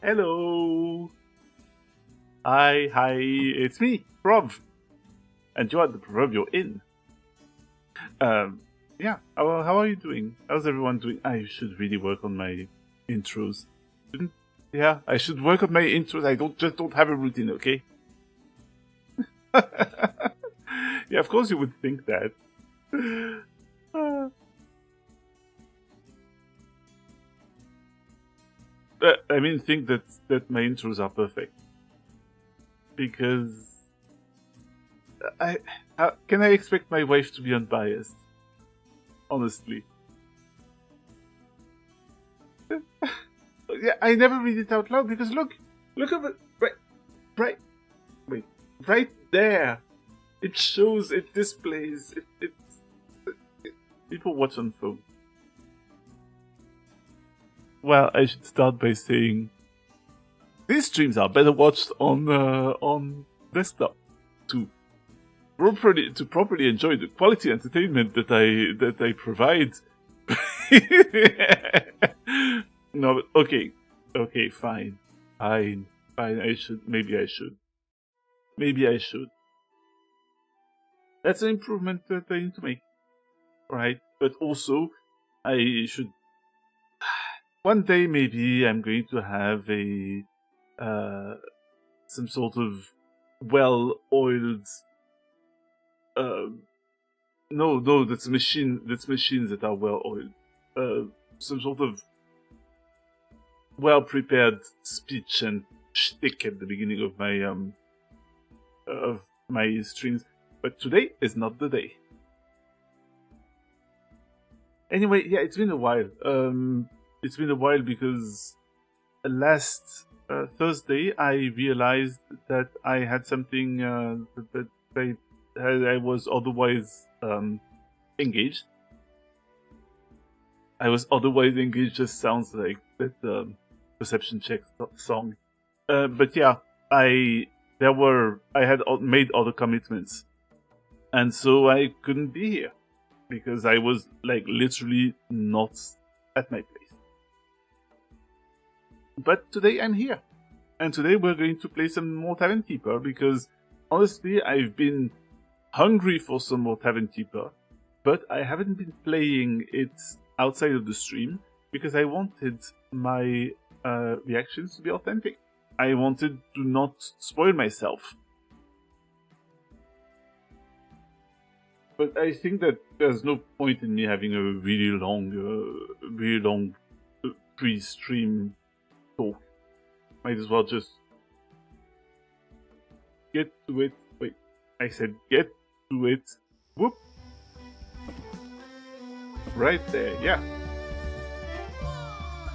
Hello. Hi, it's me, Rob, and you're at the proverbial inn. Yeah. How are you doing? How's everyone doing? I should really work on my intros. Yeah, I should work on my intros. I don't have a routine, okay? Yeah, of course you would think that. Think that my intros are perfect. Because how can I expect my wife to be unbiased? Honestly. Yeah, I never read it out loud because look over right there. It shows, it displays, people watch on phone. Well, I should start by saying these streams are better watched on desktop to properly enjoy the quality entertainment that I provide. No, okay, fine. Maybe I should. That's an improvement that I need to make, right? But also, I should. One day, maybe I'm going to have some sort of well-oiled. No, that's machines that are well-oiled. Some sort of well-prepared speech and shtick at the beginning of my streams. But today is not the day. Anyway, yeah, it's been a while. It's been a while because last Thursday I realized that I had something that I was otherwise engaged. I was otherwise engaged just sounds like that perception check song. But yeah, I had made other commitments. And so I couldn't be here because I was literally not at my place. But today I'm here. And today we're going to play some more Tavern Keeper because honestly I've been hungry for some more Tavern Keeper, but I haven't been playing it outside of the stream because I wanted my reactions to be authentic. I wanted to not spoil myself. But I think that there's no point in me having a really long pre-stream talk. Might as well just get to it. Wait, I said get to it. Whoop. Right there, yeah.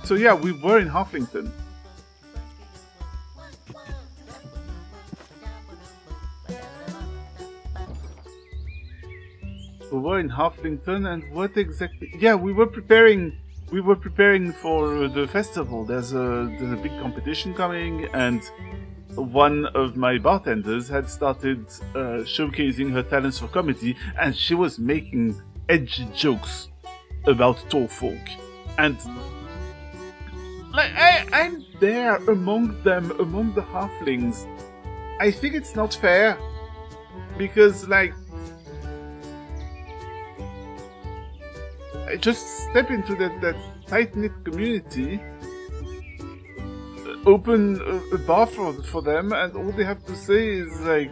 So yeah, we were in Halflington. We were in Halflington, and what exactly? Yeah, we were preparing for the festival. There's a big competition coming, and one of my bartenders had started showcasing her talents for comedy, and she was making edgy jokes about tall folk. And I'm there among them, among the halflings. I think it's not fair because I just step into that tight-knit community, open a bar for them, and all they have to say is I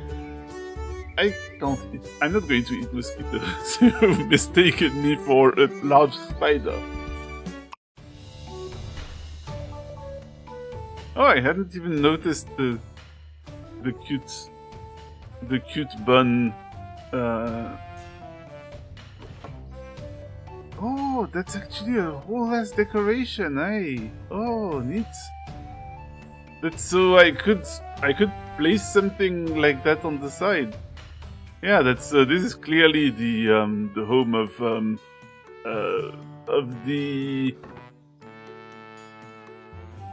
can't eat. I'm not going to eat mosquitoes. You've mistaken me for a large spider. Oh, I hadn't even noticed the cute bun. Oh, that's actually a whole ass decoration, eh? Oh, neat. That's so I could place something like that on the side. Yeah, that's this is clearly the home of the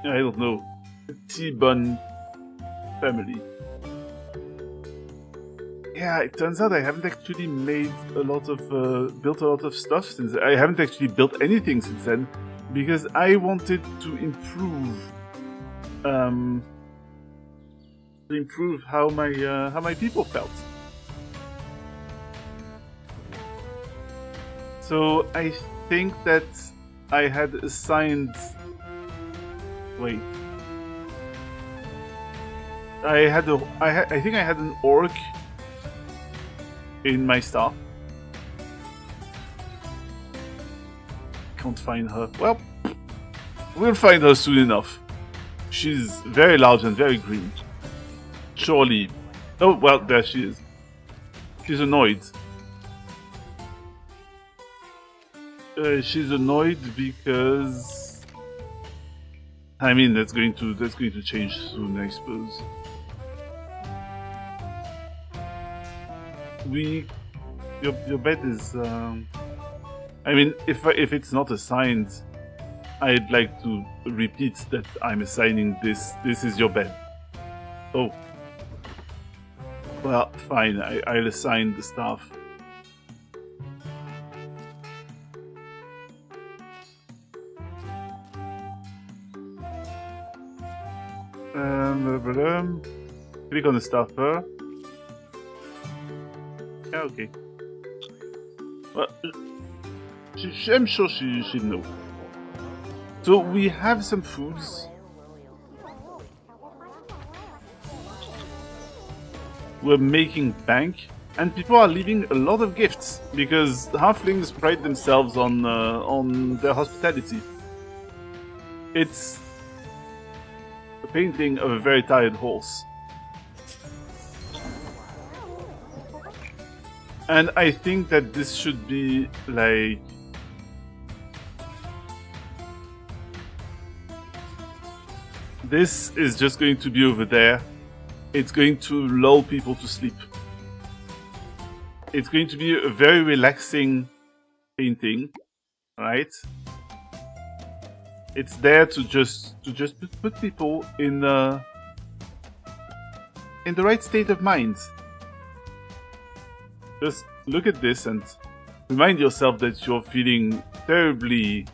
I don't know, T-Bun family. Yeah, it turns out I haven't actually made a lot of built a lot of stuff since I haven't actually built anything since then because I wanted to improve to improve how my people felt. So I think that I had assigned. Wait. I think I had an orc in my staff. Can't find her. Well, we'll find her soon enough. She's very large and very green. Surely. Oh, well, there she is. She's annoyed. She's annoyed because... I mean, that's going to change soon, I suppose. Your bed is... I mean, if it's not assigned, I'd like to repeat that I'm assigning this. This is your bed. Oh. Well, fine. I'll assign the staff. Click on the staffer. Yeah, okay. Well, I'm sure she'd know. So we have some foods. We're making bank, and people are leaving a lot of gifts because halflings pride themselves on their hospitality. It's a painting of a very tired horse. And I think that this should be like... This is just going to be over there. It's going to lull people to sleep. It's going to be a very relaxing painting, right? It's there to just put people in the right state of mind. Just look at this and remind yourself that you're feeling terribly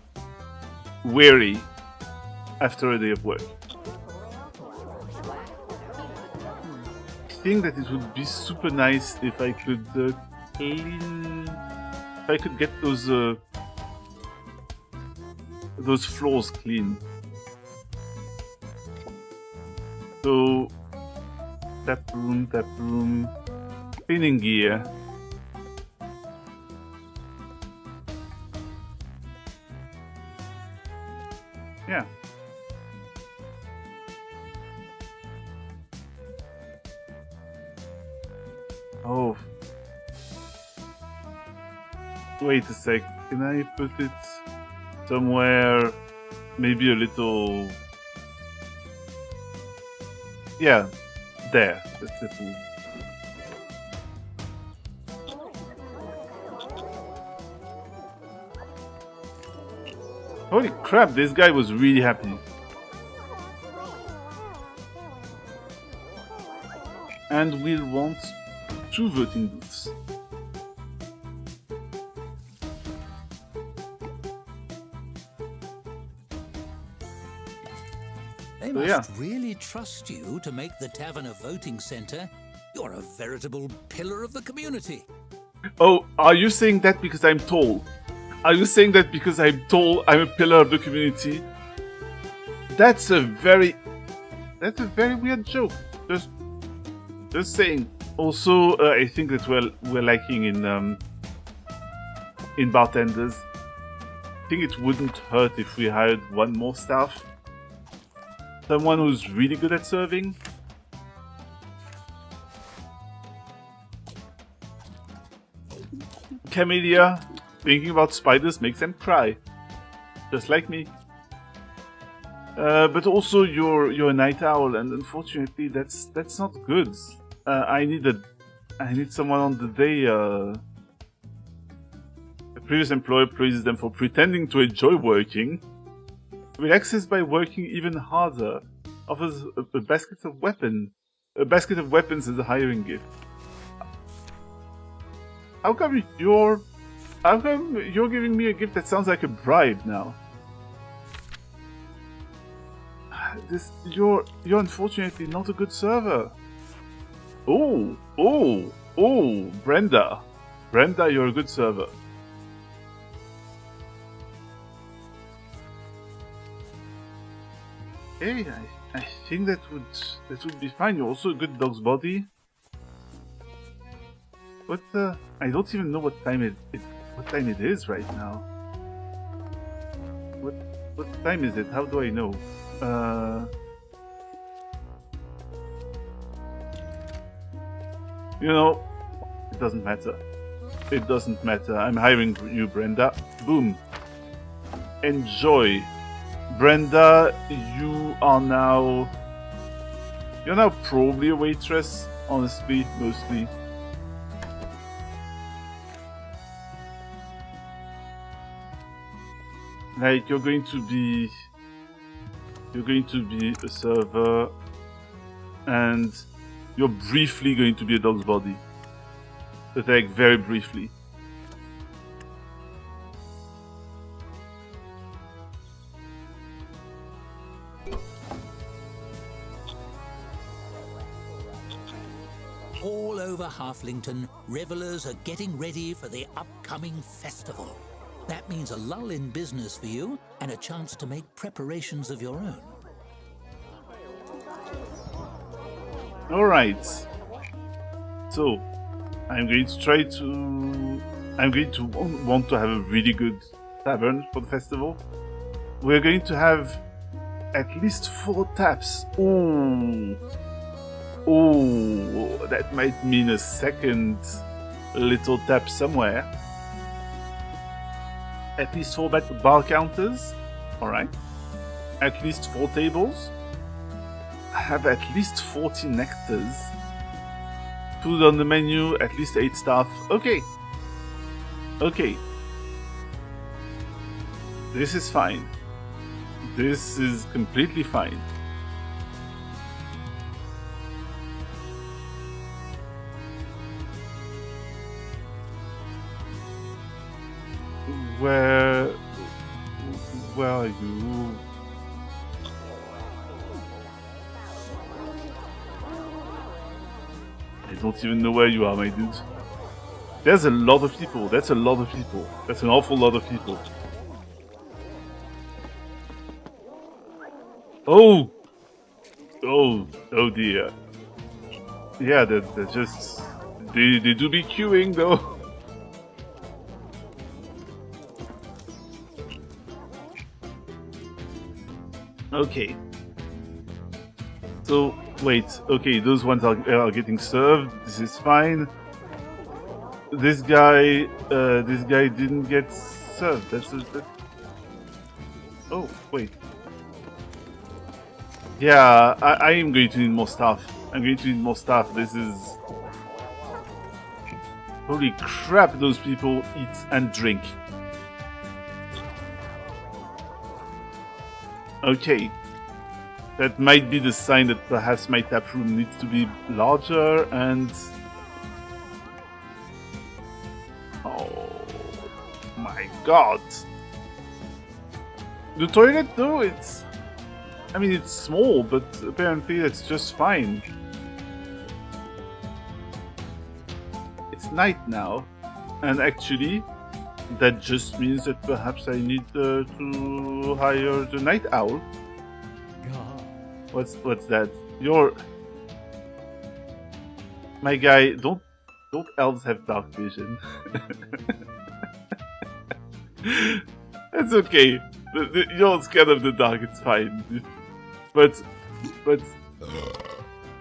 weary after a day of work. I think that it would be super nice if I could clean... If I could get those floors clean. So... tap room... cleaning gear. Yeah. Oh. Wait a sec. Can I put it somewhere? Maybe a little... Yeah. There. That's it. Holy crap, this guy was really happy. And we'll want 2 voting booths. They must really trust you to make the tavern a voting centre. You're a veritable pillar of the community. Oh, are you saying that because I'm tall? Are you saying that because I'm tall, I'm a pillar of the community? That's a very weird joke. Just saying. Also, I think that we're lacking in bartenders. I think it wouldn't hurt if we hired one more staff. Someone who's really good at serving. Camellia, thinking about spiders makes them cry. Just like me. But also you're a night owl, and unfortunately that's not good. I need someone on the day. A previous employer praises them for pretending to enjoy working. Relaxes by working even harder. Offers a basket of weapons. A basket of weapons as a hiring gift. How come you're giving me a gift that sounds like a bribe now? You're unfortunately not a good server. Oh, Brenda. Brenda, you're a good server. Hey, I think that would be fine. You're also a good dog's body. What I don't even know what time it is right now. What time is it? How do I know? You know, it doesn't matter. It doesn't matter. I'm hiring you, Brenda. Boom. Enjoy. Brenda, you're now probably a waitress, honestly, mostly. Like, you're going to be a server, and you're briefly going to be a dog's body. But like, very briefly. All over Halflington, revelers are getting ready for the upcoming festival. That means a lull in business for you and a chance to make preparations of your own. Alright. So, I'm going to want to have a really good tavern for the festival. We're going to have at least 4 taps. Oh, that might mean a second little tap somewhere. At least 4 bar counters. Alright. At least 4 tables. Have at least 40 nectars. Food on the menu, at least 8 staff. Okay. Okay. This is fine. This is completely fine. Where are you? I don't even know where you are, my dude. There's a lot of people. That's a lot of people. That's an awful lot of people. Oh! Oh dear. Yeah, they're just... They do be queuing, though. Okay. So, wait. Okay, those ones are getting served. This is fine. This guy didn't get served. Oh, wait. Yeah, I am going to need more staff. I'm going to need more staff. This is... Holy crap, those people eat and drink. Okay. That might be the sign that perhaps my tap room needs to be larger and... Oh my god. The toilet though, it's... I mean, it's small, but apparently it's just fine. It's night now, and actually, that just means that perhaps I need to hire the night owl. What's that? You're... My guy, don't elves have dark vision? It's okay. You're scared of the dark, it's fine. But...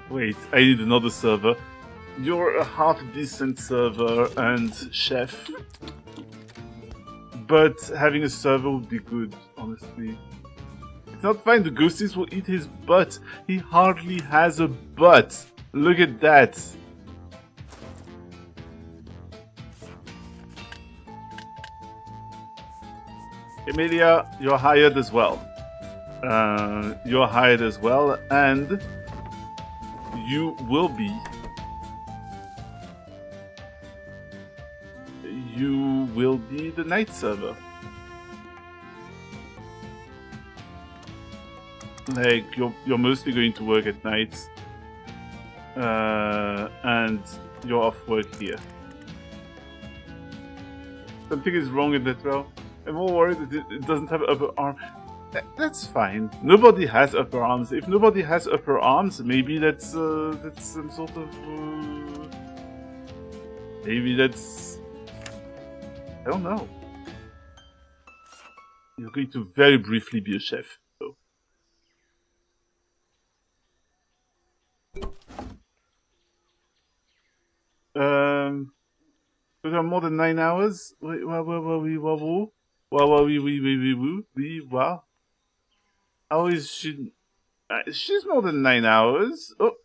Wait, I need another server. You're a half-decent server and chef. But having a server would be good, honestly. It's not fine, the ghosties will eat his butt. He hardly has a butt. Look at that. Emilia, you're hired as well. You're hired as well, and you will be. You will be the night server. Like, you're mostly going to work at night. And you're off work here. Something is wrong in that well. I'm more worried that it doesn't have upper arm. That's fine. Nobody has upper arms. If nobody has upper arms, maybe that's some sort of... maybe that's... I don't know. You're going to very briefly be a chef, though. So there are more than 9 hours? Wait, wow. How is she? She's more than 9 hours. Oh,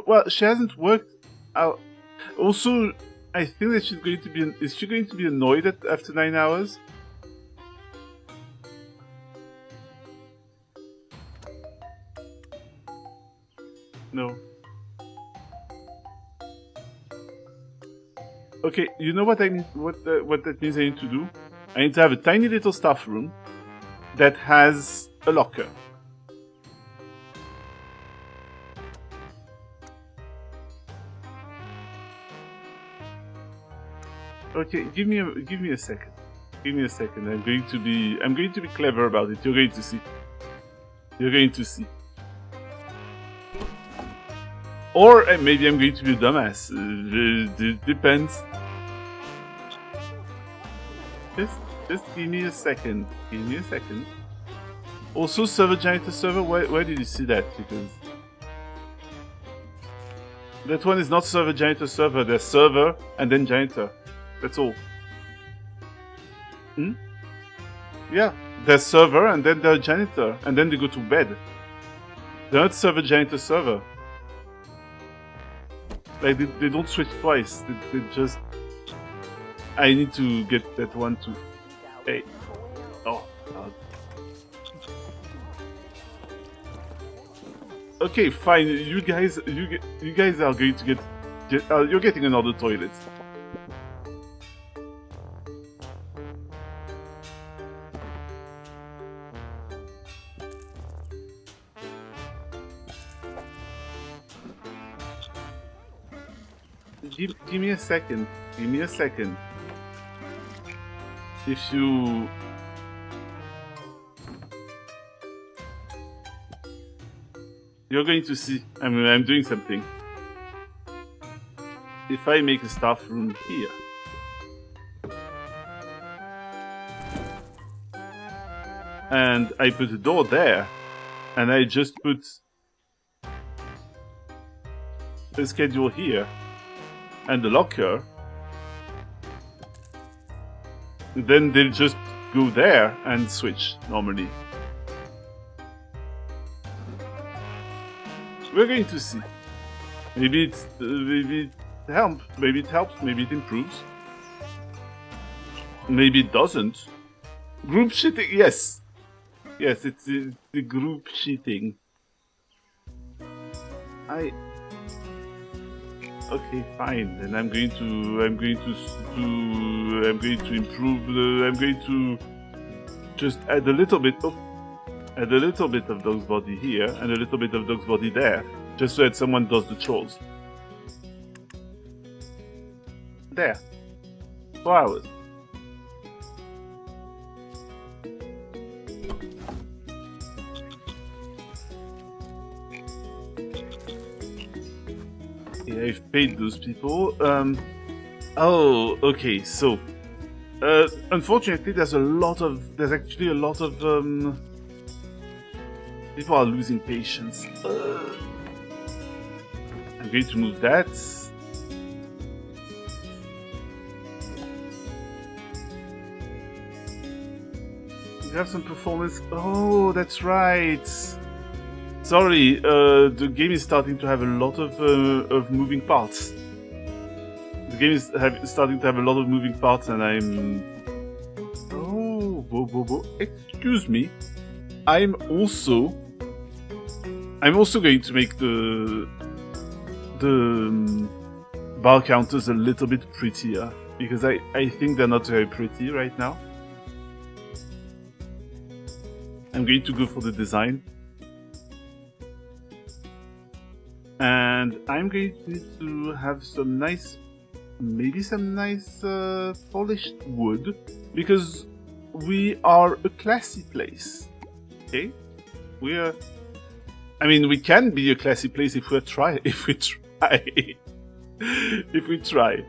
well, she hasn't worked out. Also, I think that she's going to be. Is she going to be annoyed after 9 hours? No. Okay, you know what I need? What that means I need to do? I need to have a tiny little staff room that has a locker. Okay, give me a second. Give me a second. I'm going to be clever about it. You're going to see. You're going to see. Or maybe I'm going to be a dumbass. It depends. Just give me a second. Give me a second. Also, server, janitor, server. Where did you see that? Because that one is not server, janitor, server. There's server and then janitor. That's all. Hmm? Yeah. There's server and then there's janitor and then they go to bed. They're not server, janitor, server. Like, they don't switch twice. They just... I need to get that one too. Hey. Oh, God. Okay, fine. You guys are going to get you're getting another toilet. Give me a second. Give me a second. If you... You're going to see. I'm doing something. If I make a staff room here... and I put a door there, and I just put a schedule here, and the locker, then they'll just go there and switch normally. We're going to see. Maybe it helps. Maybe it helps. Maybe it improves. Maybe it doesn't. Group cheating. Yes, yes. It's the group cheating. Okay, fine. Then I'm going to just add a little bit of dog's body here and a little bit of dog's body there, just so that someone does the chores. There. 4 hours. Yeah, I've paid those people. Oh, okay, so... unfortunately, there's actually a lot of, people are losing patience. I'm going to move that. You have some performance... Oh, that's right! Sorry, the game is starting to have a lot of moving parts. The game is starting to have a lot of moving parts, and I'm... Oh, excuse me. I'm also going to make the bar counters a little bit prettier, because I think they're not very pretty right now. I'm going to go for the design. And I'm going to need to have some nice, maybe some nice polished wood, because we are a classy place. Okay, we are. I mean, we can be a classy place if we try. If we try. If we try.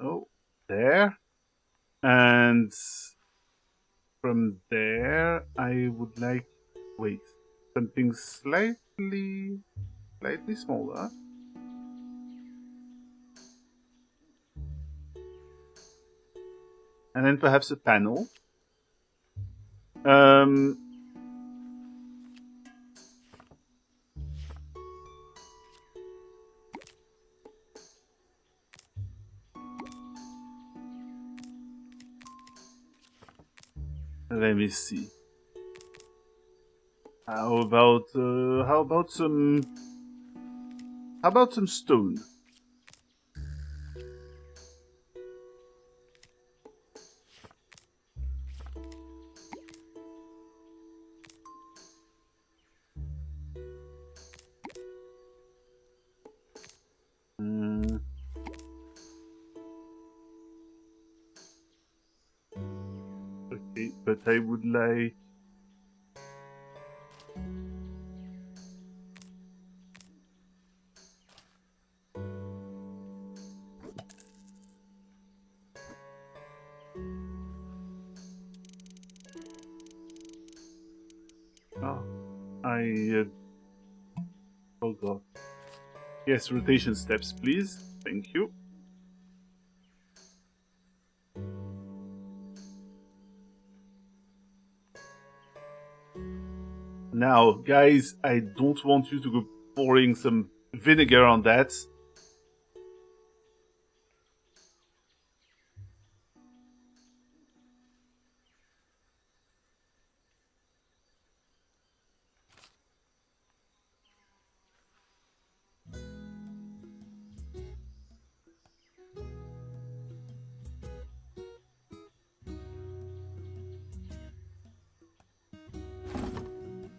Oh, there. And from there, I would like, wait, something slightly smaller. And then perhaps a panel. Let me see. How about some stone? Okay, but I would like. Oh, oh god. Yes, rotation steps, please. Thank you. Now, guys, I don't want you to go pouring some vinegar on that.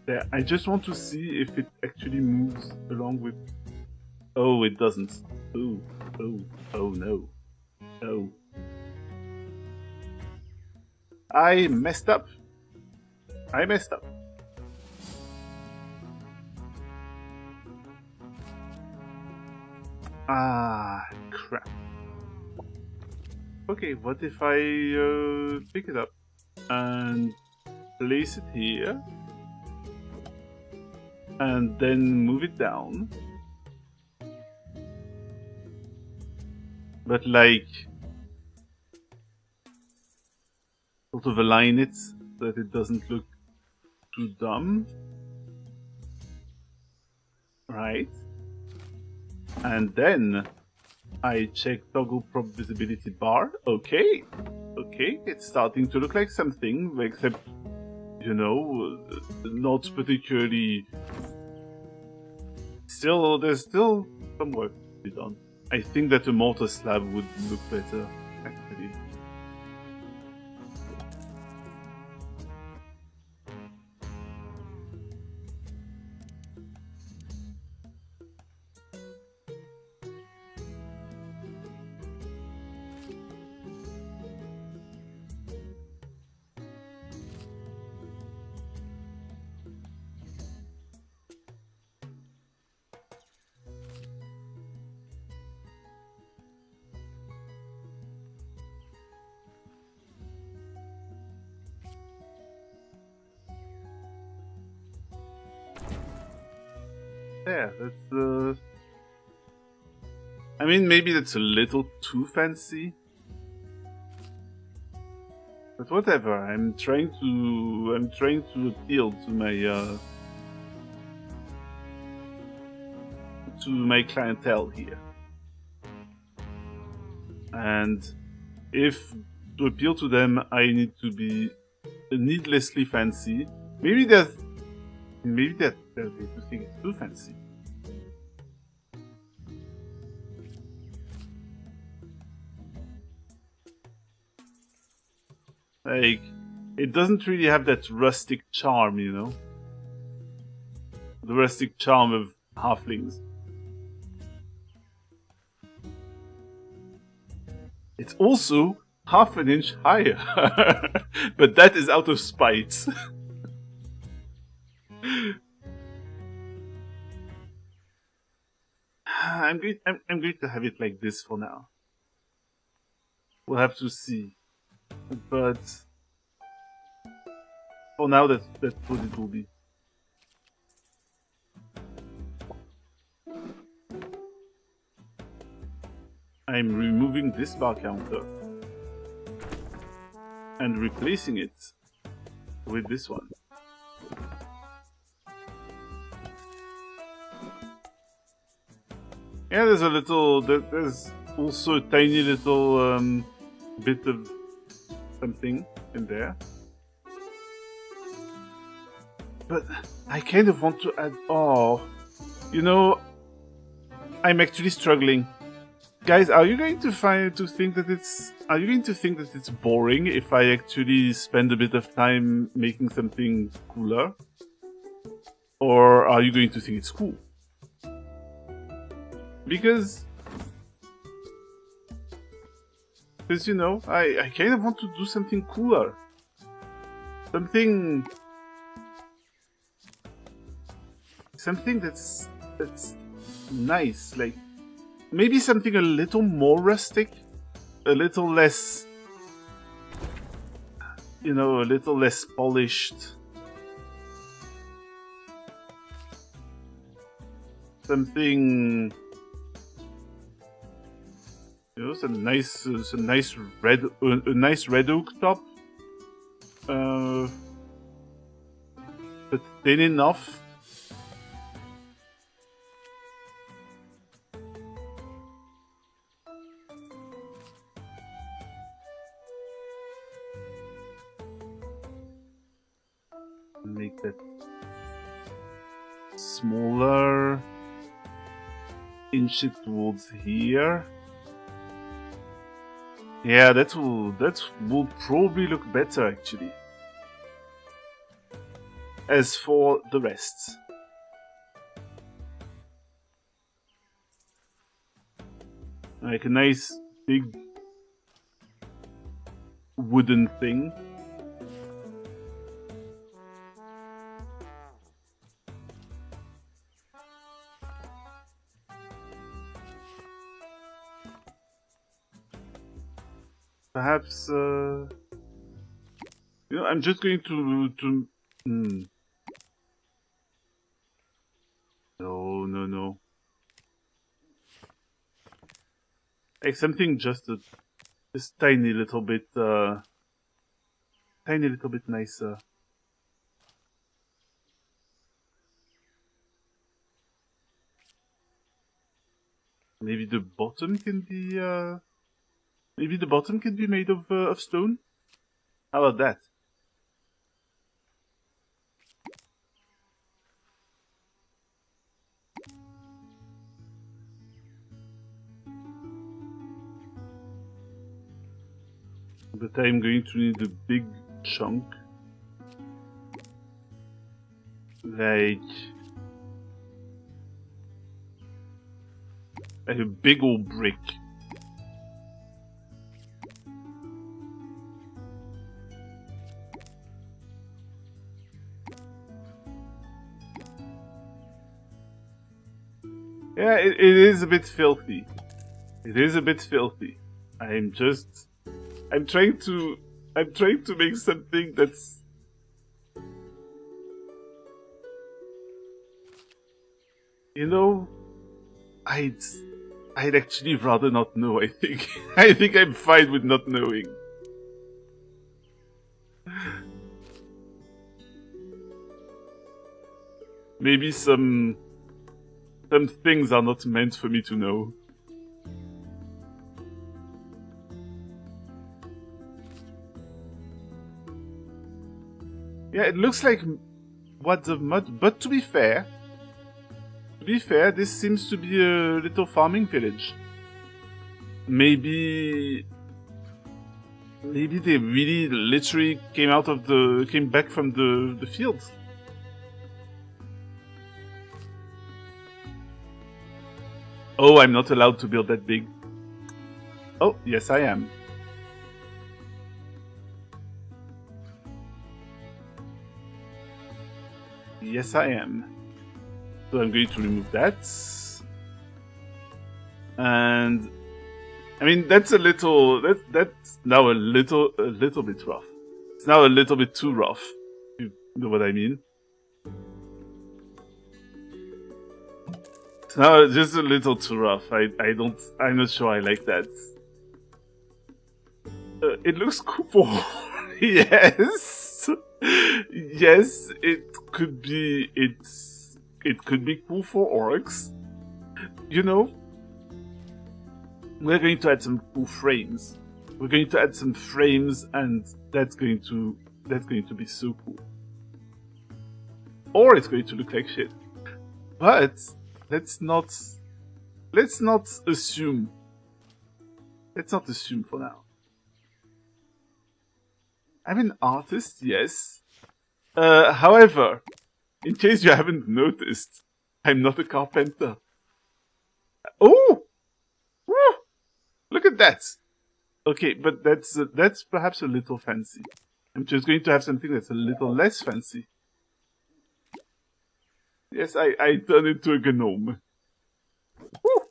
There, I just want to see if it actually moves along with... Oh, it doesn't. Oh no. No. I messed up. Ah, crap. Okay, what if I pick it up and place it here and then move it down? But like, sort of align it so that it doesn't look too dumb. Right. And then I check toggle prop visibility bar. Okay. Okay, it's starting to look like something, except, you know, not particularly... There's still some work to be done. I think that a mortar slab would look better, actually. Yeah, that's I mean, maybe that's a little too fancy. But whatever, I'm trying to appeal to my clientele here. And if to appeal to them I need to be needlessly fancy, maybe that they think it's too fancy. Like, it doesn't really have that rustic charm, you know? The rustic charm of halflings. It's also half an inch higher. But that is out of spite. I'm going to have it like this for now. We'll have to see. But for now, that's what it will be. I'm removing this bar counter and replacing it with this one. Yeah, there's also a tiny little bit of something in there. But I kind of want to add... Oh, you know, I'm actually struggling. Guys, are you going to think that it's boring if I actually spend a bit of time making something cooler? Or are you going to think it's cool? Because you know, I kind of want to do something cooler. Something that's nice, like maybe something a little more rustic, a little less, you know, a little less polished. Something, you know, some nice red, a nice red oak top, but thin enough. Make that smaller, inch it towards here. Yeah, that will probably look better actually. As for the rest, like a nice big wooden thing. Perhaps, you know, I'm just going to No. Like something just this tiny little bit nicer. Maybe the bottom can be made of stone. How about that? But I'm going to need a big chunk. Like a big old brick. Yeah, it is a bit filthy. It is a bit filthy. I'm trying to make something that's, you know, I'd actually rather not know, I think. I think I'm fine with not knowing. Maybe some things are not meant for me to know. Yeah, it looks like what the mud, but to be fair, this seems to be a little farming village. Maybe they really literally came back from the fields. Oh, I'm not allowed to build that big. Oh, yes I am. Yes I am. So I'm going to remove that. And I mean that's now a little bit rough. It's now a little bit too rough. You know what I mean? It's now just a little too rough. I'm not sure I like that. It looks cool for yes. Yes, it could be cool for orcs. You know, we're going to add some cool frames. We're going to add some frames, and that's going to be so cool. Or it's going to look like shit. But let's not assume. Let's not assume for now. I'm an artist, yes. However, in case you haven't noticed, I'm not a carpenter. Oh! Woo! Look at that! Okay, but that's perhaps a little fancy. I'm just going to have something that's a little less fancy. Yes, I turn into a gnome. Woo!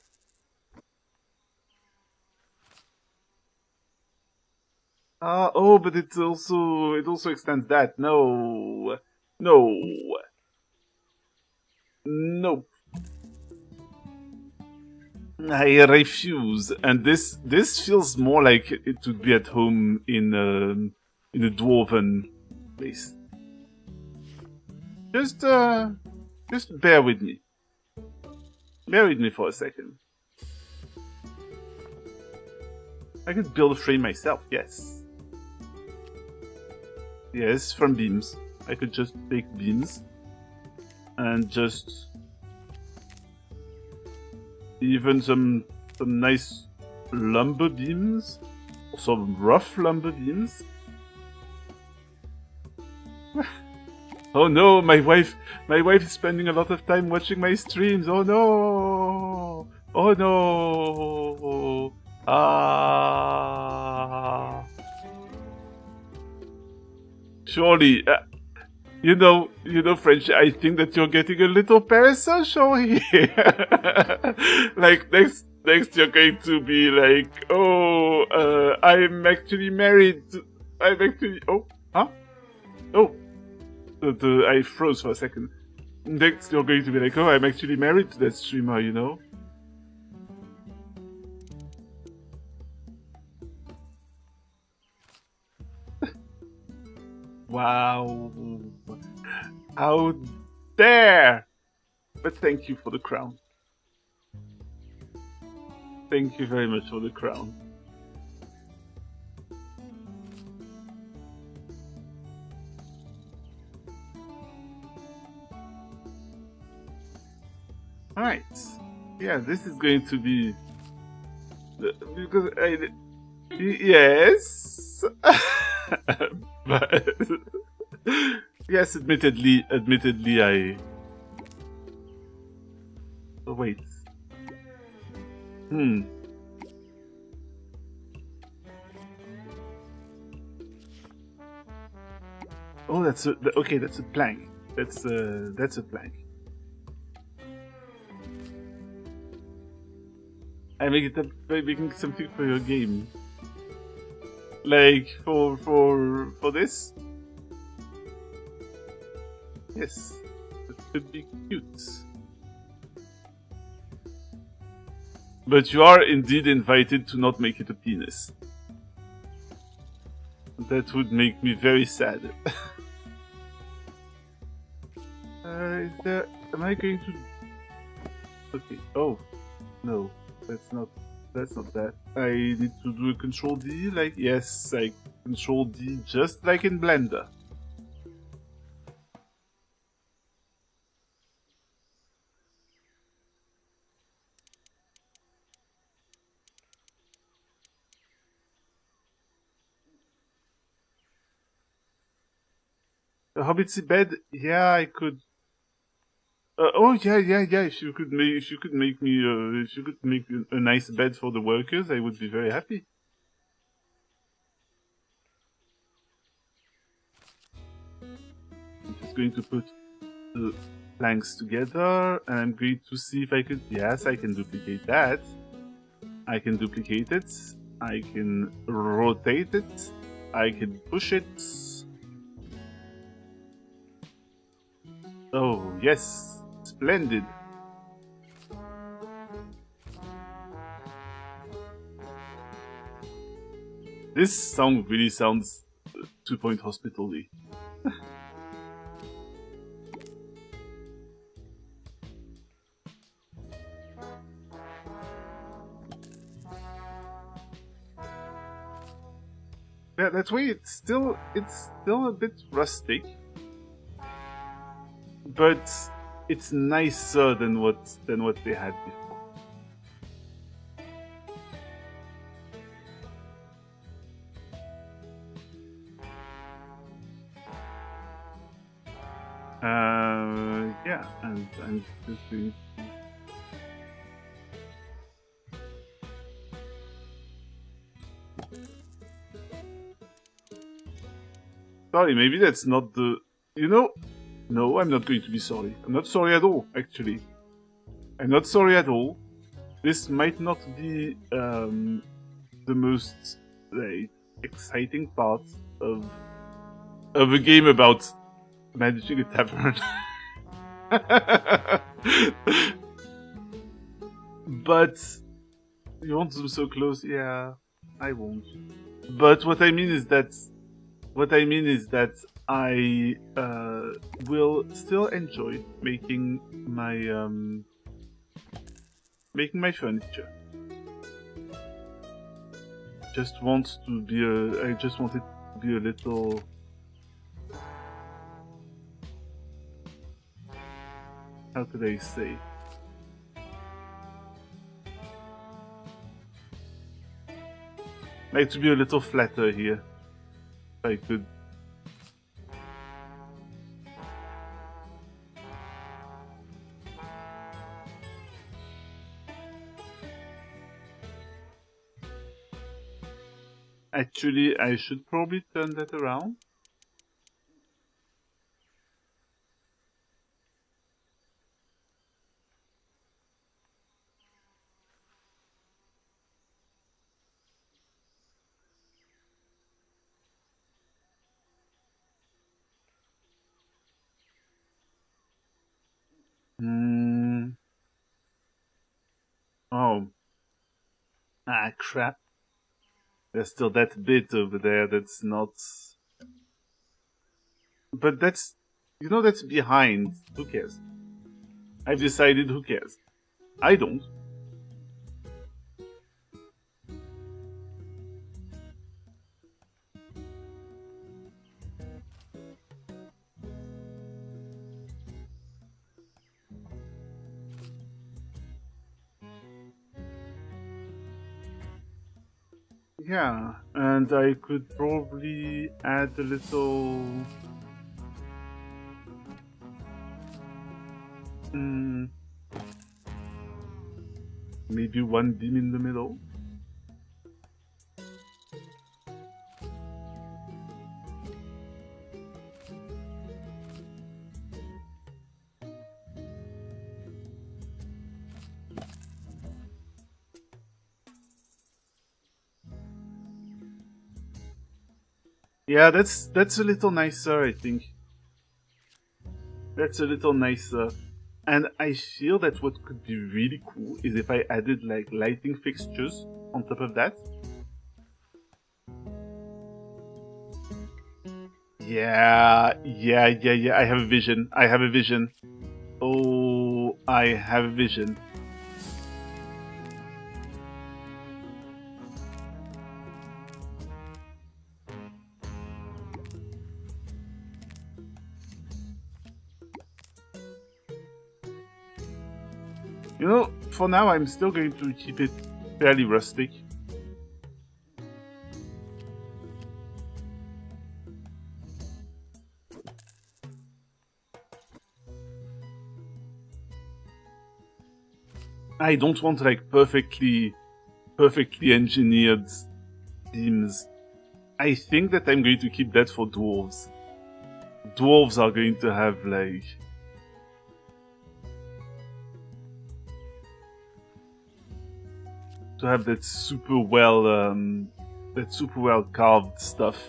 Oh, but it also extends that. No. Nope. I refuse. And this feels more like it would be at home in a dwarven place. Just bear with me. Bear with me for a second. I could build a frame myself, yes. Yes, from beams. I could just take beams and just even some nice lumber beams, or some rough lumber beams. Oh no, my wife is spending a lot of time watching my streams. Oh no! Oh no! Ah! Surely, you know, French. I think that you're getting a little parasocial here. Like next, you're going to be like, oh, I'm actually married. Oh, huh? Oh, I froze for a second. Next, you're going to be like, oh, I'm actually married to that streamer, you know. Wow. How dare! But thank you for the crown. Thank you very much for the crown. Alright. Yeah, this is going to be... Because yes! But yes, admittedly, I. Oh, wait. Oh, that's a okay. That's a plank. That's a plank. I make it up by making something for your game. Like for this? Yes, it could be cute. But you are indeed invited to not make it a penis. That would make me very sad. Is there... Am I going to... Okay, oh. No, that's not that. I need to do a Control D, like... Yes, I Control D just like in Blender. A hobbit's bed? Yeah, I could. Oh yeah. If you could make me a nice bed for the workers, I would be very happy. I'm just going to put the planks together, and I'm going to see if I could. Yes, I can duplicate that. I can duplicate it. I can rotate it. I can push it. Oh, yes. Splendid. This song really sounds 2 Point Hospital-y. Yeah, that's why it's still a bit rustic. But it's nicer than what they had before. Yeah, and I'm just going to... Sorry, maybe that's not the... You know... No, I'm not going to be sorry. I'm not sorry at all, actually. I'm not sorry at all. This might not be the most exciting part of a game about managing a tavern. But you want them so close? Yeah, I won't. But what I mean is that I will still enjoy making my furniture. I just want it to be a little. How could I say? Like to be a little flatter here. If I could. Actually, I should probably turn that around. Oh. Ah, crap. There's still that bit over there that's not... But that's... You know, that's behind. Who cares? I've decided who cares. I don't. Yeah, and I could probably add a little... Maybe one beam in the middle. Yeah, that's a little nicer, I think. That's a little nicer. And I feel that what could be really cool is if I added like lighting fixtures on top of that. Yeah. I have a vision. I have a vision. Oh, I have a vision. You know, for now I'm still going to keep it fairly rustic. I don't want like perfectly engineered themes. I think that I'm going to keep that for dwarves. Dwarves are going to have like that super well carved stuff.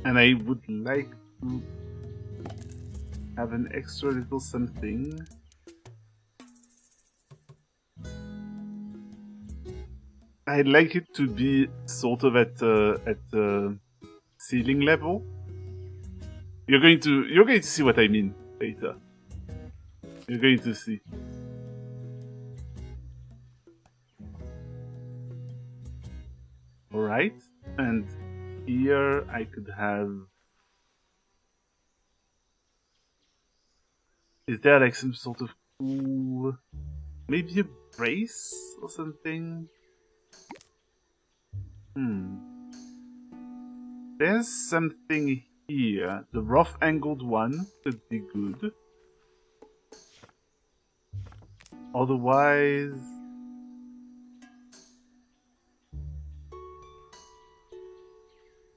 And I would like to have an extra little something. I'd like it to be sort of at ceiling level. You're going to see what I mean later. You're going to see. Alright, and here I could have... Is there like some sort of cool... Maybe a brace or something? There's something here. The rough angled one could be good. Otherwise...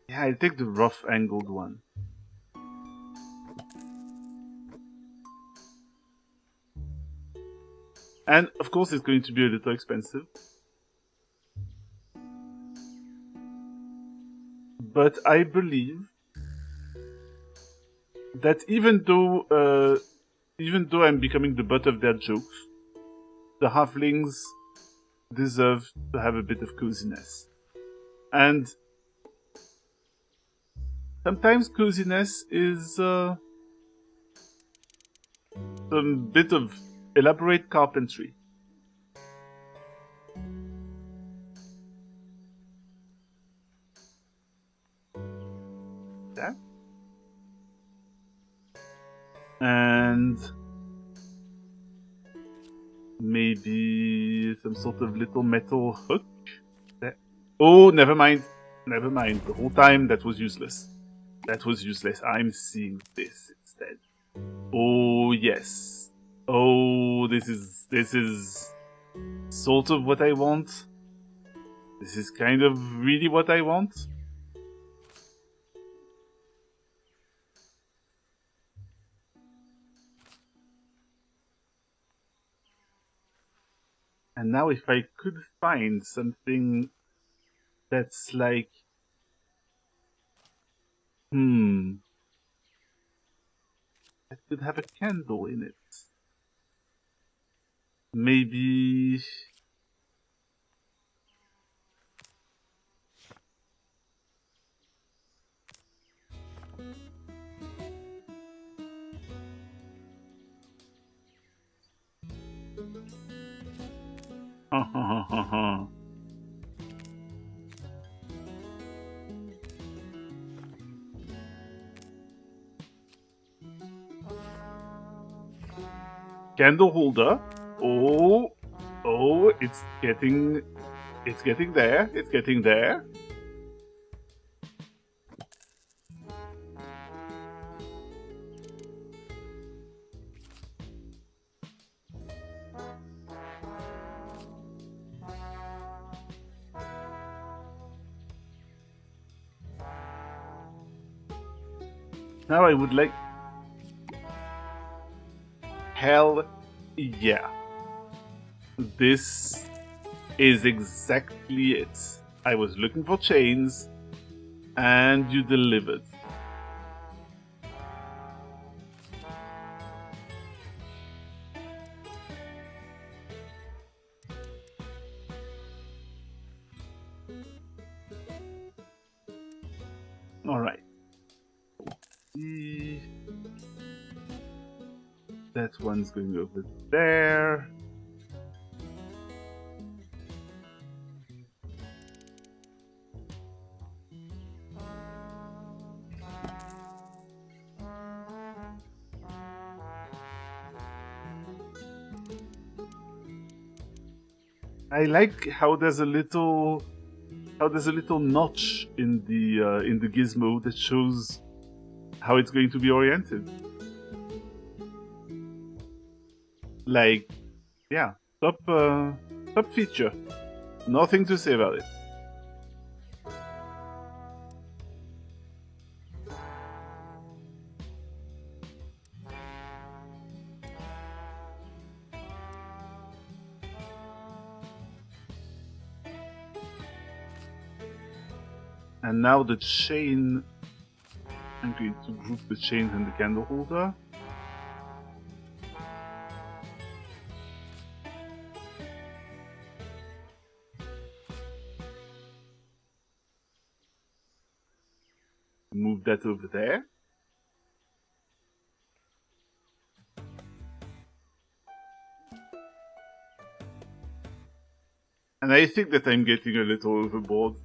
Yeah, I'll take the rough angled one. And of course it's going to be a little expensive. But I believe that even though I'm becoming the butt of their jokes, the halflings deserve to have a bit of coziness. And sometimes coziness is some bit of elaborate carpentry. That. And maybe some sort of little metal hook. That. Oh, never mind. Never mind. The whole time that was useless. That was useless. I'm seeing this instead. Oh, yes. Oh, this is sort of what I want. This is kind of really what I want. And now if I could find something that's like... I could have a candle in it. Maybe... Candle holder. Oh, it's getting there. It's getting there. Now I would like... Hell yeah. This is exactly it. I was looking for chains, and you delivered. Alright. That one's going over there. I like how there's a little notch in the gizmo that shows how it's going to be oriented. Like, yeah, top feature. Nothing to say about it. And now the chain, I'm going to group the chain and the candle holder. Move that over there. And I think that I'm getting a little overboard.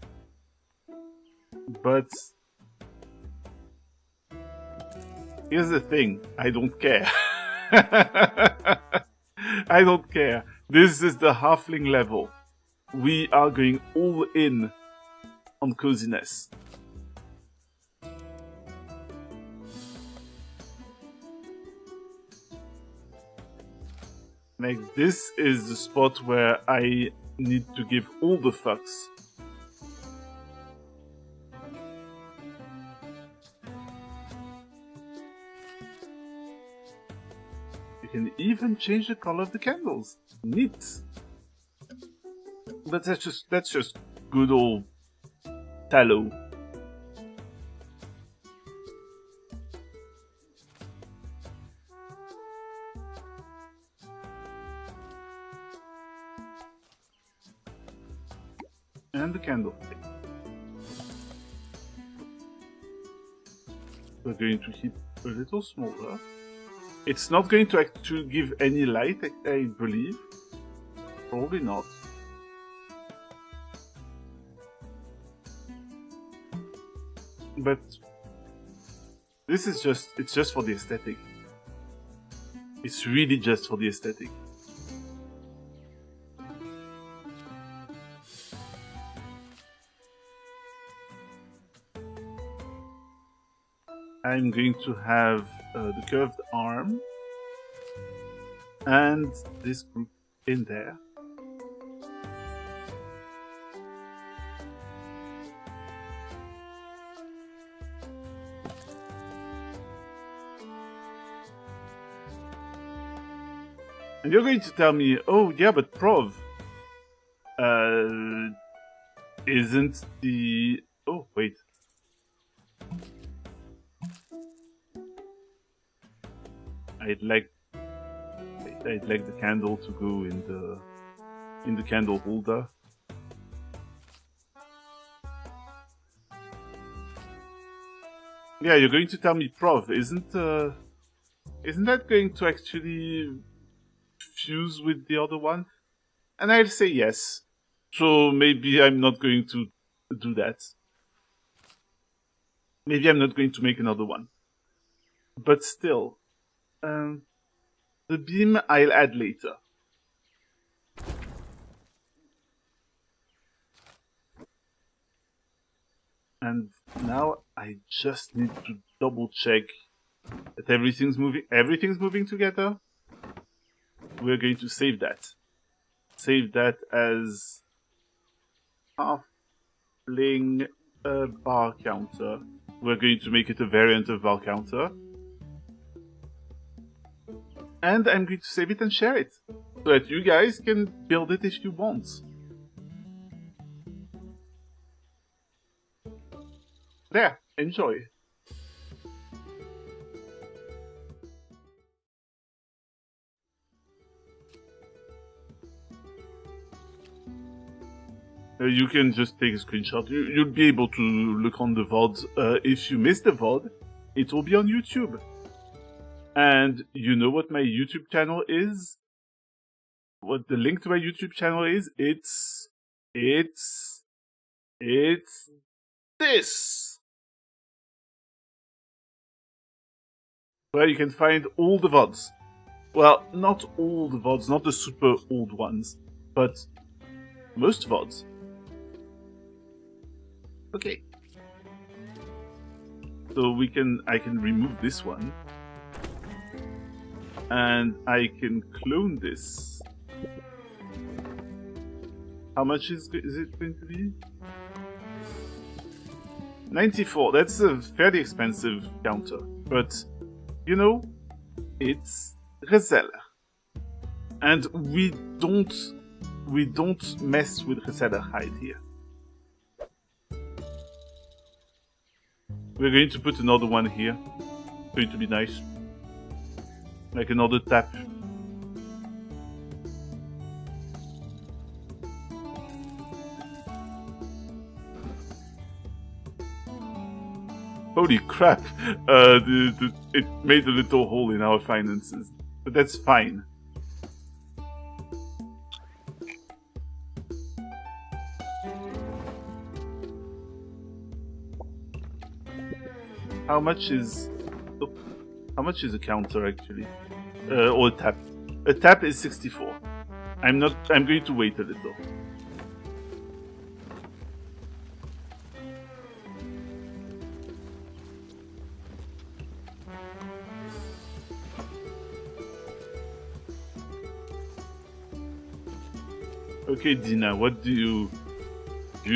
But here's the thing, I don't care. I don't care. This is the halfling level. We are going all in on coziness. Like, this is the spot where I need to give all the fucks. You can even change the color of the candles. Neat. But that's just good old tallow. And the candle thing. We're going to keep a little smaller. It's not going to actually give any light, I believe. Probably not. But this is it's just for the aesthetic. It's really just for the aesthetic. I'm going to have the curved arm and this group in there. And you're going to tell me, oh yeah, but Prov, isn't the... Oh, wait. I'd like the candle to go in the candle holder. Yeah, you're going to tell me, Prov, isn't that going to actually fuse with the other one? And I'll say yes. So maybe I'm not going to do that. Maybe I'm not going to make another one. But still. The beam I'll add later. And now I just need to double check that everything's moving together. We're going to save that. Save that as halfling bar counter. We're going to make it a variant of bar counter. And I'm going to save it and share it, so that you guys can build it if you want. there, enjoy. You can just take a screenshot. You'll be able to look on the VOD. If you missed the VOD, it will be on YouTube. And you know what my YouTube channel is? What the link to my YouTube channel is? It's this! Where you can find all the VODs. Well, not all the VODs, not the super old ones, but most VODs. Okay. So I can remove this one. And I can clone this. How much is it going to be? 94. That's a fairly expensive counter. But, you know, it's reseller. And we don't mess with reseller hide here. We're going to put another one here. It's going to be nice. Like another tap. Holy crap! It made a little hole in our finances. But that's fine. How much is a counter actually? Or a tap? A tap is 64. I'm going to wait a little. Okay, Dina, what do you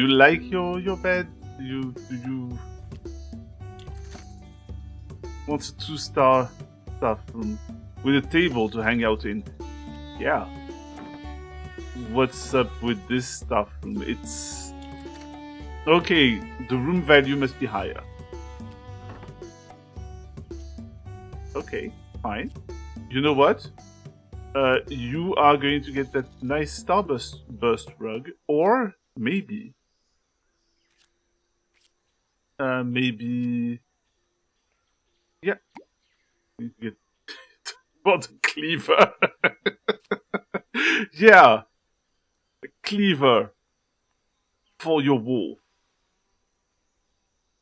like your bed? Do you want a 2-star staff room with a table to hang out in? Yeah. What's up with this staff room? It's okay. The room value must be higher. Okay, fine. You know what? You are going to get that nice starburst rug, or maybe, yeah, you get what a cleaver. Yeah, a cleaver for your wall.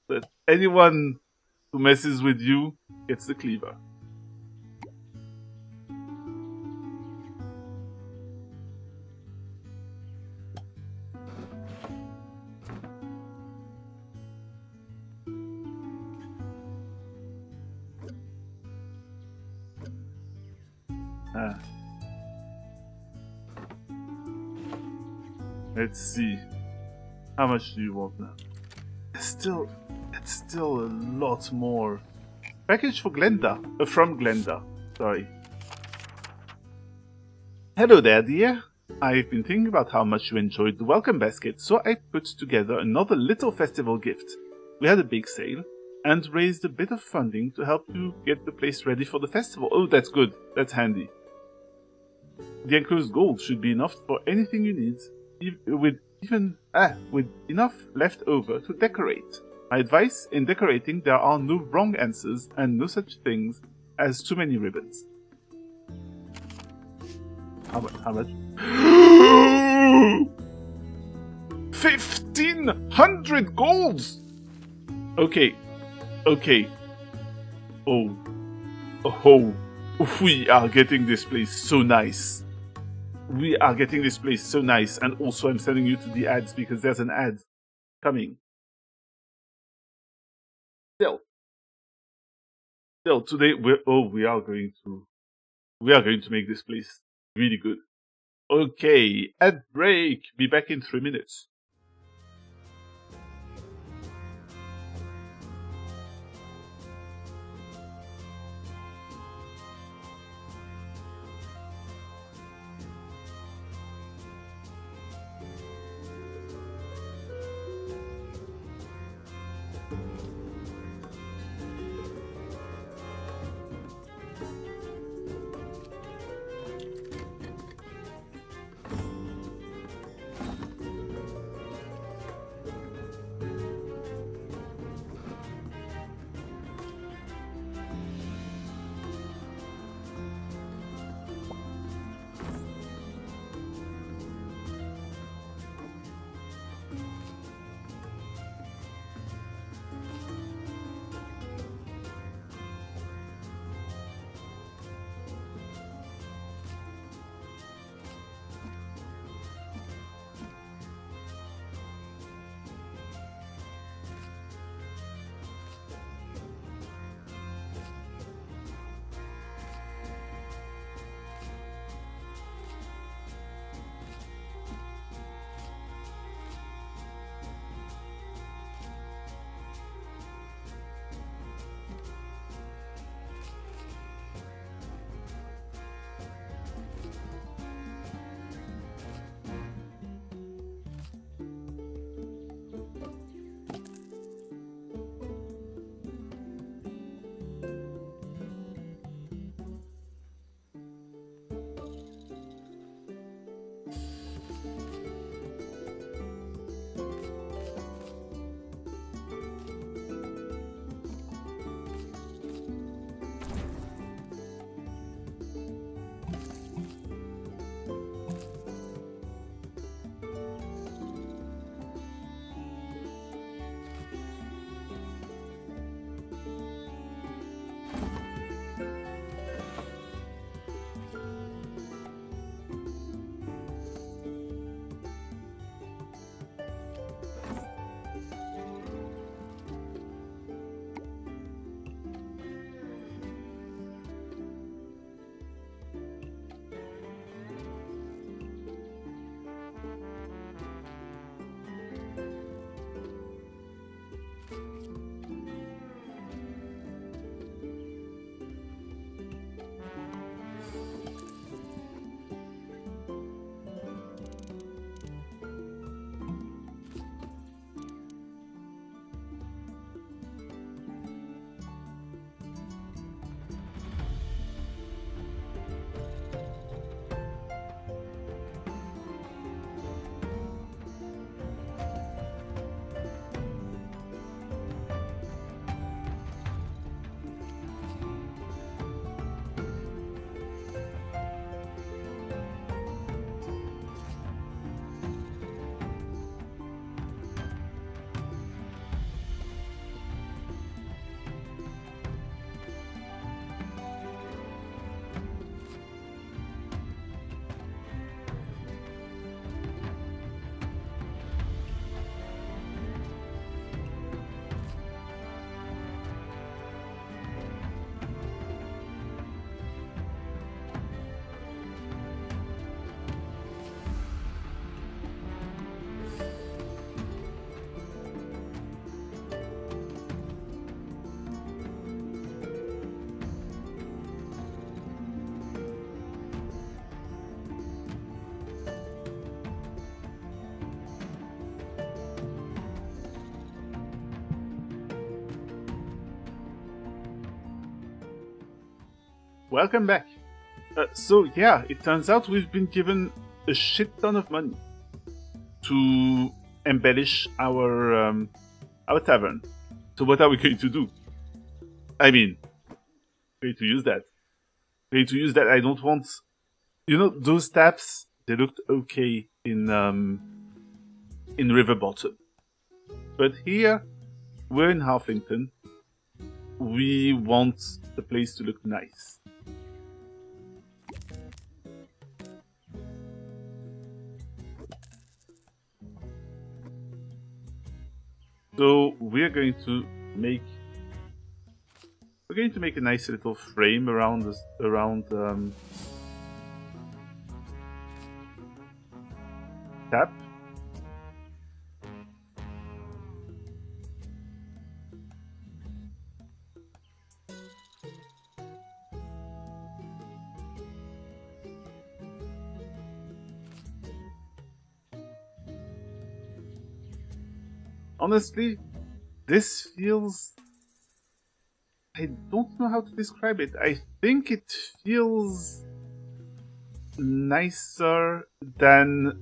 That anyone who messes with you gets the cleaver. Let's see. How much do you want now? It's still a lot more. Package for Glenda. From Glenda. Sorry. Hello there, dear. I've been thinking about how much you enjoyed the welcome basket, so I put together another little festival gift. We had a big sale and raised a bit of funding to help you get the place ready for the festival. Oh, that's good. That's handy. The enclosed gold should be enough for anything you need, with enough left over to decorate. My advice: in decorating, there are no wrong answers and no such things as too many ribbons. How much? 1,500 golds! Okay. Oh, we are getting this place so nice. We are getting this place so nice, and also I'm sending you to the ads because there's an ad coming. Still today we are going to make this place really good. Okay, ad break. Be back in 3 minutes. Welcome back. So yeah, it turns out we've been given a shit ton of money to embellish our tavern. So what are we going to do? I mean, we're going to use that. We're going to use that. I don't want, those taps. They looked okay in River Bottom, but here we're in Halflington. We want the place to look nice. So we're going to make a nice little frame around tap. Honestly, this feels... I don't know how to describe it. I think it feels nicer than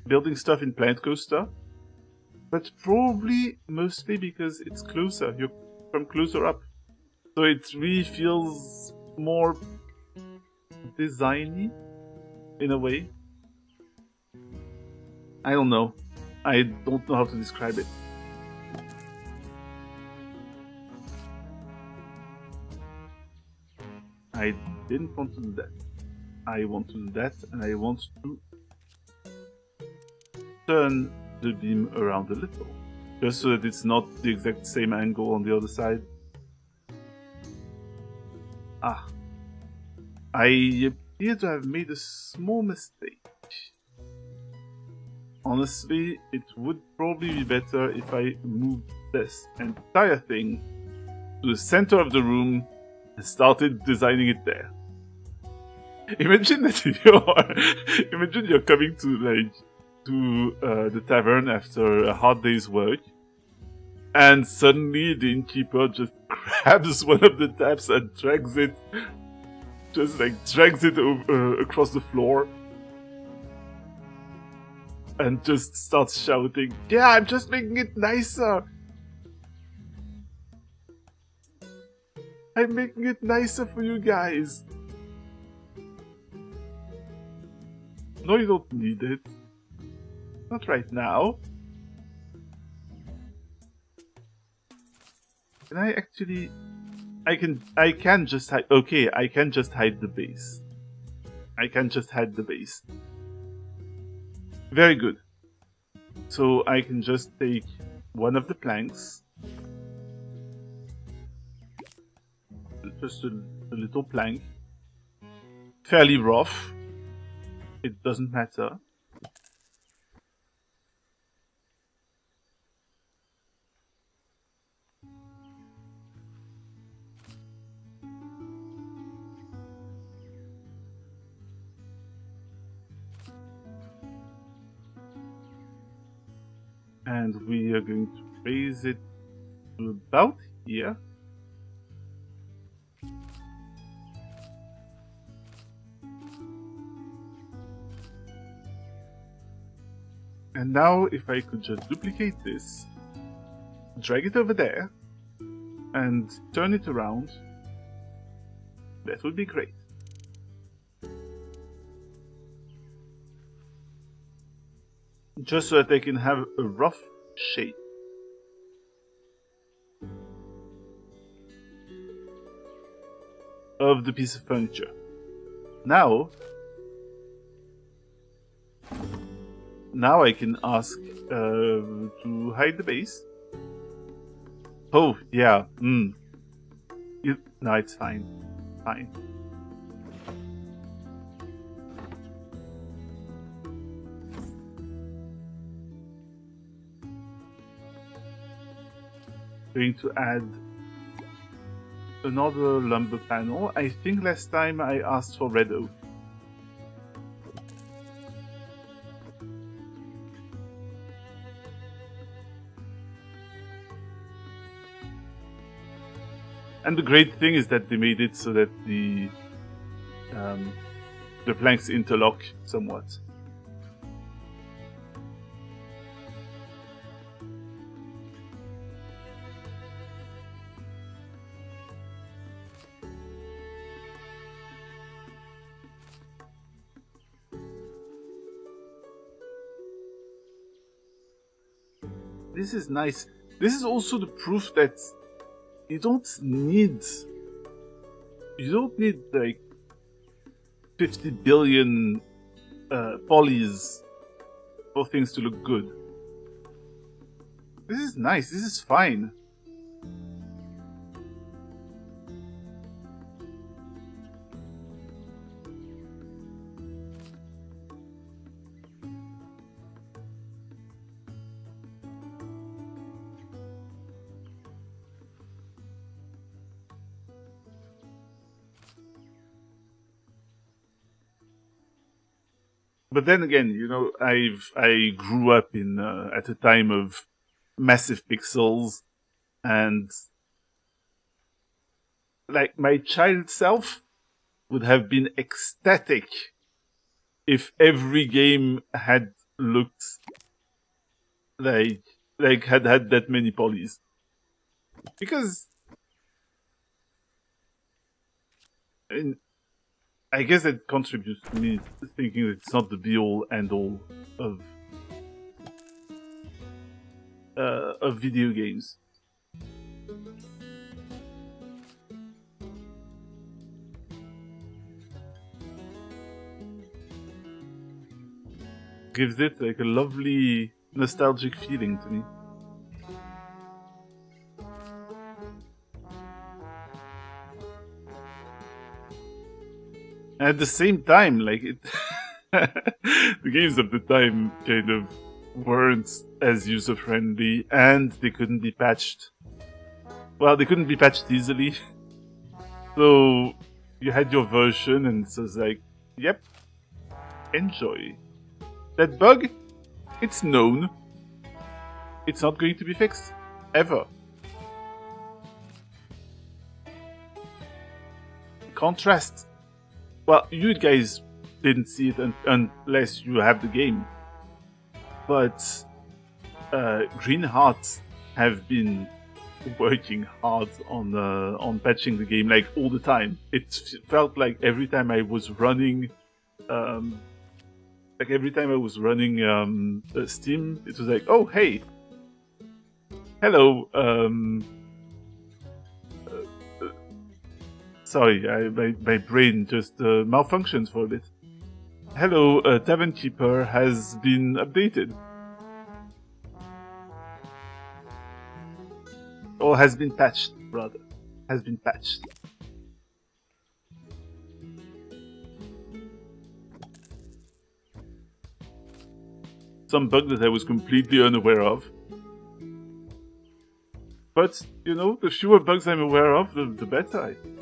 building stuff in Planet Coaster. But probably mostly because it's closer. You're from closer up. So it really feels more designy in a way. I don't know. I don't know how to describe it. I didn't want to do that. I want to do that, and I want to turn the beam around a little. Just so that it's not the exact same angle on the other side. Ah. I appear to have made a small mistake. Honestly, it would probably be better if I moved this entire thing to the center of the room and started designing it there. Imagine that you're coming to the tavern after a hard day's work, and suddenly the innkeeper just grabs one of the taps and drags it over, across the floor. And just starts shouting, "Yeah, I'm just making it nicer! I'm making it nicer for you guys!" No, you don't need it. Not right now. Can I actually... I can just hide... Okay, I can just hide the base. Very good. So I can just take one of the planks, just a little plank, fairly rough, it doesn't matter. And we are going to raise it to about here. And now if I could just duplicate this, drag it over there, and turn it around, that would be great. Just so that I can have a rough shape. Of the piece of furniture. Now I can ask to hide the base. Oh, yeah. No, it's fine. Fine. Going to add another lumber panel. I think last time I asked for red oak. And the great thing is that they made it so that the planks interlock somewhat. This is nice. This is also the proof that you don't need like 50 billion polys for things to look good. This is nice. This is fine. But then again, you know, I grew up in at a time of massive pixels, and like my child self would have been ecstatic if every game had looked like had that many polys, because I guess that contributes to me thinking that it's not the be-all, end-all of video games. Gives it like a lovely nostalgic feeling to me. At the same time, like it, the games of the time kind of weren't as user-friendly, and they couldn't be patched. Well, they couldn't be patched easily. So you had your version, and it was like, yep, enjoy. That bug, it's known. It's not going to be fixed. Ever. Contrast. Well, you guys didn't see it unless you have the game. But Green Hearts have been working hard on patching the game, like all the time. It felt like every time I was running, Steam, it was like, oh hey, hello. Sorry, my brain just malfunctions for a bit. Hello, Tavern Keeper has been updated. Or has been patched, rather. Has been patched. Some bug that I was completely unaware of. But, you know, the fewer bugs I'm aware of, the better, I think.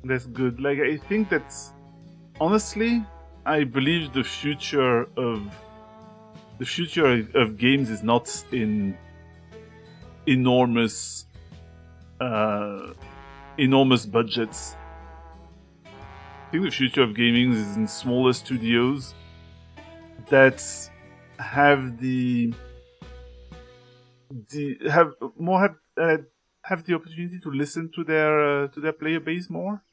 That's good. Like, I think that's... Honestly, I believe the future of games is not in enormous budgets. I think the future of gaming is in smaller studios that have the opportunity to listen to their player base more.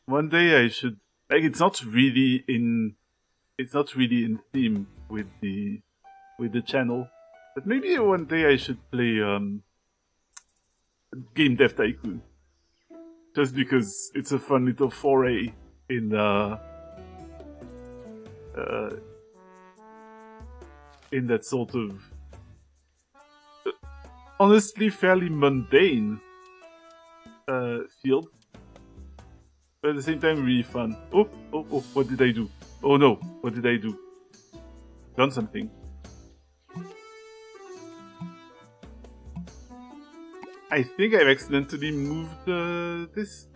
One day I should, like, it's not really in theme with the channel, but maybe one day I should play Game Dev Tycoon, just because it's a fun little foray in that sort of honestly fairly mundane field, but at the same time really fun. Oh, what did I do? Oh no, what did I do? Done something. I think I've accidentally moved this.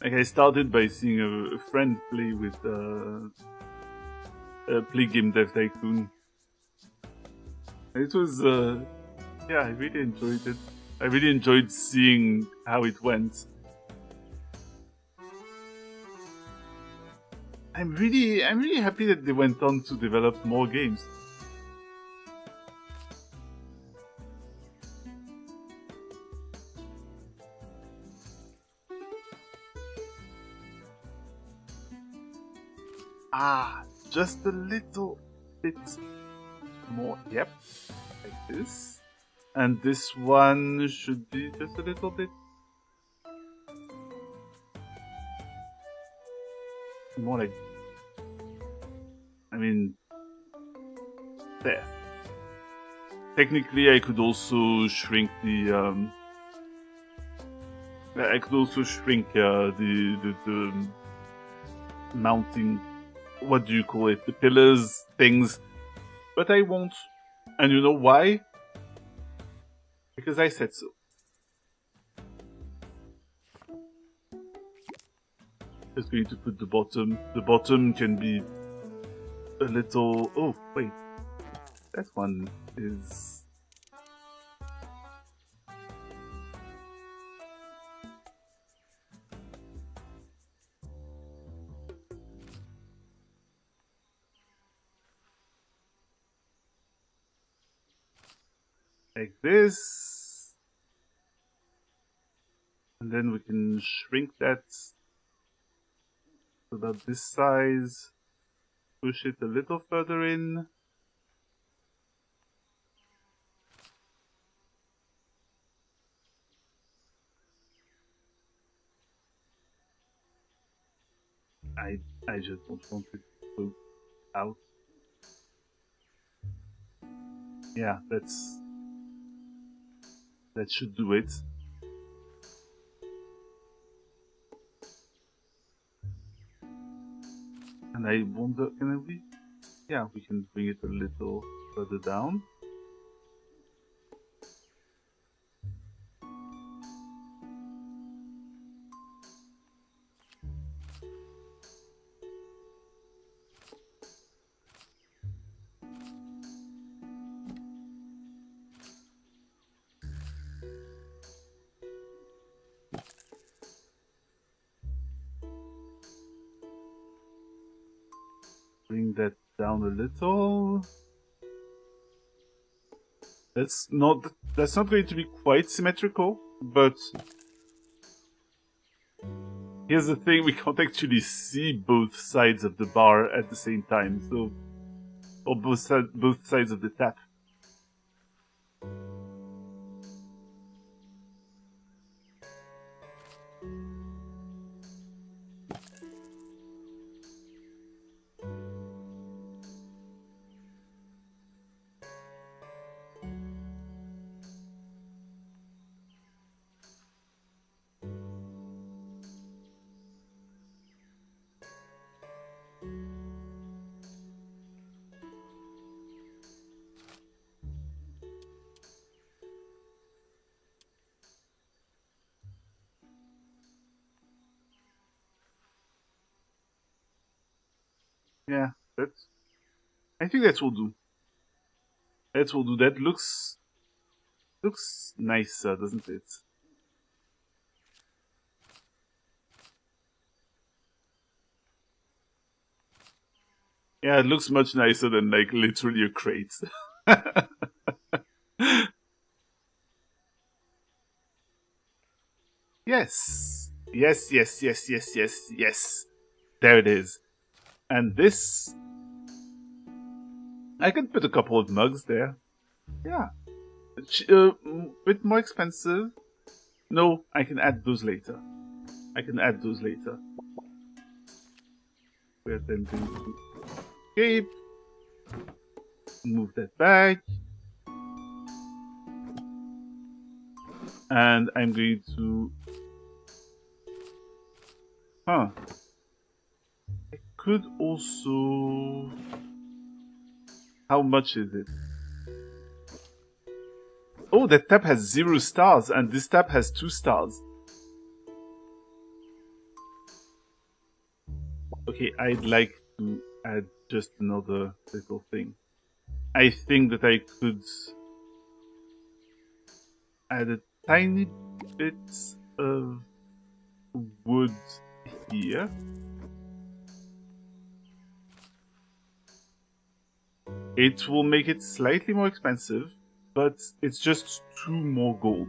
Like I started by seeing a friend play with play Game Dev Tycoon. It was yeah, I really enjoyed it. I really enjoyed seeing how it went. I'm really happy that they went on to develop more games. Ah, just a little bit more. Yep, like this. And this one should be just a little bit more like, I mean, there. Technically, I could also shrink the the mounting, what do you call it? The pillars things, but I won't. And you know why? Because I said so. Just going to put the bottom. The bottom can be a little. Oh wait, that one is. Like this, and then we can shrink that to about this size, push it a little further in. I just don't want it to go out. Yeah, that should do it. And I wonder, can we? Yeah, we can bring it a little further down. Bring that down a little. That's not going to be quite symmetrical, but here's the thing: we can't actually see both sides of the bar at the same time, so or both sides of the tap. Yeah, I think that will do. That will do. That looks nicer, doesn't it? Yeah, it looks much nicer than like literally a crate. Yes. Yes. There it is. And this, I can put a couple of mugs there. Yeah, Bit more expensive. No, I can add those later. We're then going to escape. Move that back. And I'm going to... I could also... How much is it? Oh, that tab has 0 stars, and this tab has 2 stars. Okay, I'd like to add just another little thing. I think that I could add a tiny bit of wood here. It will make it slightly more expensive, but it's just 2 more gold.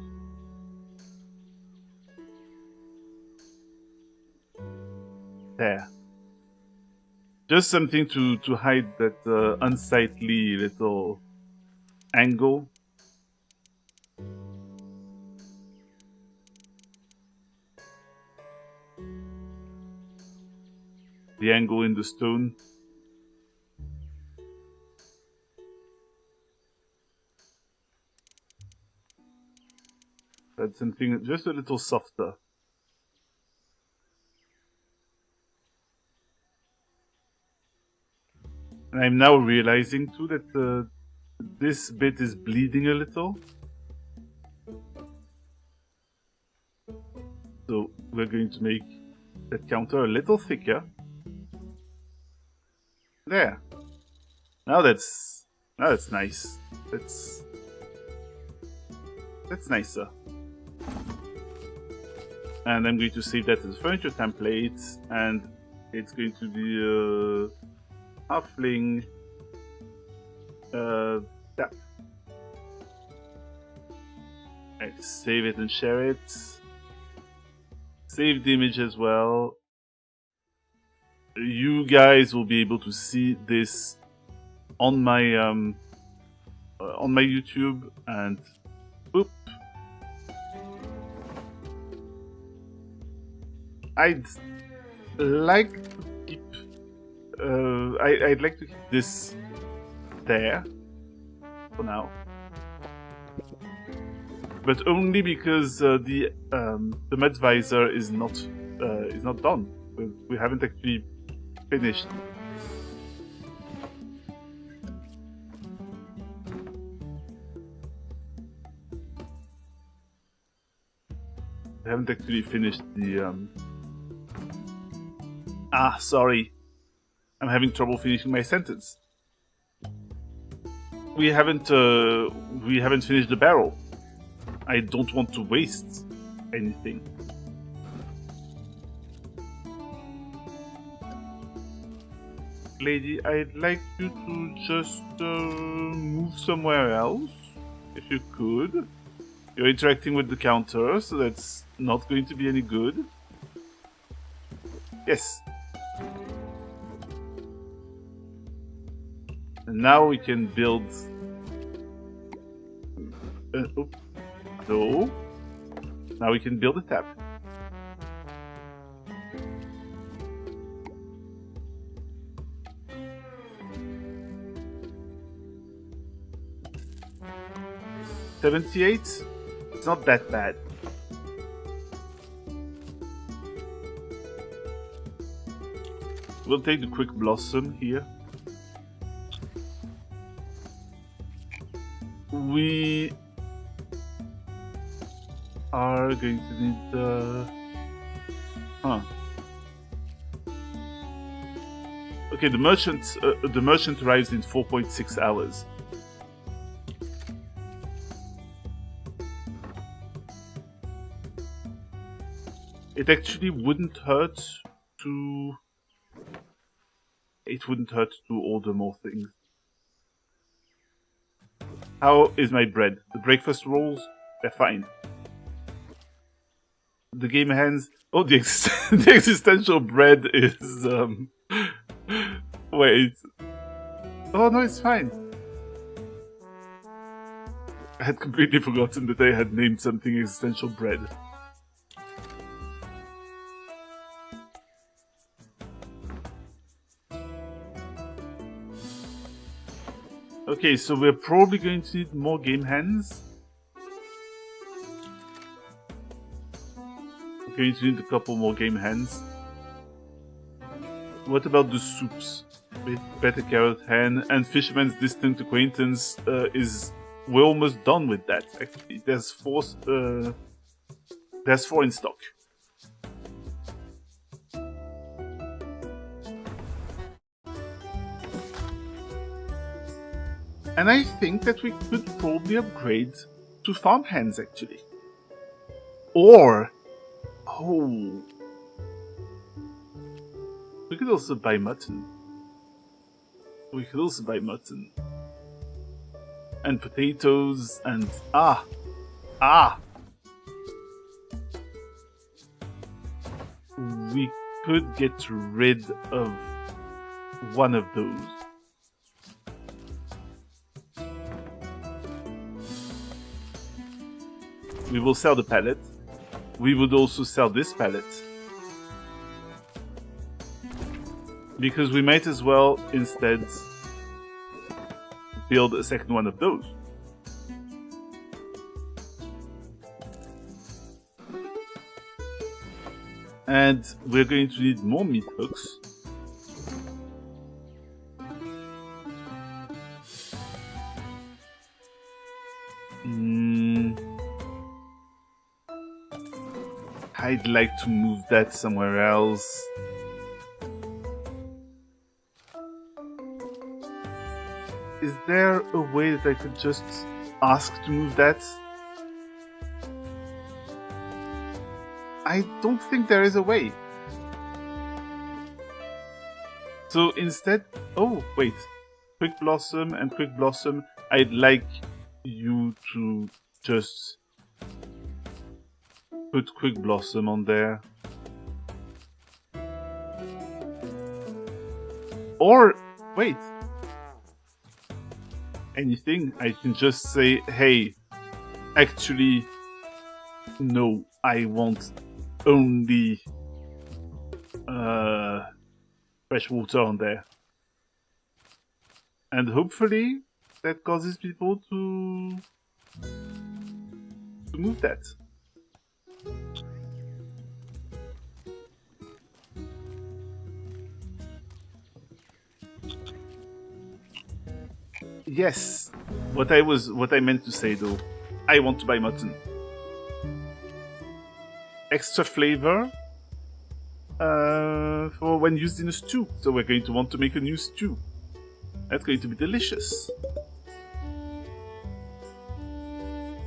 There. Just something to hide that unsightly little angle. The angle in the stone. That's something just a little softer. And I'm now realizing too that this bit is bleeding a little. So we're going to make that counter a little thicker. There. Now that's nice. That's nicer. And I'm going to save that as a furniture template, and it's going to be halfling tap. Right, save it and share it. Save the image as well. You guys will be able to see this on my YouTube, and boop. I'd like to keep I'd like to keep this there for now, but only because the mud visor is not done. We haven't actually finished. We haven't actually finished the sorry. I'm having trouble finishing my sentence. We haven't finished the barrel. I don't want to waste anything. Lady, I'd like you to just move somewhere else, if you could. You're interacting with the counter, so that's not going to be any good. Yes. And now we can build... No. Now we can build a tap. $78? It's not that bad. We'll take the quick blossom here. We are going to need Okay, the merchant arrives in 4.6 hours. It actually wouldn't hurt to... It wouldn't hurt to order more things. How is my bread? The breakfast rolls? They're fine. The game hands... Oh, the existential bread is... Wait. Oh, no, it's fine. I had completely forgotten that I had named something existential bread. Okay, so we're probably going to need more game hands. We're going to need a couple more game hands. What about the soups? With better carrot hen and fisherman's distant acquaintance we're almost done with that. Actually, there's four in stock. And I think that we could probably upgrade to farm hands actually. Or we could also buy mutton. And potatoes and we could get rid of one of those. We will sell the pallet. We would also sell this pallet. Because we might as well instead build a second one of those. And we're going to need more meat hooks. I'd like to move that somewhere else. Is there a way that I could just ask to move that? I don't think there is a way. So instead... Oh, wait. Quick Blossom and Quick Blossom. I'd like you to just put Quick Blossom on there. Or, wait. Anything, I can just say, hey, actually, no, I want only fresh water on there. And hopefully that causes people to move that. Yes, what I meant to say though, I want to buy mutton. Extra flavor for when used in a stew. So we're going to want to make a new stew. That's going to be delicious.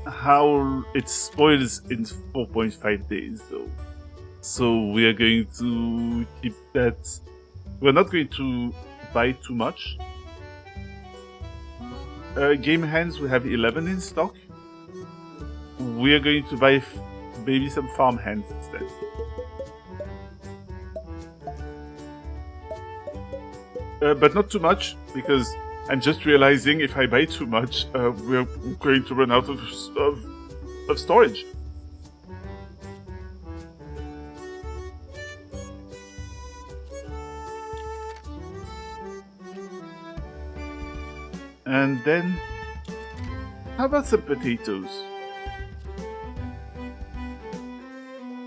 How it spoils in 4.5 days though. So we are going to keep that. We're not going to buy too much. Game hands, we have 11 in stock. We are going to buy maybe some farm hands instead. But not too much, because I'm just realizing if I buy too much, we're going to run out of storage. And then, how about some potatoes?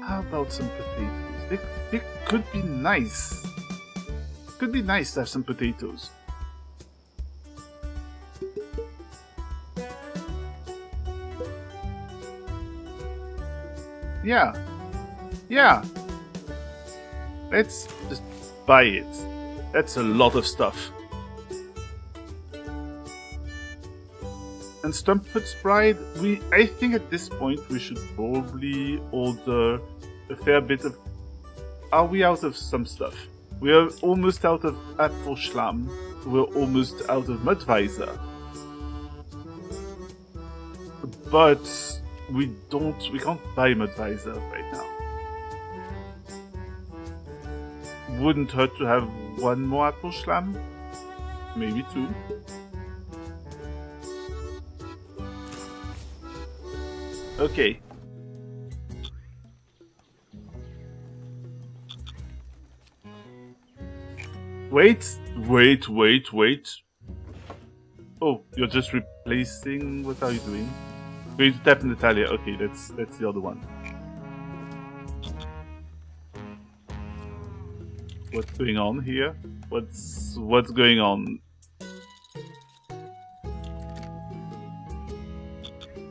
How about some potatoes? They could be nice. It could be nice to have some potatoes. Yeah. Let's just buy it. That's a lot of stuff. And Stumpfoot's Pride, I think at this point we should probably order a fair bit of... Are we out of some stuff? We are almost out of Apfelschlamm. We're almost out of Mudvisor. But we can't buy Mudvisor right now. Wouldn't hurt to have one more Apfelschlamm. Maybe two. Okay. Wait. Oh, you're just replacing. What are you doing? Going to tap Natalia. Okay, that's the other one. What's going on here? What's going on?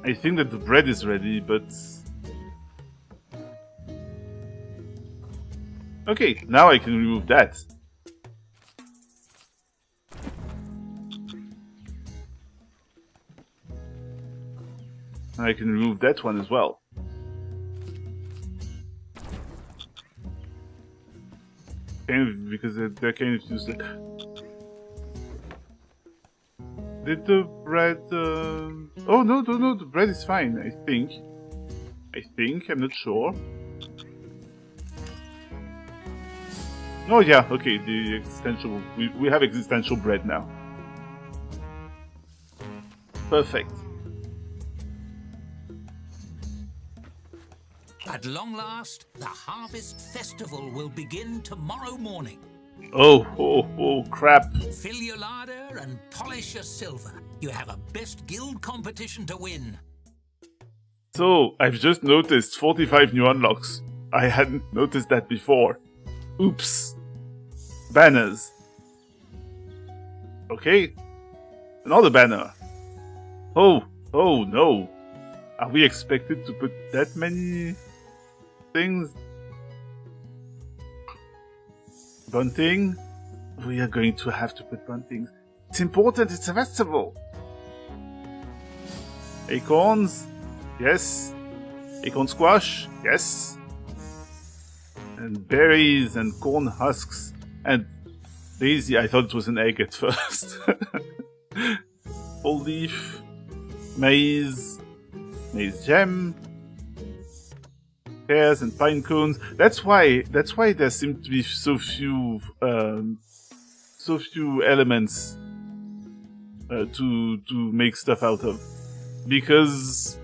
I think that the bread is ready, but okay, now I can remove that. I can remove that one as well. Because they're kind of useless. Did the bread... Oh, no, the bread is fine, I think. I'm not sure. Oh yeah, okay, the existential... We have existential bread now. Perfect. At long last, the Harvest Festival will begin tomorrow morning. Oh, crap. Fill your larder and polish your silver. You have a best guild competition to win. So, I've just noticed 45 new unlocks. I hadn't noticed that before. Oops. Banners. Okay. Another banner. Oh no. Are we expected to put that many things? Bunting? We are going to have to put buntings. It's important, it's a festival. Acorns? Yes. Acorn squash? Yes. And berries and corn husks. And daisy, I thought it was an egg at first. Full leaf. Maize gem. Pears and pine cones. That's why there seem to be so few elements to make stuff out of. Because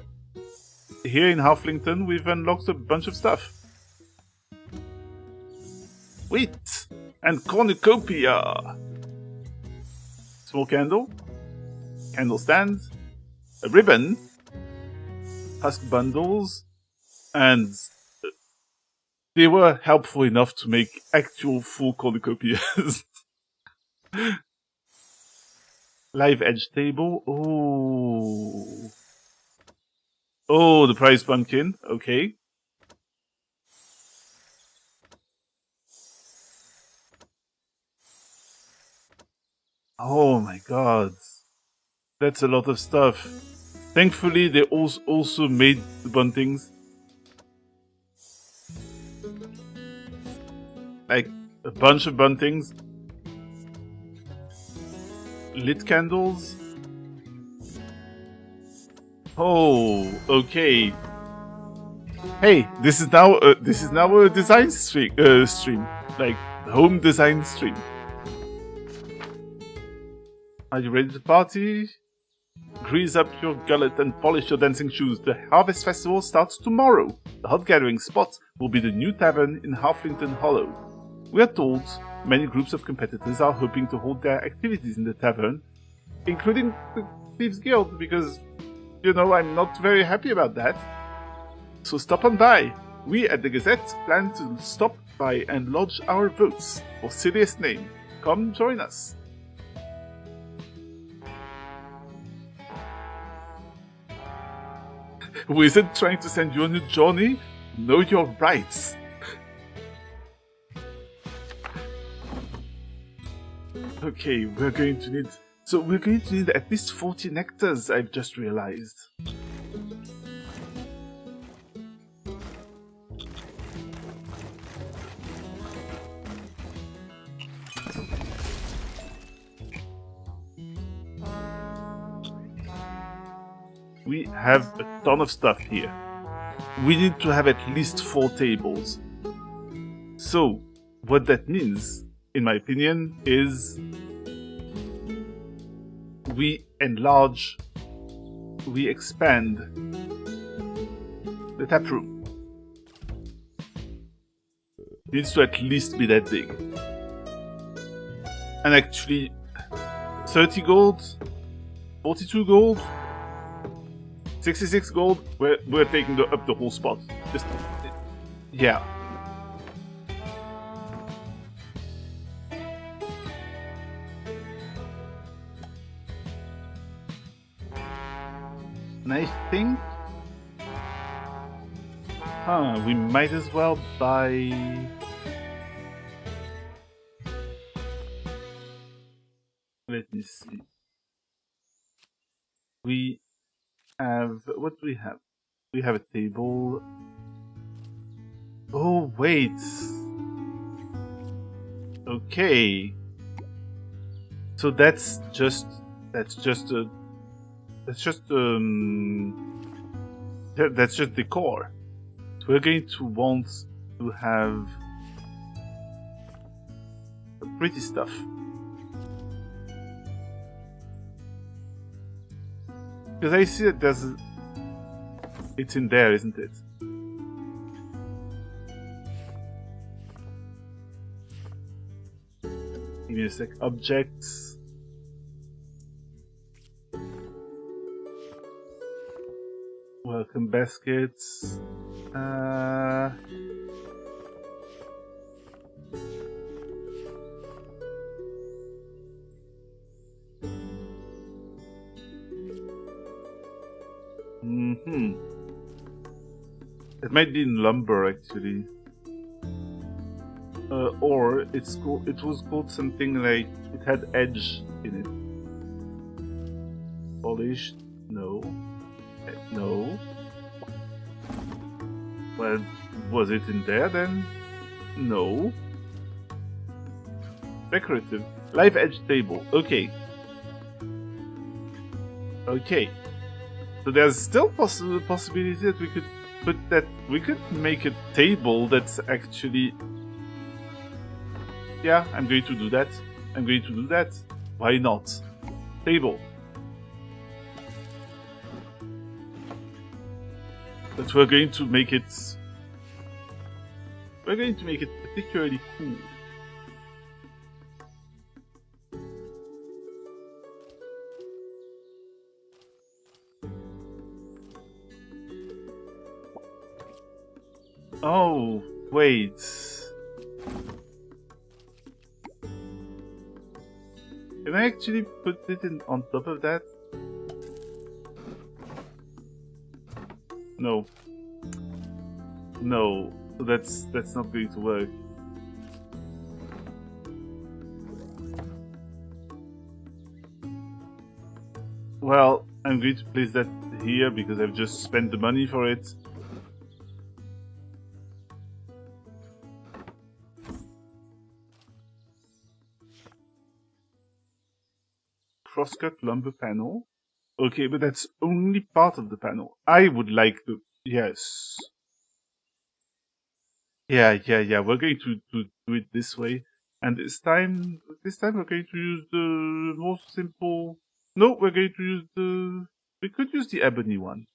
here in Halflington we've unlocked a bunch of stuff. Wheat and cornucopia. Small candle. Candle stand. A ribbon. Husk bundles. And they were helpful enough to make actual full cornucopias. Live edge table. Oh, the prize pumpkin. Okay. Oh my god. That's a lot of stuff. Thankfully, they also made the buntings. Like, a bunch of buntings. Lit candles. Oh, okay. Hey, this is now a design stream, like home design stream. Are you ready to party? Grease up your gullet and polish your dancing shoes. The Harvest Festival starts tomorrow. The hot gathering spot will be the new tavern in Halflington Hollow. We are told many groups of competitors are hoping to hold their activities in the tavern, including the Thieves Guild, because, you know, I'm not very happy about that. So stop on by. We at the Gazette plan to stop by and lodge our votes for silliest name. Come join us. Wizard trying to send you on a journey? Know your rights. Okay, we're going to need at least 40 nectars, I've just realized. We have a ton of stuff here. We need to have at least 4 tables. So, what that means, in my opinion, is we enlarge, we expand The tap room needs to at least be that big. And actually, 30 gold, 42 gold, 66 gold. We're taking up the whole spot. Just yeah. And I think, we might as well buy. Let me see. We have, what do we have? We have a table. Oh wait. Okay. So that's just decor. So we're going to want to have pretty stuff. Because I see that there's... It's in there, isn't it? Give me a sec. Objects. Welcome baskets. It might be in lumber actually, or it was called something like it had edge in it. Polished? No. No. Well, was it in there then? No. Decorative. Live edge table. Okay. Okay. So there's still possibility that we could put that. We could make a table that's actually. Yeah, I'm going to do that. I'm going to do that. Why not? Table. But we're going to make it. We're going to make it particularly cool. Oh, wait. Can I actually put it in on top of that? No. No, that's not going to work. Well, I'm going to place that here because I've just spent the money for it. Crosscut lumber panel. Okay, but that's only part of the panel. I would like to... Yes. Yeah. We're going to do it this way. And this time we're going to use the most simple... No, we're going to use the... We could use the ebony one.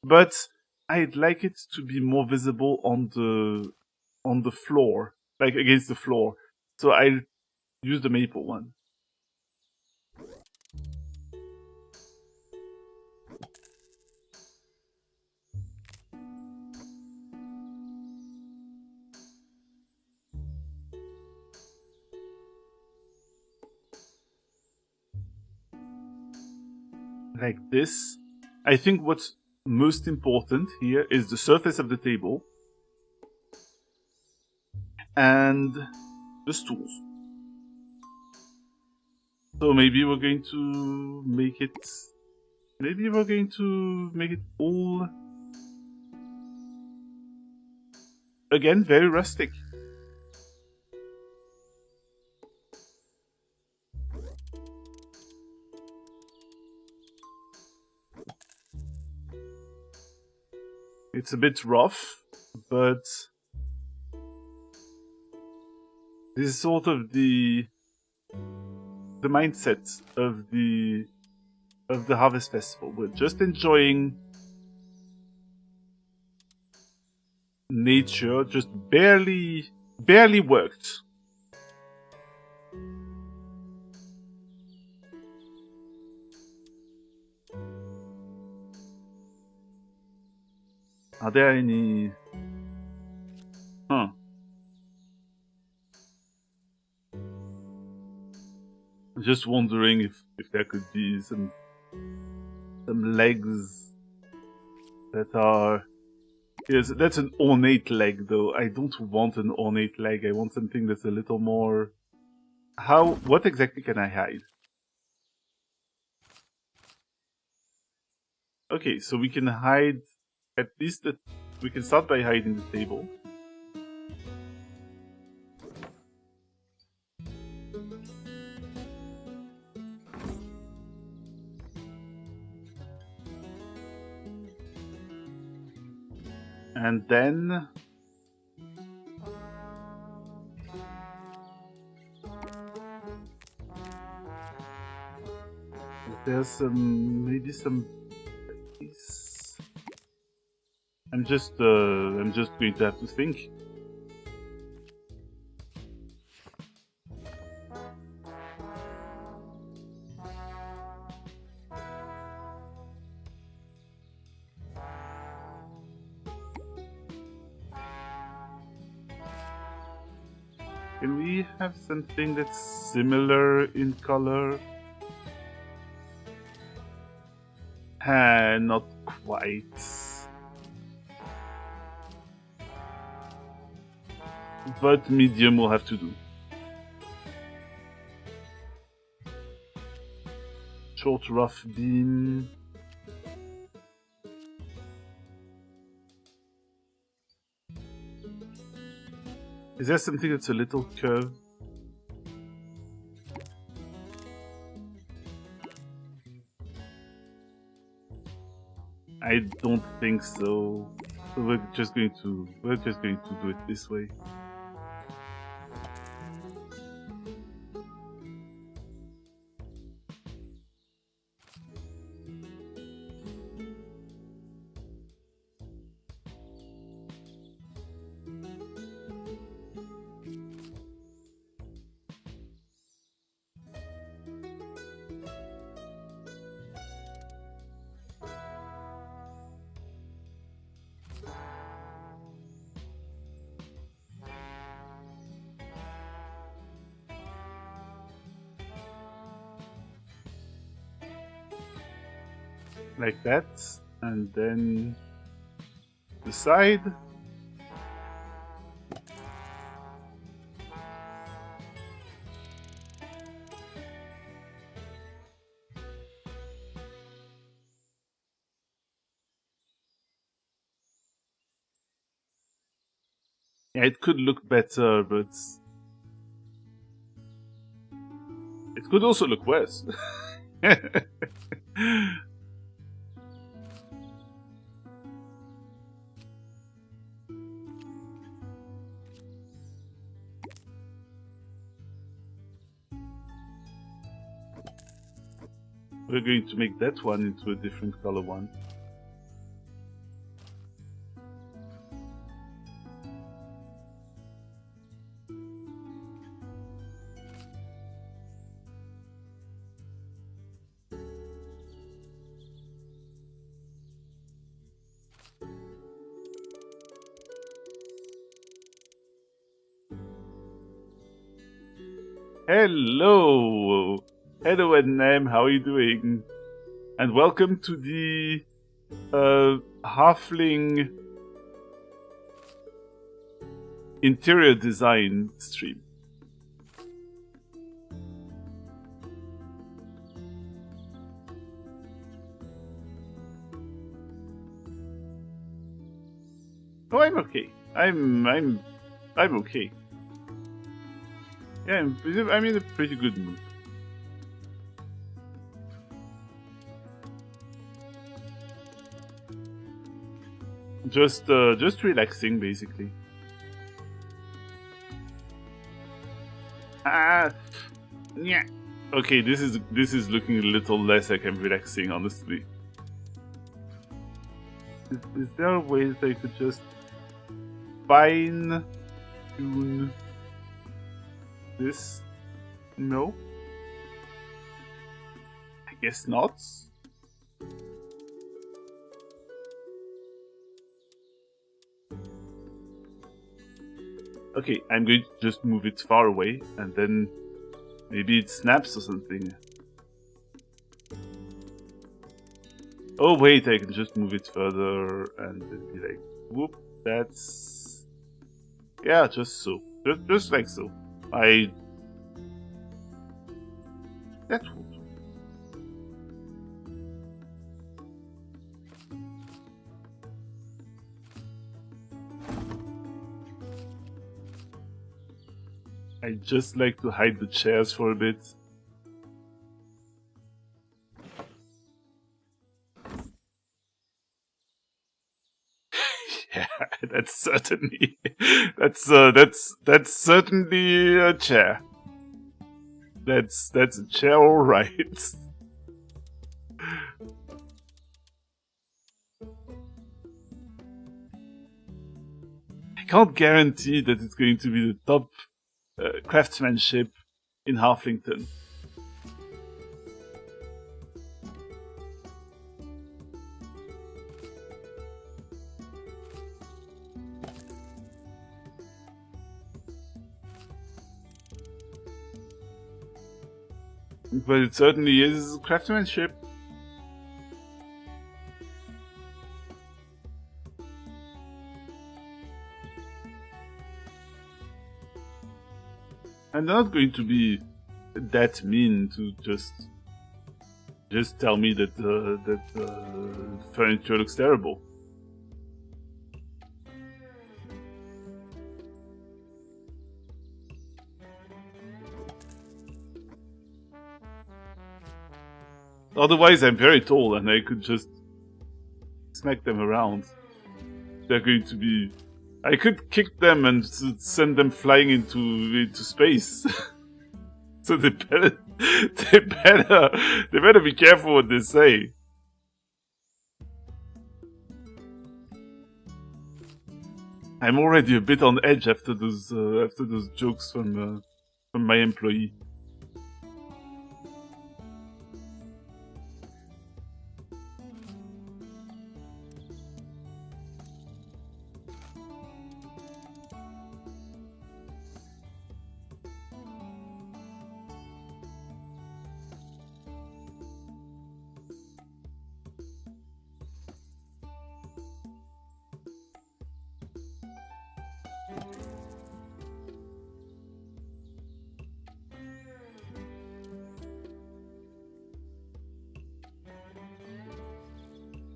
But I'd like it to be more visible on the floor. Like against the floor. So I'll use the maple one. Like this. I think what's most important here is the surface of the table and the stools. So maybe we're going to make it... Maybe we're going to make it all... Again, very rustic. It's a bit rough, but this is sort of the mindset of the Harvest Festival. We're just enjoying nature just barely worked. Are there any... Huh. I'm just wondering if there could be some legs that are... Yes, that's an ornate leg though. I don't want an ornate leg. I want something that's a little more... What exactly can I hide? Okay, so we can hide... At least we can start by hiding the table. And then... There's maybe some... I'm just going to have to think. Can we have something that's similar in color? Not quite. But medium will have to do. Short rough beam. Is there something that's a little curved? I don't think so. So we're just going to do it this way. Like that, and then the side. Yeah, it could look better, but it could also look worse. We're going to make that one into a different color one. Hello! Hello Ednam, how are you doing? And welcome to the Halfling interior design stream. Oh, I'm okay. I'm okay. Yeah, I'm in a pretty good mood. Just relaxing, basically. Yeah. Okay, this is looking a little less like I'm relaxing, honestly. Is there a way that I could just... fine tune this? No? I guess not. Okay, I'm going to just move it far away and then maybe it snaps or something. Oh wait, I can just move it further and then be like, whoop, that's... Yeah, just so. Just like so. That will do. I just like to hide the chairs for a bit. Yeah, that's certainly that's certainly a chair. That's a chair, all right. I can't guarantee that it's going to be the top craftsmanship in Halflington. But it certainly is craftsmanship. I'm not going to be that mean to just tell me that furniture looks terrible. Otherwise, I'm very tall and I could just smack them around. They're going to be... I could kick them and send them flying into space. So they better be careful what they say. I'm already a bit on edge after those jokes from my employee.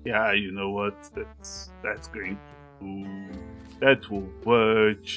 Yeah, you know what? That's going to... That will work.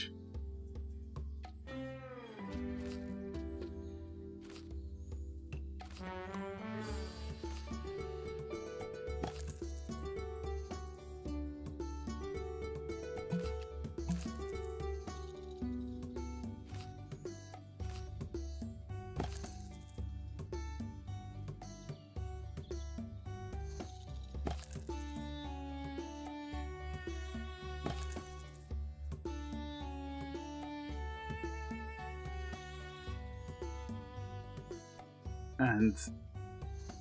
And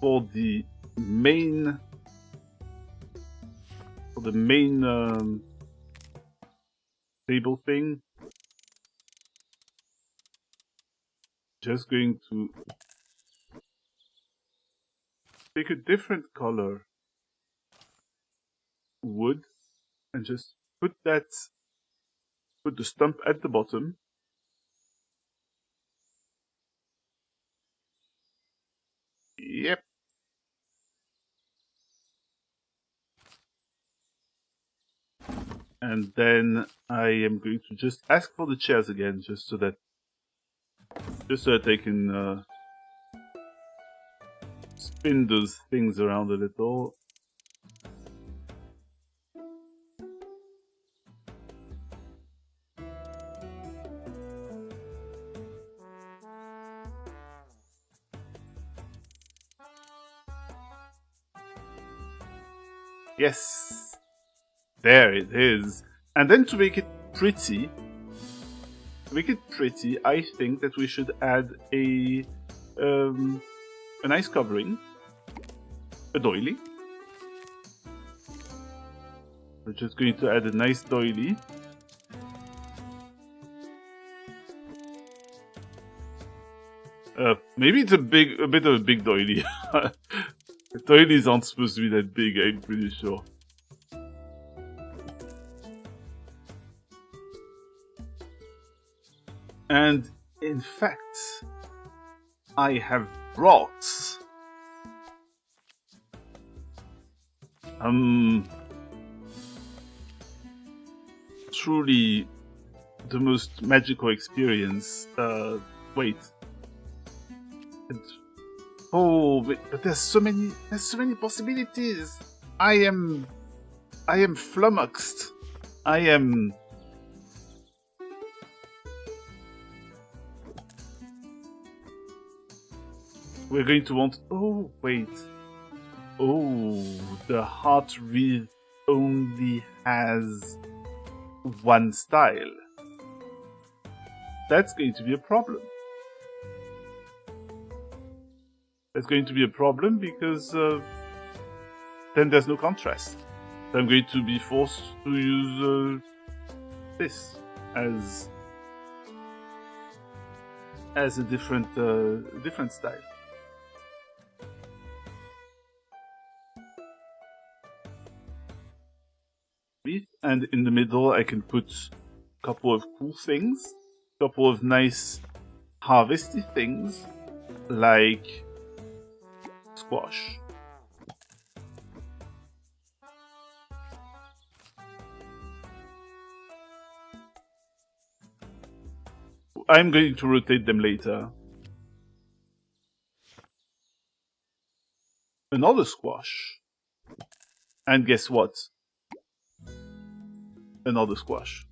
for the main table thing, just going to take a different color wood and just put the stump at the bottom. Yep. And then I am going to just ask for the chairs again, just so that I can spin those things around a little. Yes, there it is. And then to make it pretty, I think that we should add a nice covering, a doily. We're just going to add a nice doily. Maybe it's a bit of a big doily. Doilies aren't supposed to be that big, I'm pretty sure. And in fact, I have brought truly the most magical experience. Wait. Oh, but there's so many possibilities. I am flummoxed. We're going to want. Oh, wait. Oh, the heart wreath only has one style. That's going to be a problem. That's going to be a problem because then there's no contrast. So I'm going to be forced to use this as a different style. And in the middle, I can put a couple of cool things, a couple of nice harvesty things, like squash. I'm going to rotate them later. Another squash. And guess what? Another squash.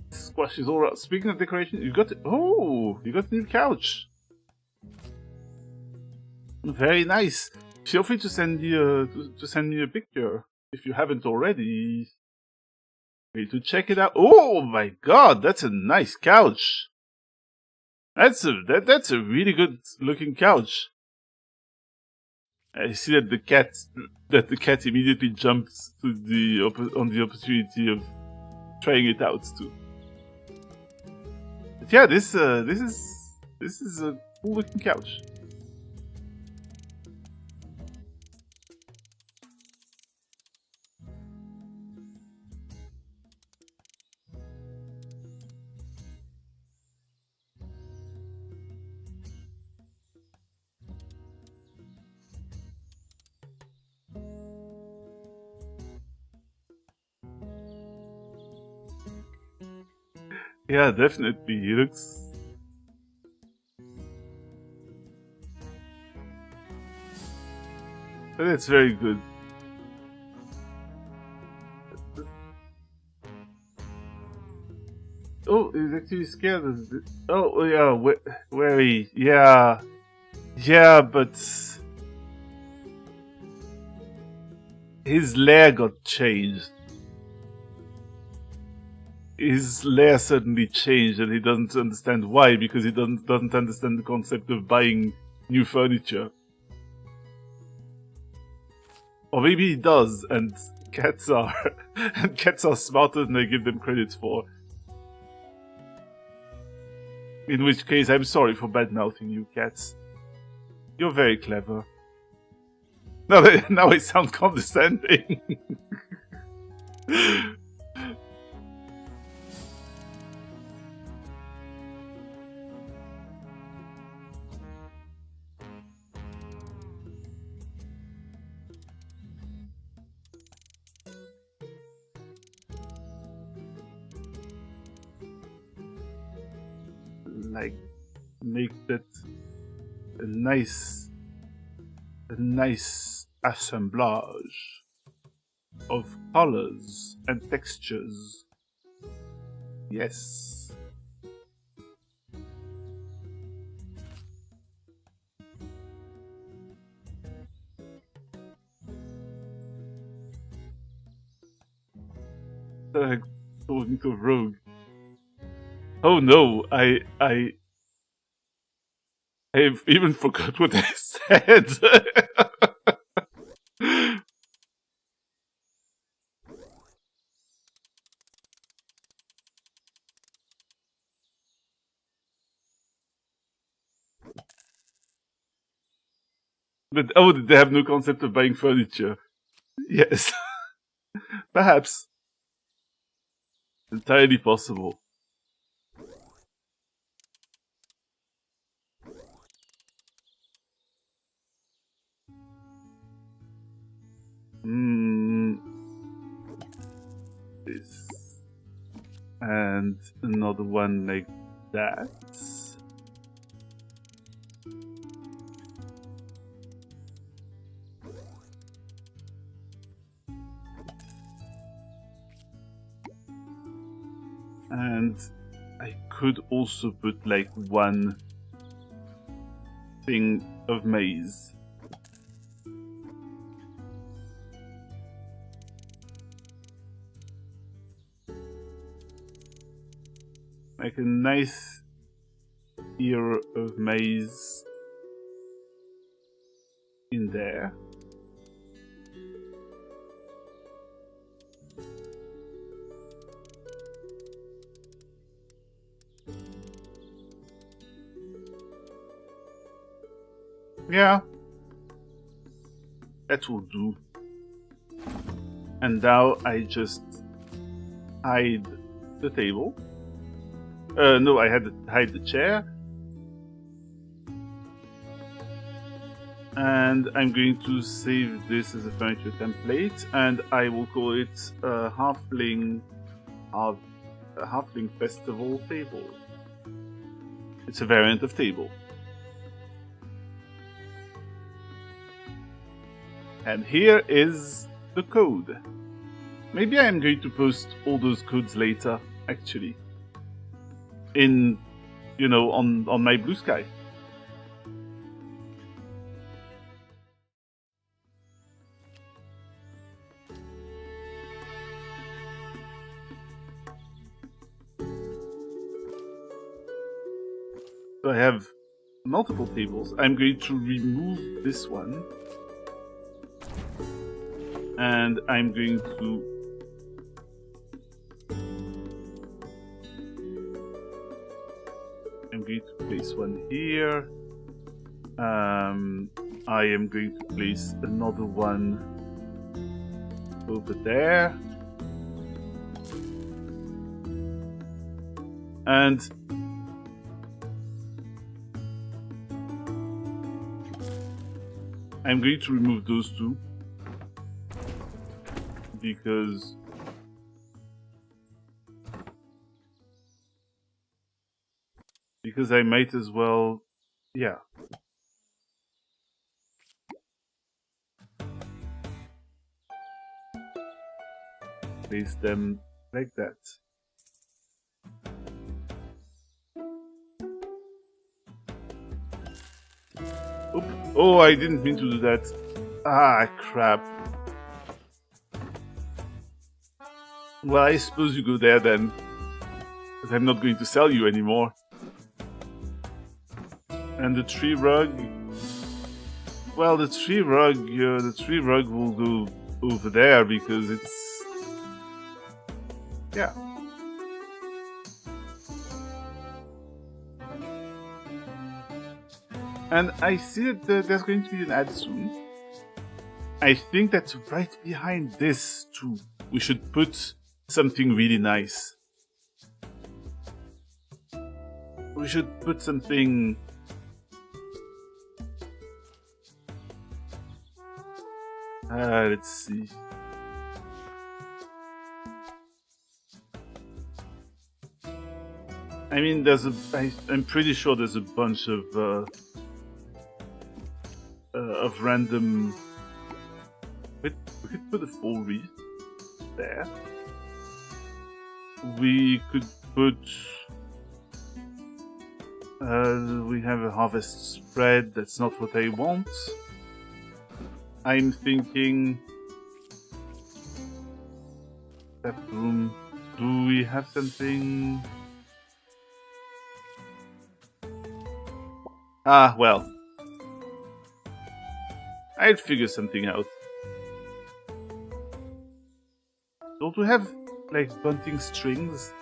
Squash is alright. Speaking of decoration, you got a new couch. Very nice. Feel free to send me a picture if you haven't already. Need to check it out. Oh my god, that's a nice couch. That's a really good looking couch. I see that the cat immediately jumps to on the opportunity of trying it out too. But yeah, this is a cool looking couch. Yeah, definitely. He looks. That's very good. Oh, he's actually scared of it. Oh, yeah, wary. Yeah. Yeah, but his lair got changed. His lair certainly changed, and he doesn't understand why, because he doesn't understand the concept of buying new furniture. Or maybe he does, and cats are smarter than I give them credit for. In which case, I'm sorry for bad-mouthing you, cats. You're very clever. Now I sound condescending. Like, make that a nice assemblage of colors and textures. Yes. instinct of rogue. Oh no, I've even forgot what I said. But oh, did they have no concept of buying furniture? Yes. Perhaps. Entirely possible. This. And another one like that. And I could also put like one thing of maize. Like a nice ear of maize in there. Yeah, that will do. And now I just hide the table. No, I had to hide the chair. And I'm going to save this as a furniture template, and I will call it a Halfling Festival table. It's a variant of table. And here is the code. Maybe I am going to post all those codes later, actually. In, you know, on my Blue Sky. So I have multiple tables. I'm going to remove this one. And I'm going to place one here. I am going to place another one over there. And I'm going to remove those two. Because I might as well, yeah. Place them like that. Oop. Oh, I didn't mean to do that. Ah, crap. Well, I suppose you go there then. But I'm not going to sell you anymore. And the tree rug... Well, the tree rug will go over there because it's... Yeah. And I see that there's going to be an ad soon. I think that's right behind this too. We should put something really nice. We should put something... let's see. I mean, I'm pretty sure there's a bunch of random... We could put a full wreath there. We could put... we have a harvest spread. That's not what I want. I'm thinking... That room... Do we have something? Ah, well. I'll figure something out. Don't we have, like, bunting strings?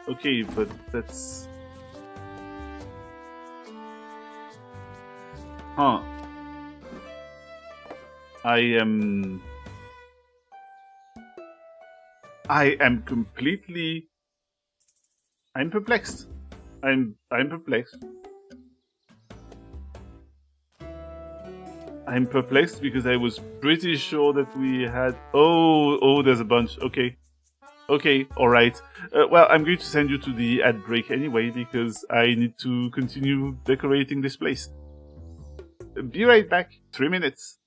Okay, but that's... Huh. I am completely... I'm perplexed. I'm perplexed. I'm perplexed because I was pretty sure that we had... Oh, there's a bunch. Okay. Okay, alright. Well, I'm going to send you to the ad break anyway because I need to continue decorating this place. Be right back. 3 minutes.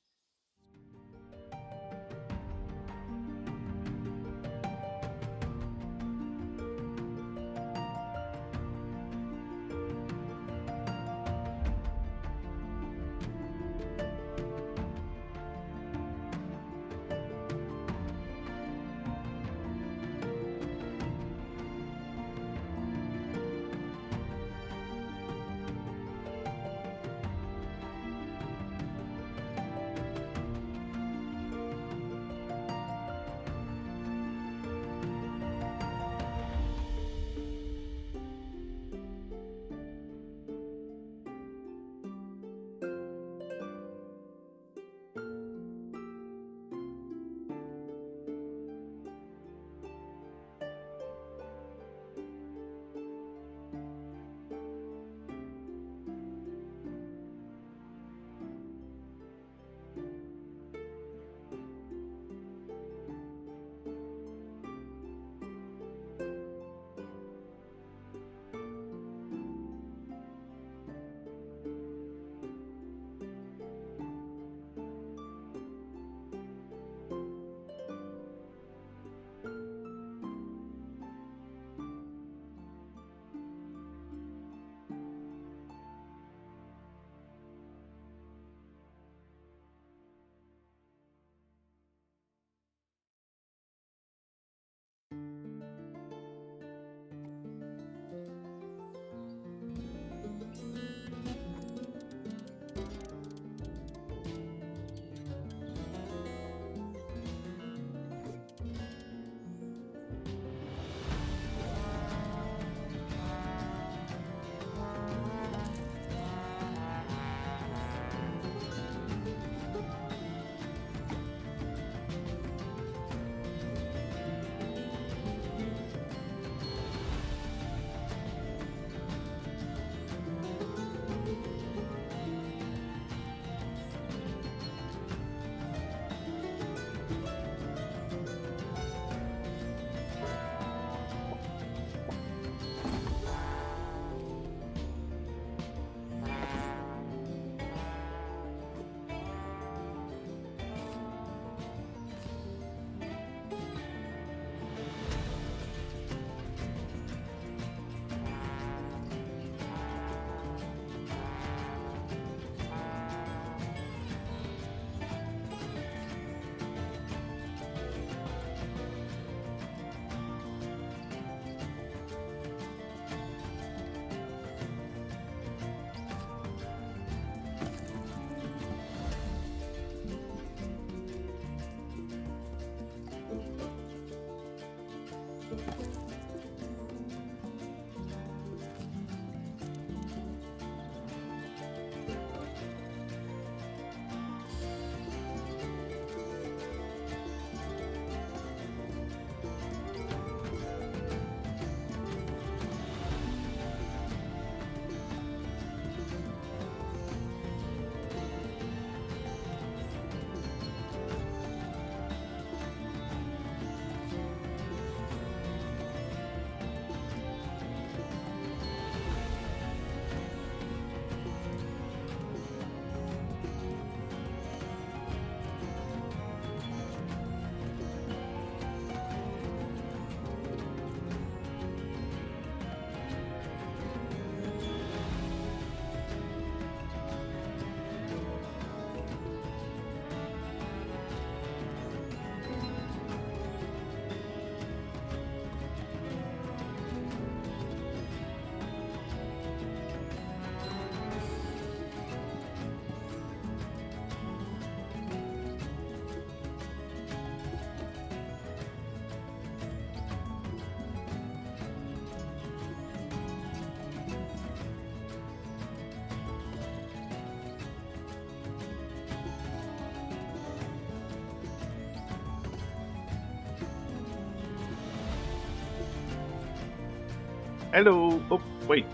Hello. Oh, wait.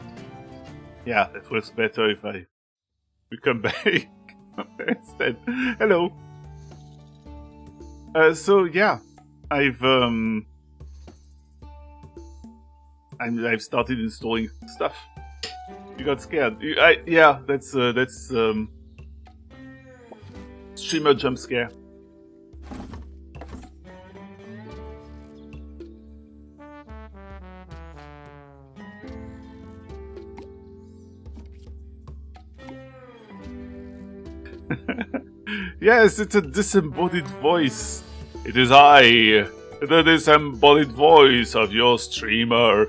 Yeah, that works better if we come back instead. Hello. So yeah, I've started installing stuff. You got scared. Yeah, that's streamer jump scare. Yes, it's a disembodied voice. It is I, the disembodied voice of your streamer.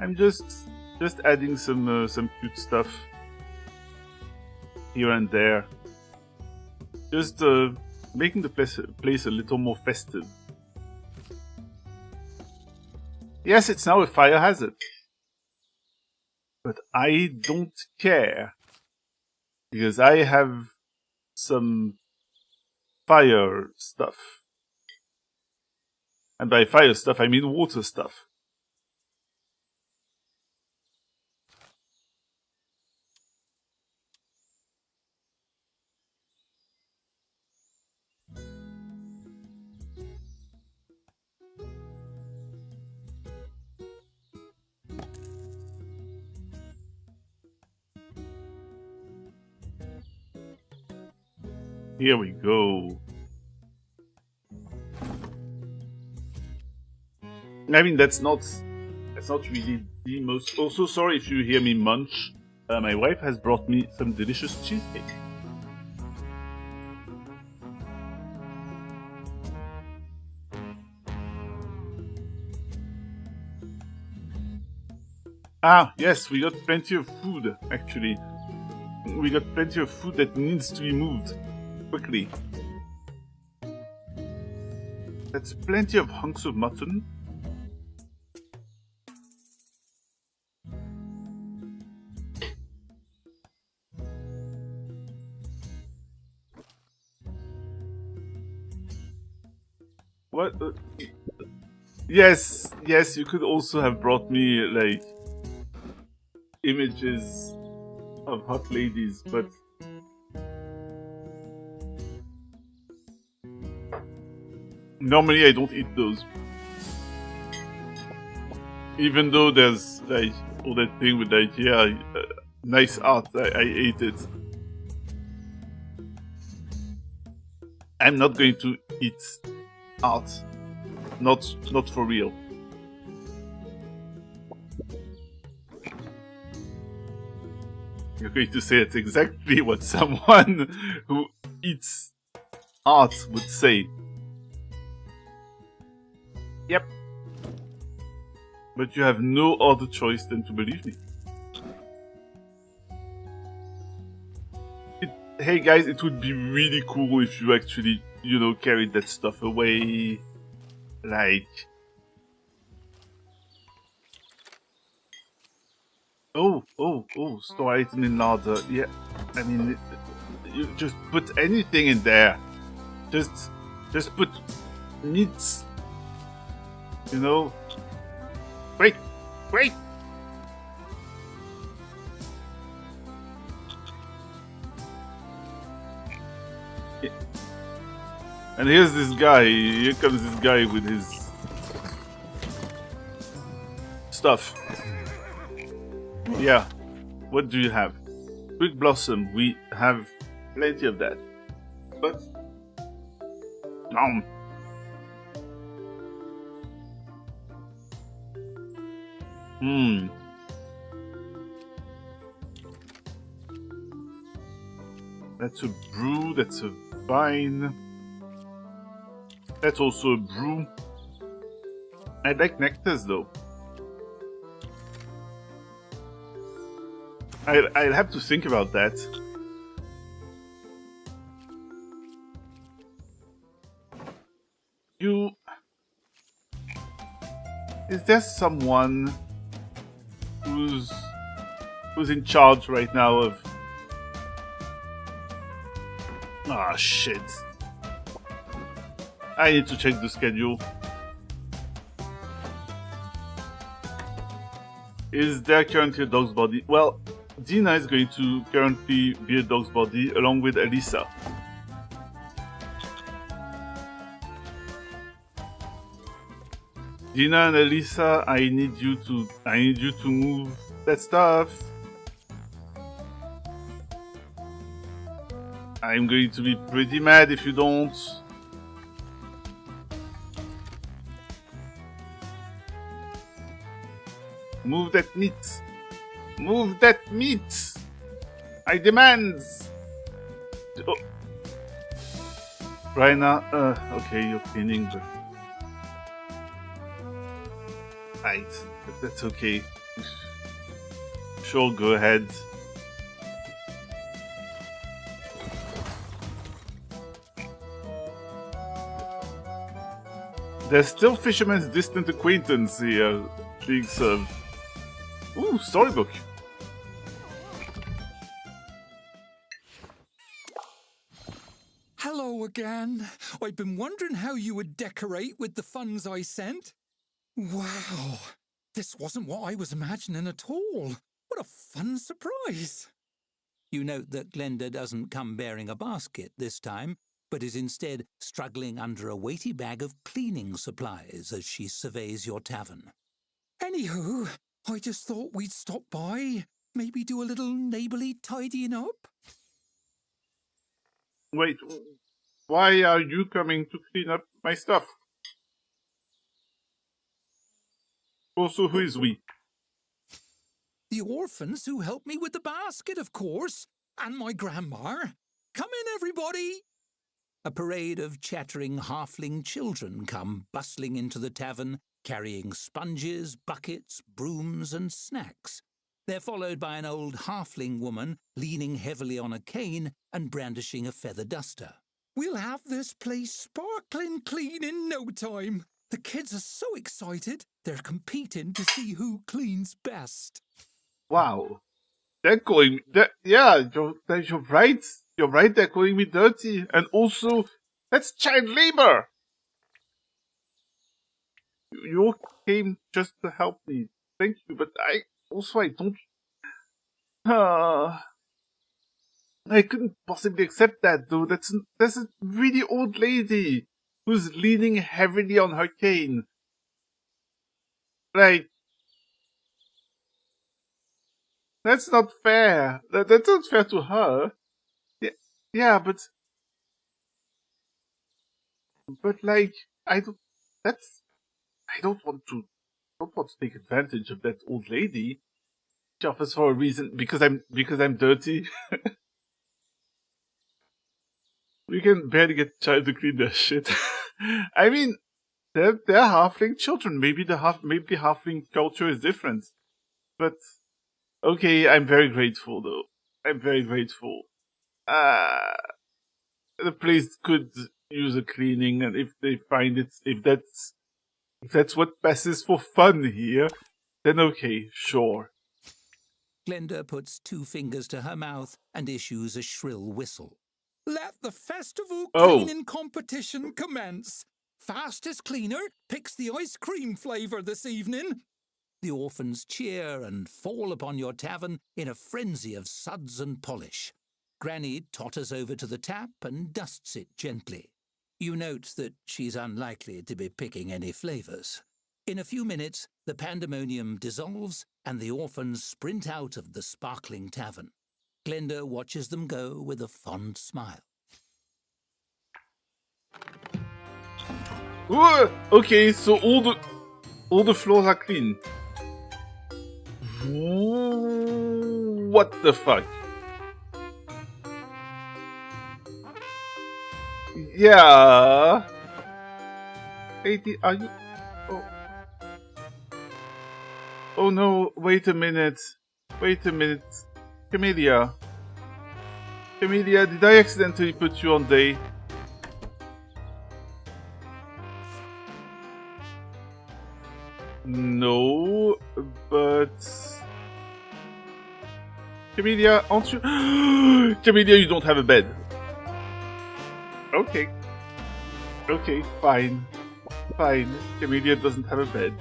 I'm just adding some cute stuff here and there. Just making the place a little more festive. Yes, it's now a fire hazard. But I don't care. Because I have some fire stuff. And by fire stuff, I mean water stuff. Here we go. I mean, that's not really the most... Also, sorry if you hear me munch. My wife has brought me some delicious cheesecake. Ah, yes, we got plenty of food, actually. We got plenty of food that needs to be moved. Quickly. That's plenty of hunks of mutton. What? Yes, you could also have brought me, like, images of hot ladies, but... Normally I don't eat those. Even though there's, like, all that thing with, like, yeah, nice art, I ate it. I'm not going to eat art. Not for real. You're going to say that's exactly what someone who eats art would say. Yep. But you have no other choice than to believe me. Hey guys, it would be really cool if you actually, you know, carried that stuff away. Like... Oh, store item in larder. Yeah, I mean, you just put anything in there. Just put meats. You know? Wait! Yeah. And here's this guy. Here comes this guy with his stuff. Yeah. What do you have? Quick Blossom. We have plenty of that. But... That's a brew, that's a vine. That's also a brew. I like nectars though. I'll have to think about that. Is there someone who's in charge right now of... Ah, shit. I need to check the schedule. Is there currently a dog's body? Well, Dina is going to currently be a dog's body along with Elisa. Dina and Elisa, I need you to move that stuff. I'm going to be pretty mad if you don't. Move that meat. Move that meat. I demand. Oh. Raina, okay, you're cleaning, but... Right, that's okay. Sure, go ahead. There's still Fisherman's Distant Acquaintance here being served. Ooh, storybook. Hello again. I've been wondering how you would decorate with the funds I sent. Wow, this wasn't what I was imagining at all. What a fun surprise. You note that Glenda doesn't come bearing a basket this time, but is instead struggling under a weighty bag of cleaning supplies as she surveys your tavern. Anywho, I just thought we'd stop by, maybe do a little neighbourly tidying up. Wait, why are you coming to clean up my stuff? Also, who is we? The orphans who helped me with the basket, of course, and my grandma. Come in, everybody! A parade of chattering halfling children come bustling into the tavern, carrying sponges, buckets, brooms, and snacks. They're followed by an old halfling woman leaning heavily on a cane and brandishing a feather duster. We'll have this place sparkling clean in no time. The kids are so excited, they're competing to see who cleans best. Wow. They're calling me... Yeah, you're right. You're right, they're calling me dirty. And also, that's child labor! You came just to help me. Thank you, but I don't... I couldn't possibly accept that, though. That's a really old lady who's leaning heavily on her cane. Like... That's not fair. That's not fair to her. Yeah, but like, I don't want to take advantage of that old lady. She offers for a reason, because I'm dirty. We can barely get a child to clean their shit. I mean, they're halfling children. Maybe halfling culture is different. But okay, I'm very grateful though. I'm very grateful. The place could use a cleaning, and if they find it, if that's what passes for fun here, then okay, sure. Glenda puts 2 fingers to her mouth and issues a shrill whistle. Let the festival cleaning competition commence. Fastest cleaner picks the ice cream flavour this evening. The orphans cheer and fall upon your tavern in a frenzy of suds and polish. Granny totters over to the tap and dusts it gently. You note that she's unlikely to be picking any flavours. In a few minutes, the pandemonium dissolves and the orphans sprint out of the sparkling tavern. Glenda watches them go with a fond smile. Ooh, okay, so all the floors are clean. Ooh, what the fuck? Yeah. Hey, are you... Oh no, wait a minute. Camellia, did I accidentally put you on day? No, but... Camellia, aren't you... Camellia, you don't have a bed. Okay. Okay, fine. Fine. Camellia doesn't have a bed.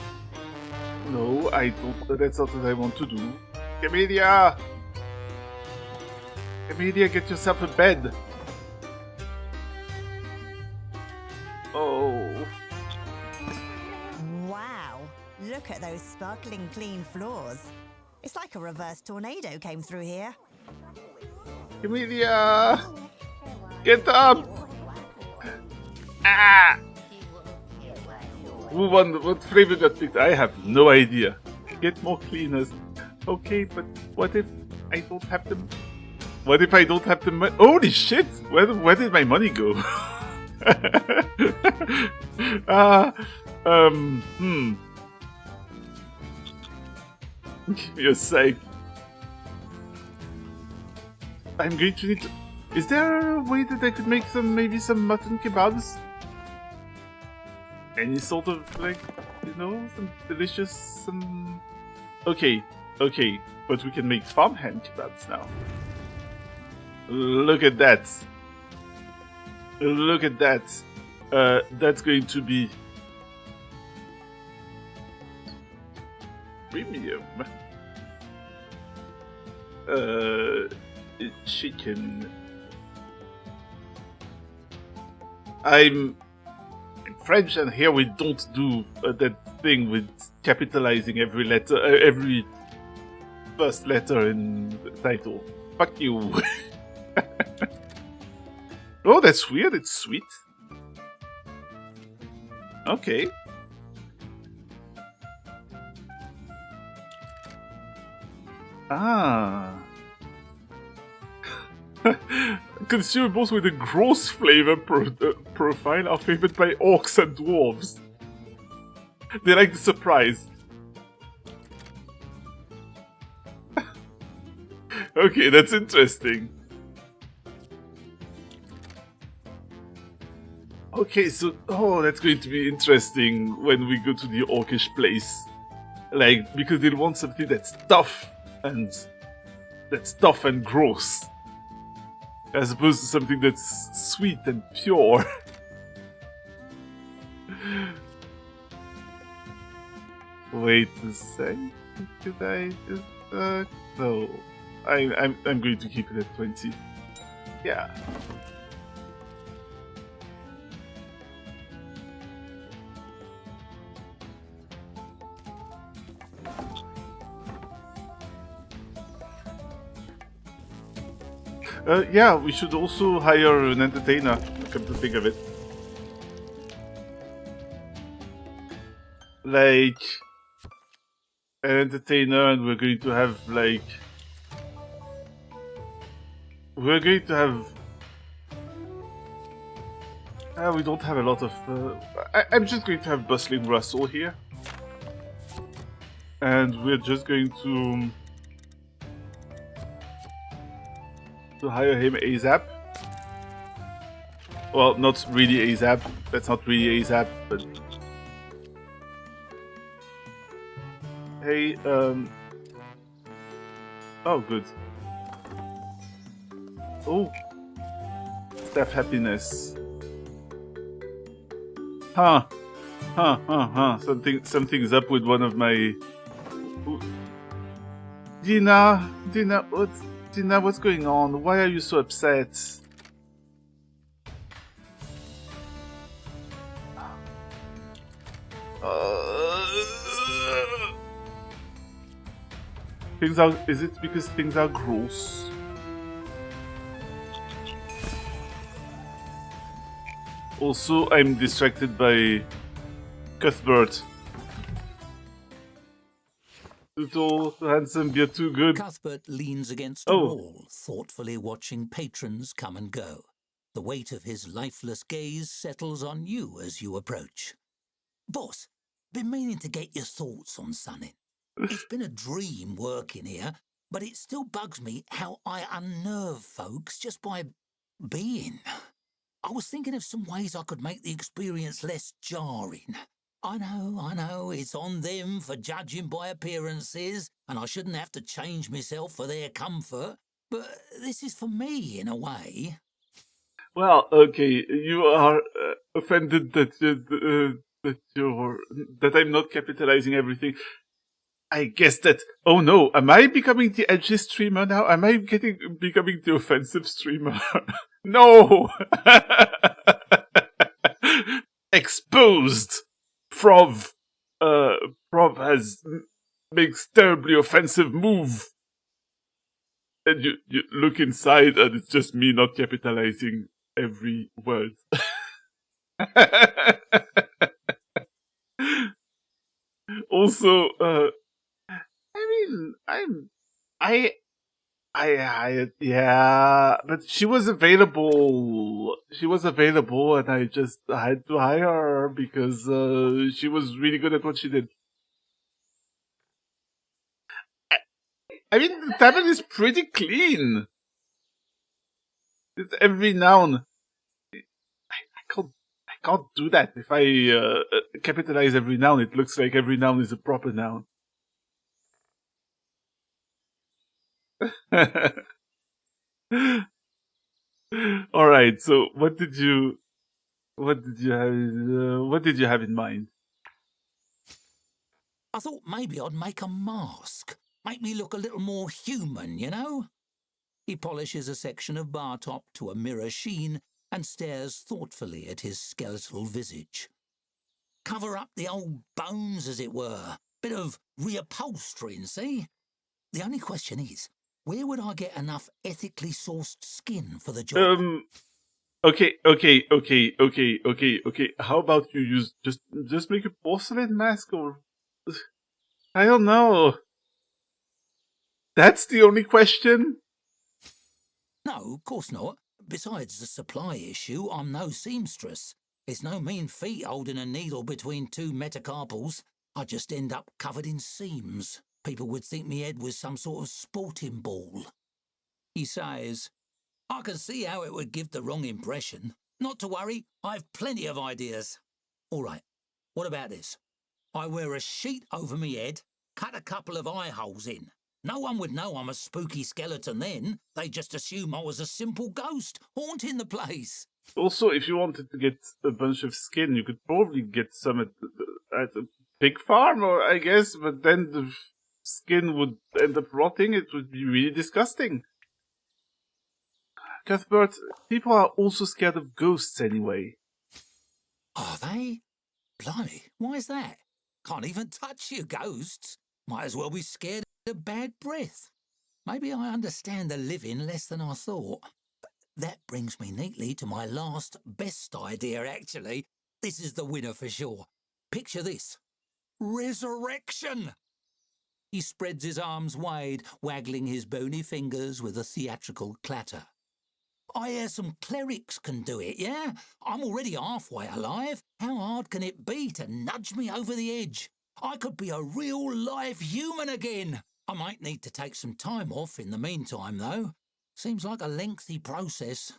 No, I don't... That's not what I want to do. Camellia! Camellia, get yourself a bed. Oh. Wow, look at those sparkling clean floors. It's like a reverse tornado came through here. Camellia! Get up! Ah! Who won? What flavor got picked? I have no idea. Get more cleaners. Okay, but what if I don't have them? What if I don't have the money? Holy shit! Where did my money go? Give me a sec. I'm going to need to... Is there a way that I could make maybe some mutton kebabs? Any sort of, like, you know, some delicious, Okay, but we can make farmhand kebabs now. Look at that. Look at that. That's going to be... premium. Chicken. I'm French, and here we don't do that thing with capitalizing every letter, every first letter in the title. Fuck you. Oh, that's weird. It's sweet. Okay. Ah. Consumables with a gross flavor profile are favored by orcs and dwarves. They like the surprise. Okay, that's interesting. Okay, so... Oh, that's going to be interesting when we go to the orcish place. Like, because they'll want something that's tough and gross. As opposed to something that's sweet and pure. Wait a sec. Could I just... no. I'm going to keep it at 20. Yeah. Yeah, we should also hire an entertainer, come to think of it. Like... an entertainer, and we're going to have, like... We're going to have... we don't have a lot of... I'm just going to have Bustling Russell here. And we're just going to hire him ASAP. Well, not really ASAP. That's not really ASAP, but... Hey, oh, good. Oh. Staff happiness. Huh. Something's up with one of my... Dina, what's going on? Why are you so upset? Is it because things are gross? Also, I'm distracted by Cuthbert. Too tall, too handsome, you're too good. Cuthbert leans against a wall, thoughtfully watching patrons come and go. The weight of his lifeless gaze settles on you as you approach. Boss, been meaning to get your thoughts on something. It's been a dream working here, but it still bugs me how I unnerve folks just by being. I was thinking of some ways I could make the experience less jarring. I know, it's on them for judging by appearances, and I shouldn't have to change myself for their comfort, but this is for me, in a way. Well, okay, you are offended that that I'm not capitalizing everything. I guess that. Oh no, am I becoming the edgy streamer now? Am I becoming the offensive streamer? No. Exposed. Prov makes terribly offensive move. And you look inside and it's just me not capitalizing every word. Also, yeah, but she was available. And I just had to hire her because she was really good at what she did. I mean, the tavern is pretty clean. It's every noun. I can't do that. If I capitalize every noun, it looks like every noun is a proper noun. All right. So, what did you have in mind? I thought maybe I'd make a mask. Make me look a little more human, you know? He polishes a section of bar top to a mirror sheen and stares thoughtfully at his skeletal visage. Cover up the old bones, as it were. Bit of reupholstering, see? The only question is, where would I get enough ethically sourced skin for the job? Okay. How about you use just make a porcelain mask, or I don't know. That's the only question? No, of course not. Besides the supply issue, I'm no seamstress. It's no mean feat holding a needle between two metacarpals. I'd just end up covered in seams. People would think me head was some sort of sporting ball. He sighs. I can see how it would give the wrong impression. Not to worry, I've plenty of ideas. All right, what about this? I wear a sheet over me head, cut a couple of eye holes in. No one would know I'm a spooky skeleton then. They'd just assume I was a simple ghost haunting the place. Also, if you wanted to get a bunch of skin, you could probably get some at a pig farm, or I guess, but then the skin would end up rotting. It would be really disgusting. Cuthbert, people are also scared of ghosts anyway. Are they? Blimey, why is that? Can't even touch you, ghosts. Might as well be scared of bad breath. Maybe I understand the living less than I thought. That brings me neatly to my last best idea, actually. This is the winner for sure. Picture this. Resurrection! He spreads his arms wide, waggling his bony fingers with a theatrical clatter. I hear some clerics can do it, yeah? I'm already halfway alive. How hard can it be to nudge me over the edge? I could be a real live human again. I might need to take some time off in the meantime, though. Seems like a lengthy process.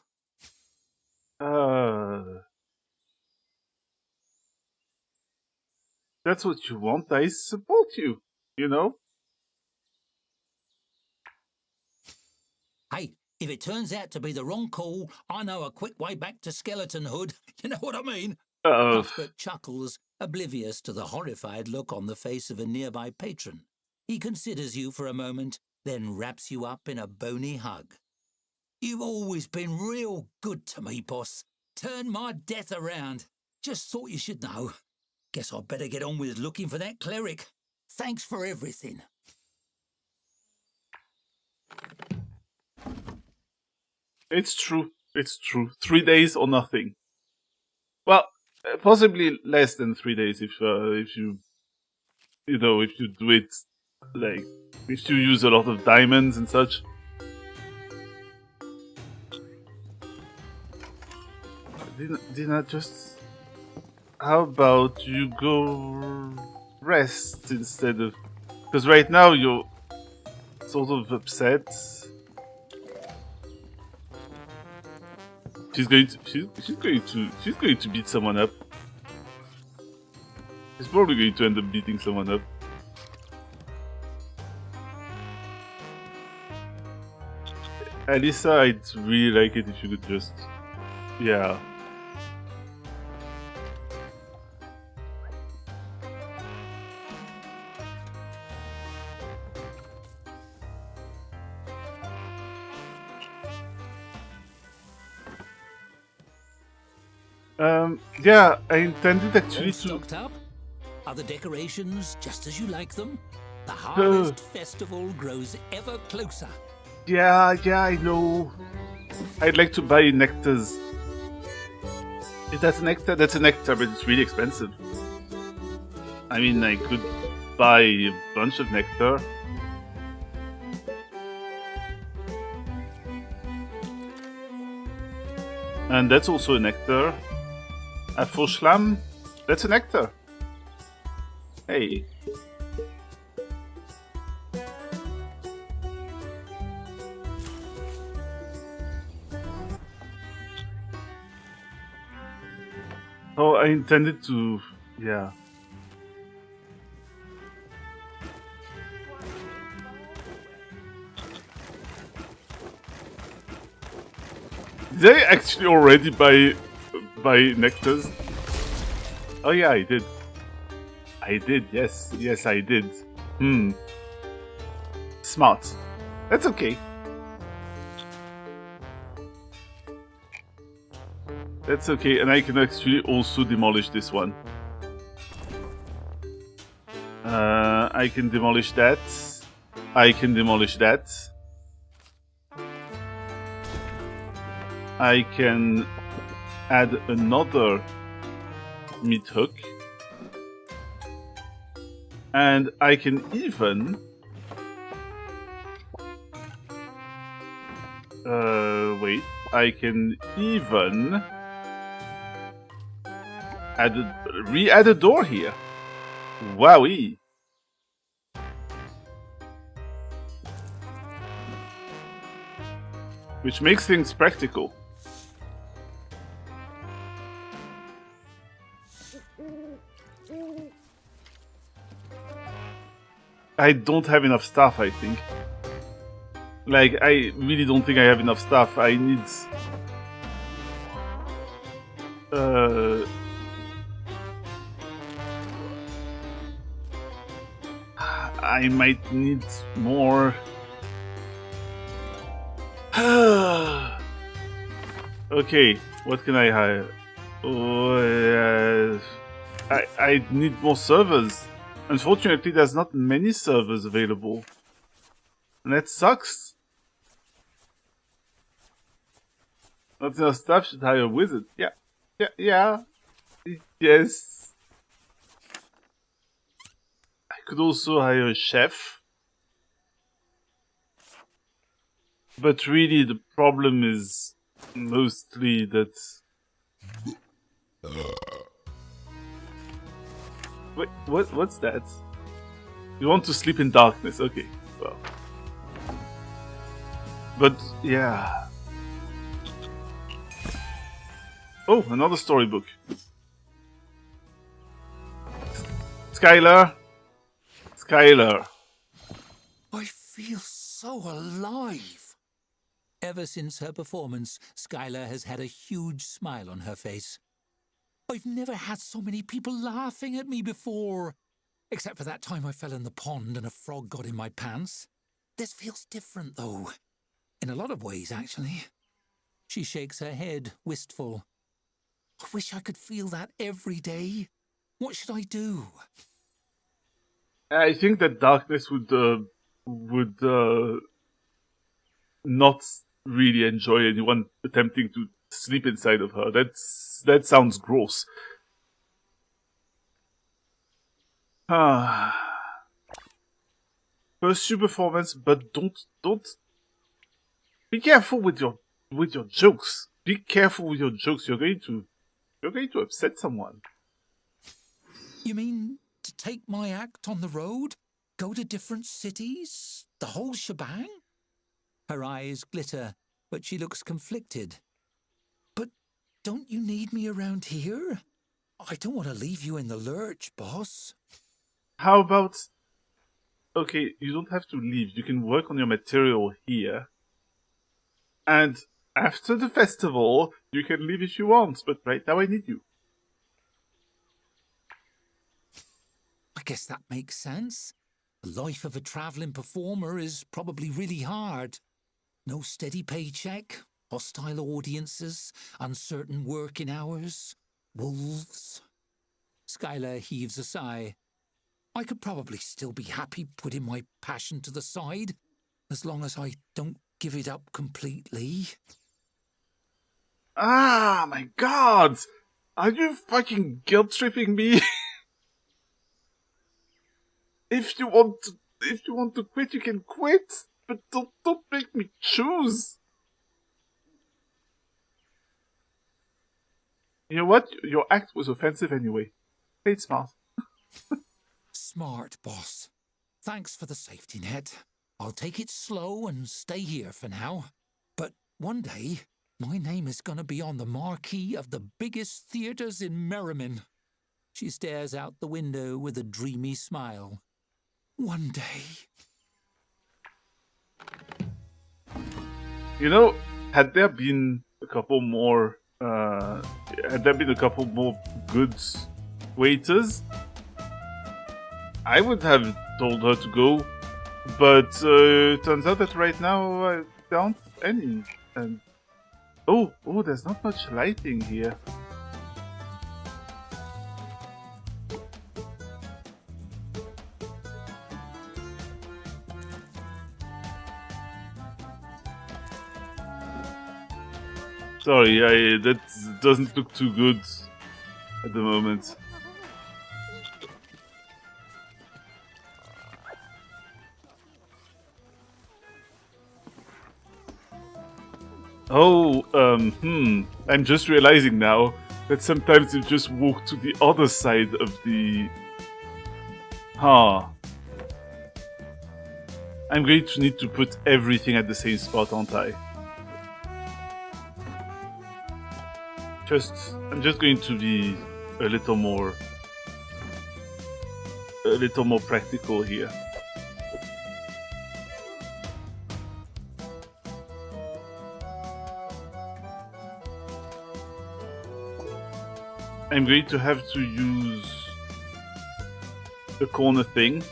That's what you want. I support you, you know? Hey, if it turns out to be the wrong call, I know a quick way back to skeletonhood. You know what I mean? Cuthbert chuckles, oblivious to the horrified look on the face of a nearby patron. He considers you for a moment, then wraps you up in a bony hug. You've always been real good to me, boss. Turned my death around. Just thought you should know. Guess I'd better get on with looking for that cleric. Thanks for everything. It's true. 3 days or nothing. Well, possibly less than 3 days if you do it, like, if you use a lot of diamonds and such. Dina, just... How about you go rest instead of... Because right now you're sort of upset. She's going to beat someone up. He's probably going to end up beating someone up. Alyssa, I'd really like it if you could just... Yeah. Yeah, I intended actually All to... stocked up? Are the decorations just as you like them? The Harvest Festival grows ever closer. Yeah, I know. I'd like to buy nectars. Is that a nectar? That's a nectar, but it's really expensive. I mean, I could buy a bunch of nectar. And that's also a nectar. A Vorschlam, that's a nectar. Hey. Oh, I intended to... yeah. Did I actually already buy nectars? Oh yeah, I did. Yes. Yes, I did. Smart. That's okay. That's okay, and I can actually also demolish this one. I can demolish that. I can demolish that. I can add another meat hook. And I can even... wait. I can even... re-add a door here. Wowee. Which makes things practical. I don't have enough stuff, I think. Like, I really don't think I have enough stuff. I need... I might need more... Okay, what can I hire? Oh, I need more servers. Unfortunately, there's not many servers available. And that sucks. Not enough staff, should hire a wizard. Yeah. Yes. I could also hire a chef. But really, the problem is mostly that... Wait, what's that? You want to sleep in darkness, okay, well. But, yeah. Oh, another storybook. Skylar! I feel so alive. Ever since her performance, Skylar has had a huge smile on her face. I've never had so many people laughing at me before. Except for that time I fell in the pond and a frog got in my pants. This feels different, though. In a lot of ways, actually. She shakes her head, wistful. I wish I could feel that every day. What should I do? I think that darkness would not really enjoy anyone attempting to sleep inside of her. That sounds gross. Pursue performance, but don't. Be careful with your jokes. Be careful with your jokes. You're going to upset someone. You mean to take my act on the road? Go to different cities? The whole shebang? Her eyes glitter, but she looks conflicted. But don't you need me around here? I don't want to leave you in the lurch, boss. How about... Okay, you don't have to leave. You can work on your material here. And after the festival, you can leave if you want. But right now I need you. I guess that makes sense. The life of a travelling performer is probably really hard. No steady paycheck, hostile audiences, uncertain working hours, wolves. Skylar heaves a sigh. I could probably still be happy putting my passion to the side, as long as I don't give it up completely. Ah, my god! Are you fucking guilt-tripping me? If you want to quit, you can quit, but don't make me choose. You know what? Your act was offensive anyway. Play it smart. Smart, boss. Thanks for the safety net. I'll take it slow and stay here for now. But one day, my name is gonna be on the marquee of the biggest theatres in Merriman. She stares out the window with a dreamy smile. One day. You know, had there been a couple more good waiters, I would have told her to go. But turns out that right now there aren't any. And oh, there's not much lighting here. Sorry, that doesn't look too good at the moment. Oh, I'm just realizing now that sometimes you just walk to the other side of the... I'm going to need to put everything at the same spot, aren't I? I'm just going to be a little more practical here. I'm going to have to use the corner thing.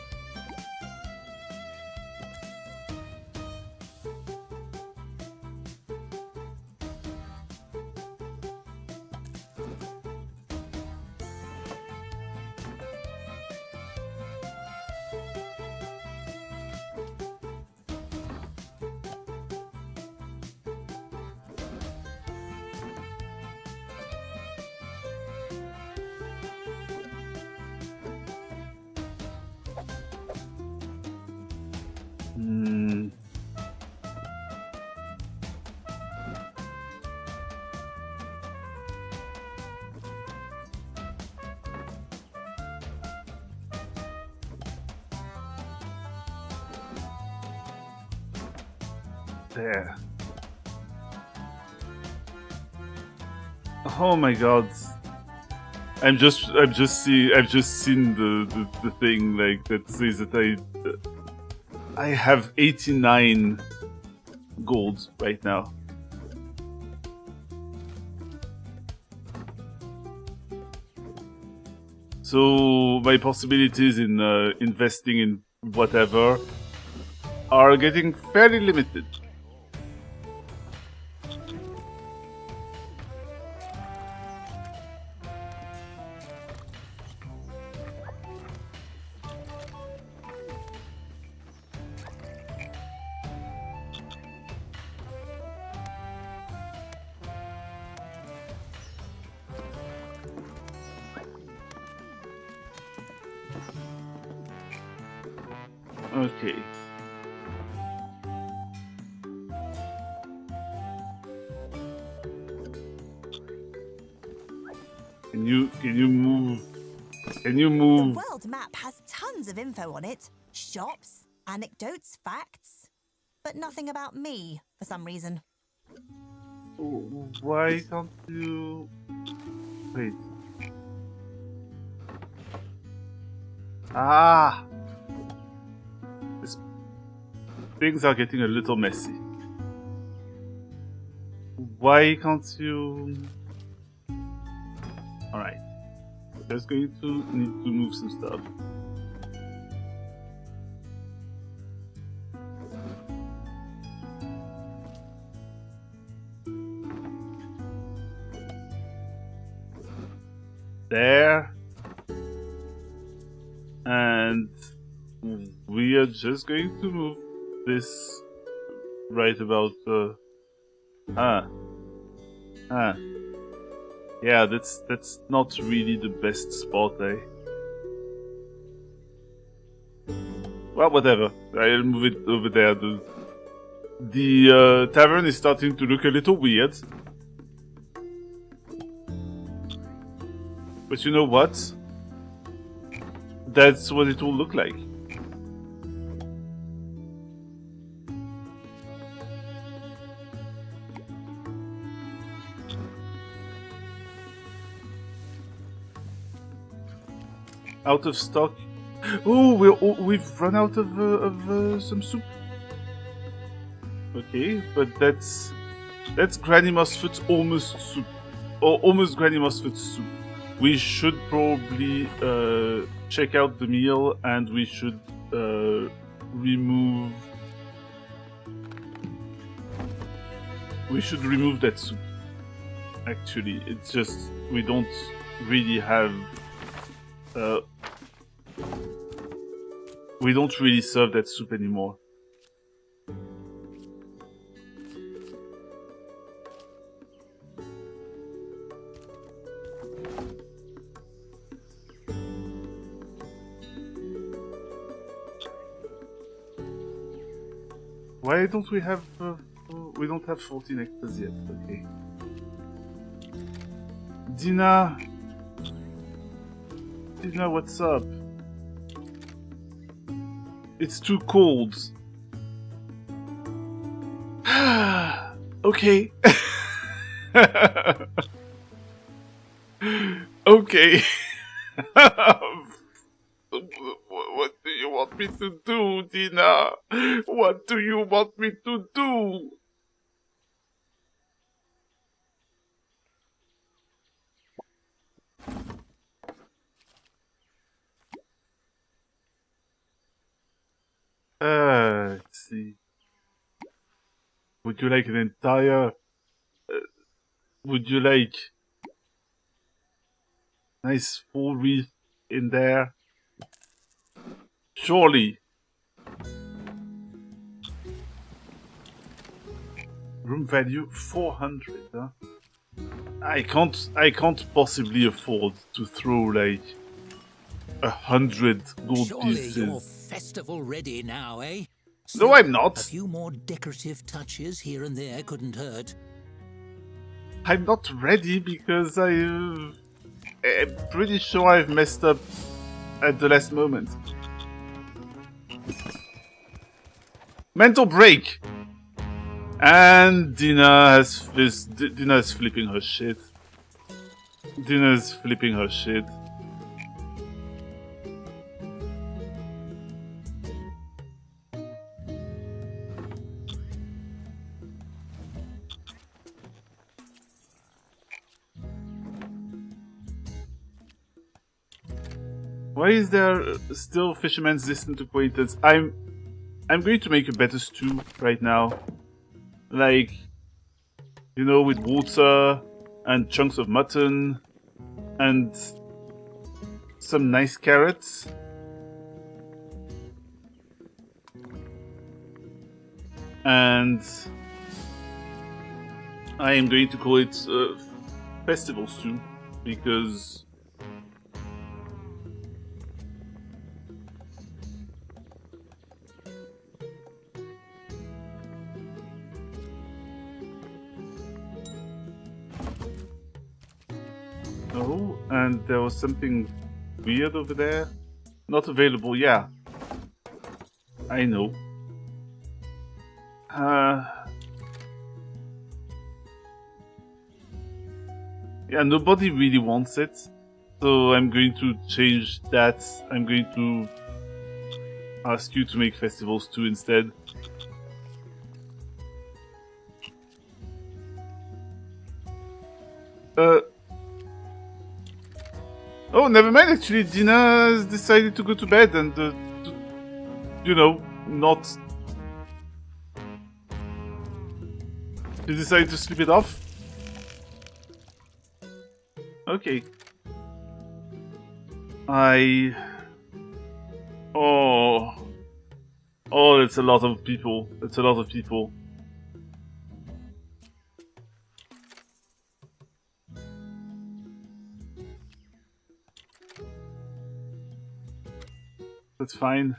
There. Oh my god. I've just seen the thing like that says that I have 89 gold right now. So my possibilities in investing in whatever are getting fairly limited. Okay. Can you move? Can you move? The world map has tons of info on it. Shops, anecdotes, facts. But nothing about me, for some reason. Why can't you... Wait. Ah! Things are getting a little messy. Why can't you... Alright. Just going to need to move some stuff. There. And we are just going to move this right about yeah, that's not really the best spot, eh? Well, whatever. I'll move it over there. The tavern is starting to look a little weird. But you know what? That's what it will look like. Out of stock. Oh, we've run out of some soup. Okay, but that's Granny Mossfoot's almost soup, or almost Granny Mossfoot's soup. We should probably check out the meal, and we should remove. We should remove that soup. Actually, it's just we don't really have. We don't really serve that soup anymore. Why don't we have... we don't have 14 hectares yet, okay. Dina, what's up? It's too cold. Okay. Okay. What do you want me to do, Dina? What do you want me to do? Let's see. Would you like an entire... would you like... nice full wreath in there? Surely. Room value 400, huh? I can't possibly afford to throw like 100 gold Surely pieces. you're festival ready now, eh? No, I'm not. A few more decorative touches here and there couldn't hurt. I'm not ready because I'm pretty sure I've messed up at the last moment. Mental break! And Dina is flipping her shit. Dina's flipping her shit. Why is there still fisherman's distant acquaintance? I'm going to make a better stew right now. Like, you know, with water and chunks of mutton and some nice carrots. And I am going to call it festival stew because oh, and there was something weird over there. Not available, yeah. I know. Yeah, nobody really wants it. So I'm going to change that. I'm going to ask you to make festivals too instead. Oh, never mind. Actually, Dina has decided to go to bed and, you know, not. She decided to sleep it off. Okay. Oh, it's a lot of people. It's a lot of people. That's fine.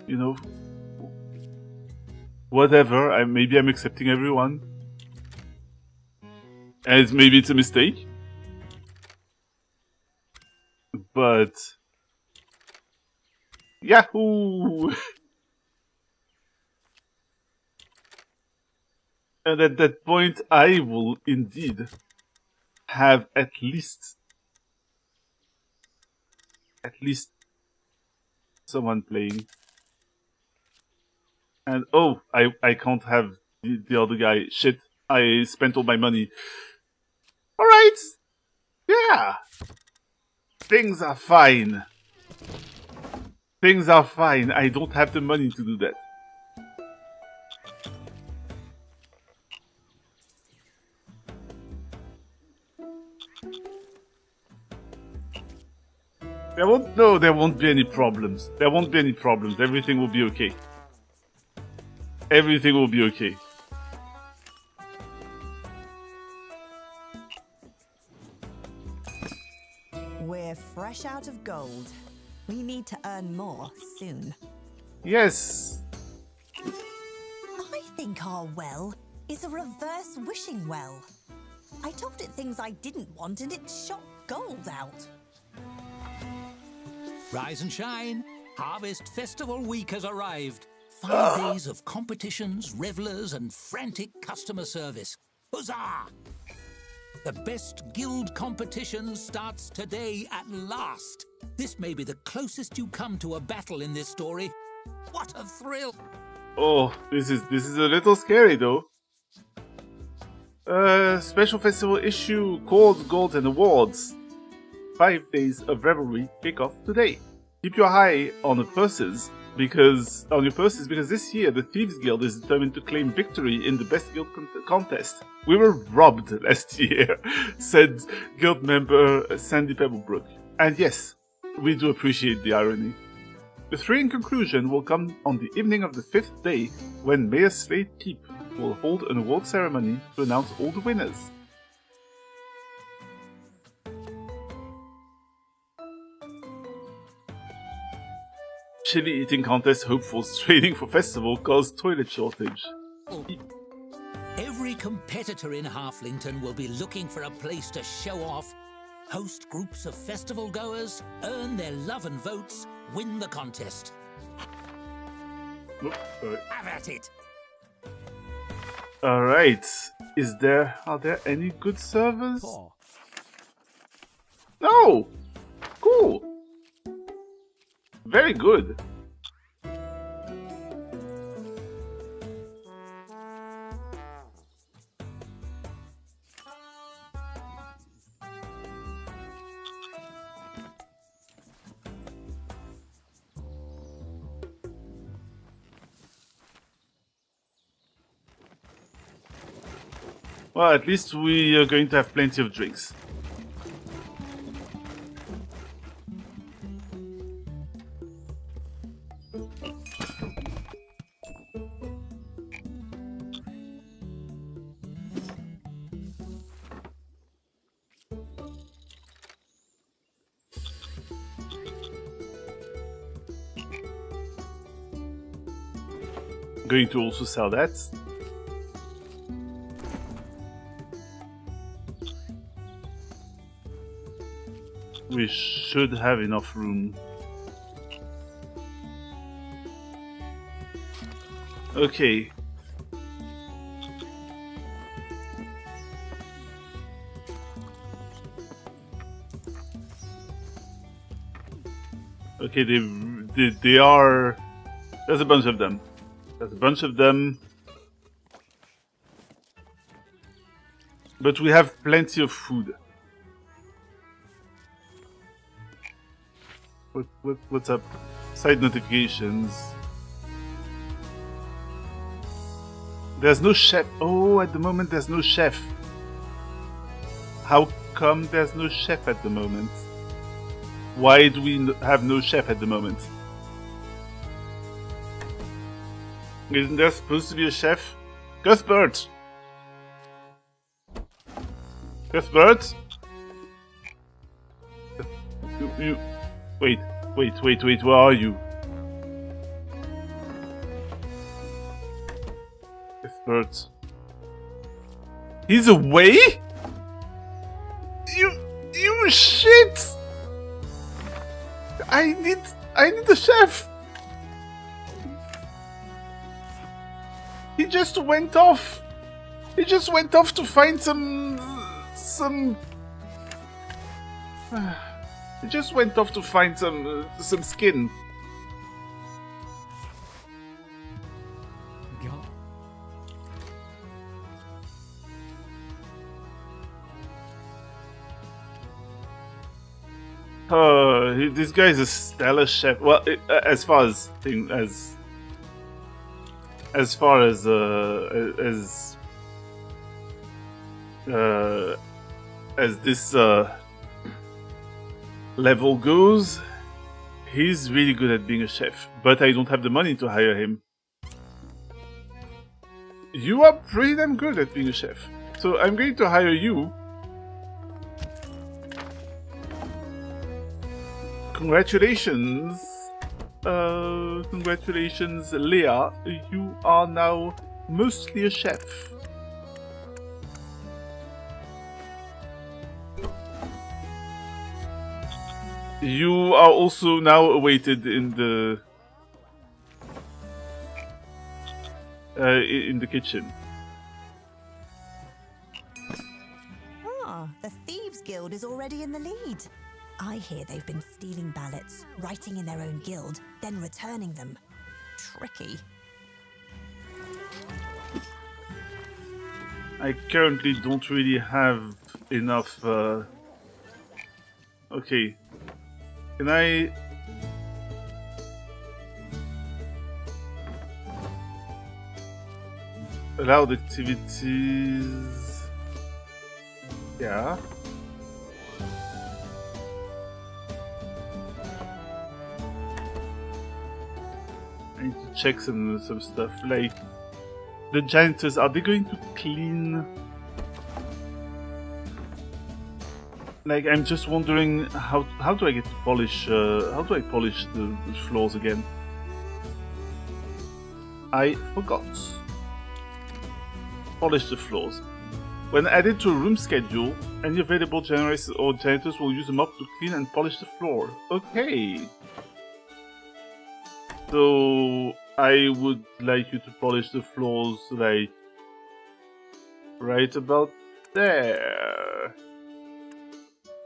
You know, whatever. Maybe I'm accepting everyone. And maybe it's a mistake. But Yahoo! And at that point, I will indeed have at least someone playing. And oh, I can't have the other guy. Shit, I spent all my money. Alright! Yeah! Things are fine. Things are fine. I don't have the money to do that. There won't be any problems. There won't be any problems. Everything will be okay. Everything will be okay. We're fresh out of gold. We need to earn more soon. Yes. I think our well is a reverse wishing well. I told it things I didn't want and it shot gold out. Rise and shine. Harvest Festival Week has arrived. 5 days of competitions, revelers, and frantic customer service. Huzzah! The best guild competition starts today at last. This may be the closest you come to a battle in this story. What a thrill! Oh, this is a little scary though. Special festival issue, codes, golds, and awards. 5 days of revelry kick off today. Keep your eye on your purses because this year the Thieves Guild is determined to claim victory in the best guild contest. We were robbed last year, said guild member Sandy Pebblebrook. And yes, we do appreciate the irony. The thrilling conclusion will come on the evening of the 5th day when Mayor Slade Keep will hold an award ceremony to announce all the winners. Chili eating contest hopefuls trading for festival cause toilet shortage. Every competitor in Halflington will be looking for a place to show off, host groups of festival goers, earn their love and votes, win the contest. Oops, sorry. Have at it! Alright. Are there any good servers? No! Cool! Very good. Well, at least we are going to have plenty of drinks. Going to also sell that. We should have enough room. Okay. Okay, they are. There's a bunch of them. There's a bunch of them. But we have plenty of food. What's up? Side notifications. There's no chef. Oh, at the moment there's no chef. How come there's no chef at the moment? Why do we have no chef at the moment? Isn't there supposed to be a chef? Cuthbert! Cuthbert? You... Wait, where are you? Cuthbert. He's away? You shit! I need a chef! He just went off! He just went off to find some... He just went off to find some skin. This guy is a stellar chef. Well, as far as this level goes, he's really good at being a chef. But I don't have the money to hire him. You are pretty damn good at being a chef, so I'm going to hire you. Congratulations! Congratulations, Leah. You are now mostly a chef. You are also now awaited in the kitchen. Ah, the Thieves Guild is already in the lead. I hear they've been stealing ballots, writing in their own guild, then returning them. Tricky. I currently don't really have enough... Okay. Can I... Allowed activities... Yeah. I need to check some stuff, like the janitors, are they going to clean? Like, I'm just wondering how do I get to polish, how do I polish the floors again? I forgot. Polish the floors. When added to a room schedule, any available janitors or janitors will use a mop to clean and polish the floor. Okay. So I would like you to polish the floors, like, right about there.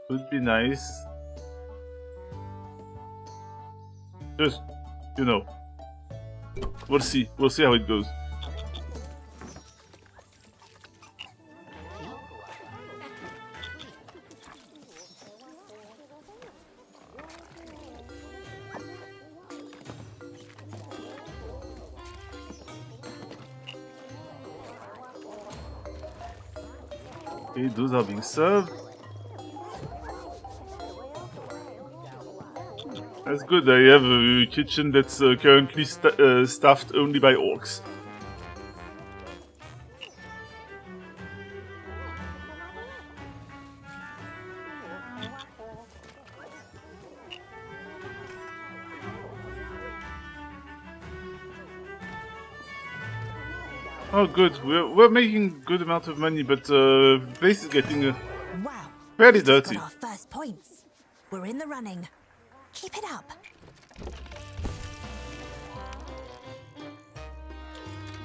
Would be nice. Just, you know, we'll see how it goes. Okay, those are being served. That's good. I have a kitchen that's currently staffed only by orcs. Oh, good. We're making good amount of money, but the place is getting Wow, fairly dirty. got our first points. We're in the running. Keep it up.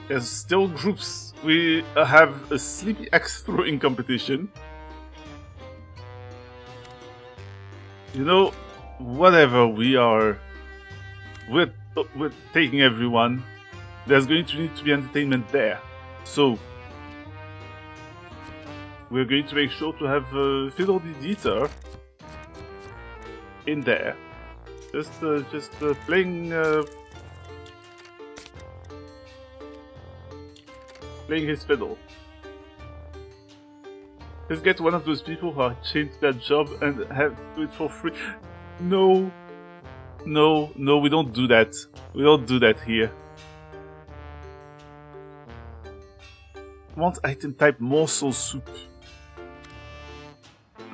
There's still groups. We have a sleepy axe throwing competition. You know, whatever, we're taking everyone. There's going to need to be entertainment there. So we're going to make sure to have Fiddle the Eater in there. Just playing his fiddle. Let's get one of those people who are chained to that job and have to do it for free. No, we don't do that. We don't do that here. Want item type morsel soup.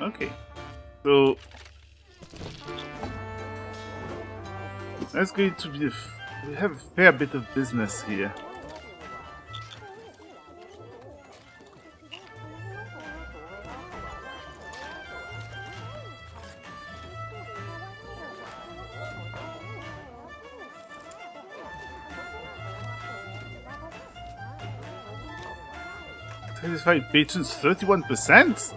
Okay, so that's going to be we have a fair bit of business here. Satisfied patrons 31%?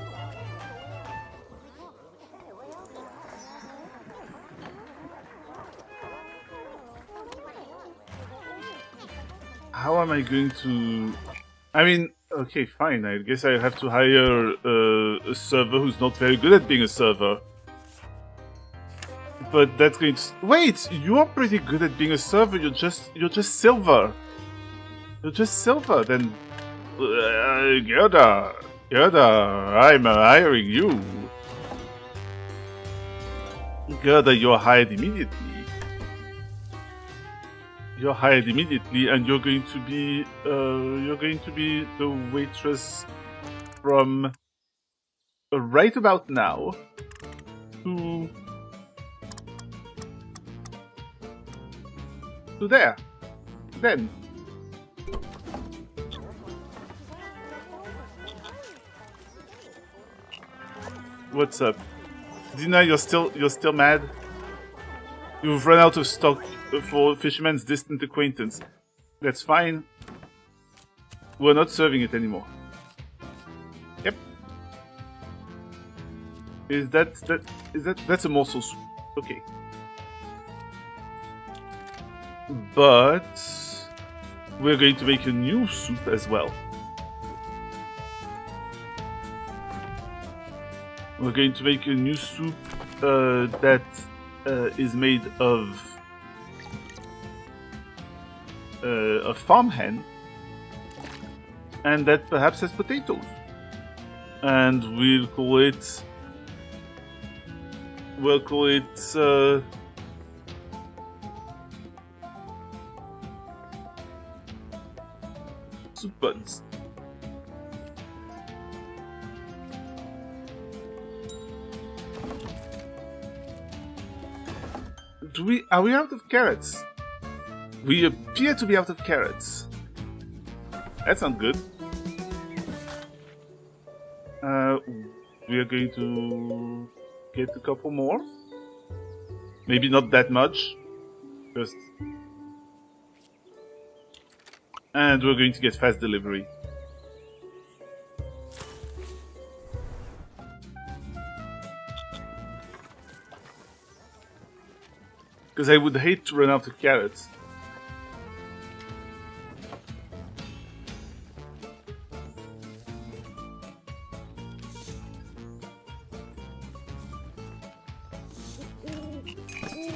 How am I going to... I mean, okay, fine, I guess I have to hire a server who's not very good at being a server. But that's going to... Wait! You're pretty good at being a server, you're just silver. You're just silver, then... Gerda, I'm hiring you. Gerda, you're hired immediately. You're hired immediately, and you're going to be the waitress from right about now to there. Then. What's up? Dina, you're still mad? You've run out of stock for Fisherman's Distant Acquaintance. That's fine. We're not serving it anymore. Yep. That's a morsel soup. Okay. But we're going to make a new soup as well. We're going to make a new soup that is made of farm hen, and that perhaps has potatoes. And we'll call it soup buns. Are we out of carrots? We appear to be out of carrots. That's not good. We are going to get a couple more. Maybe not that much. Just... And we're going to get fast delivery. Because I would hate to run out of carrots.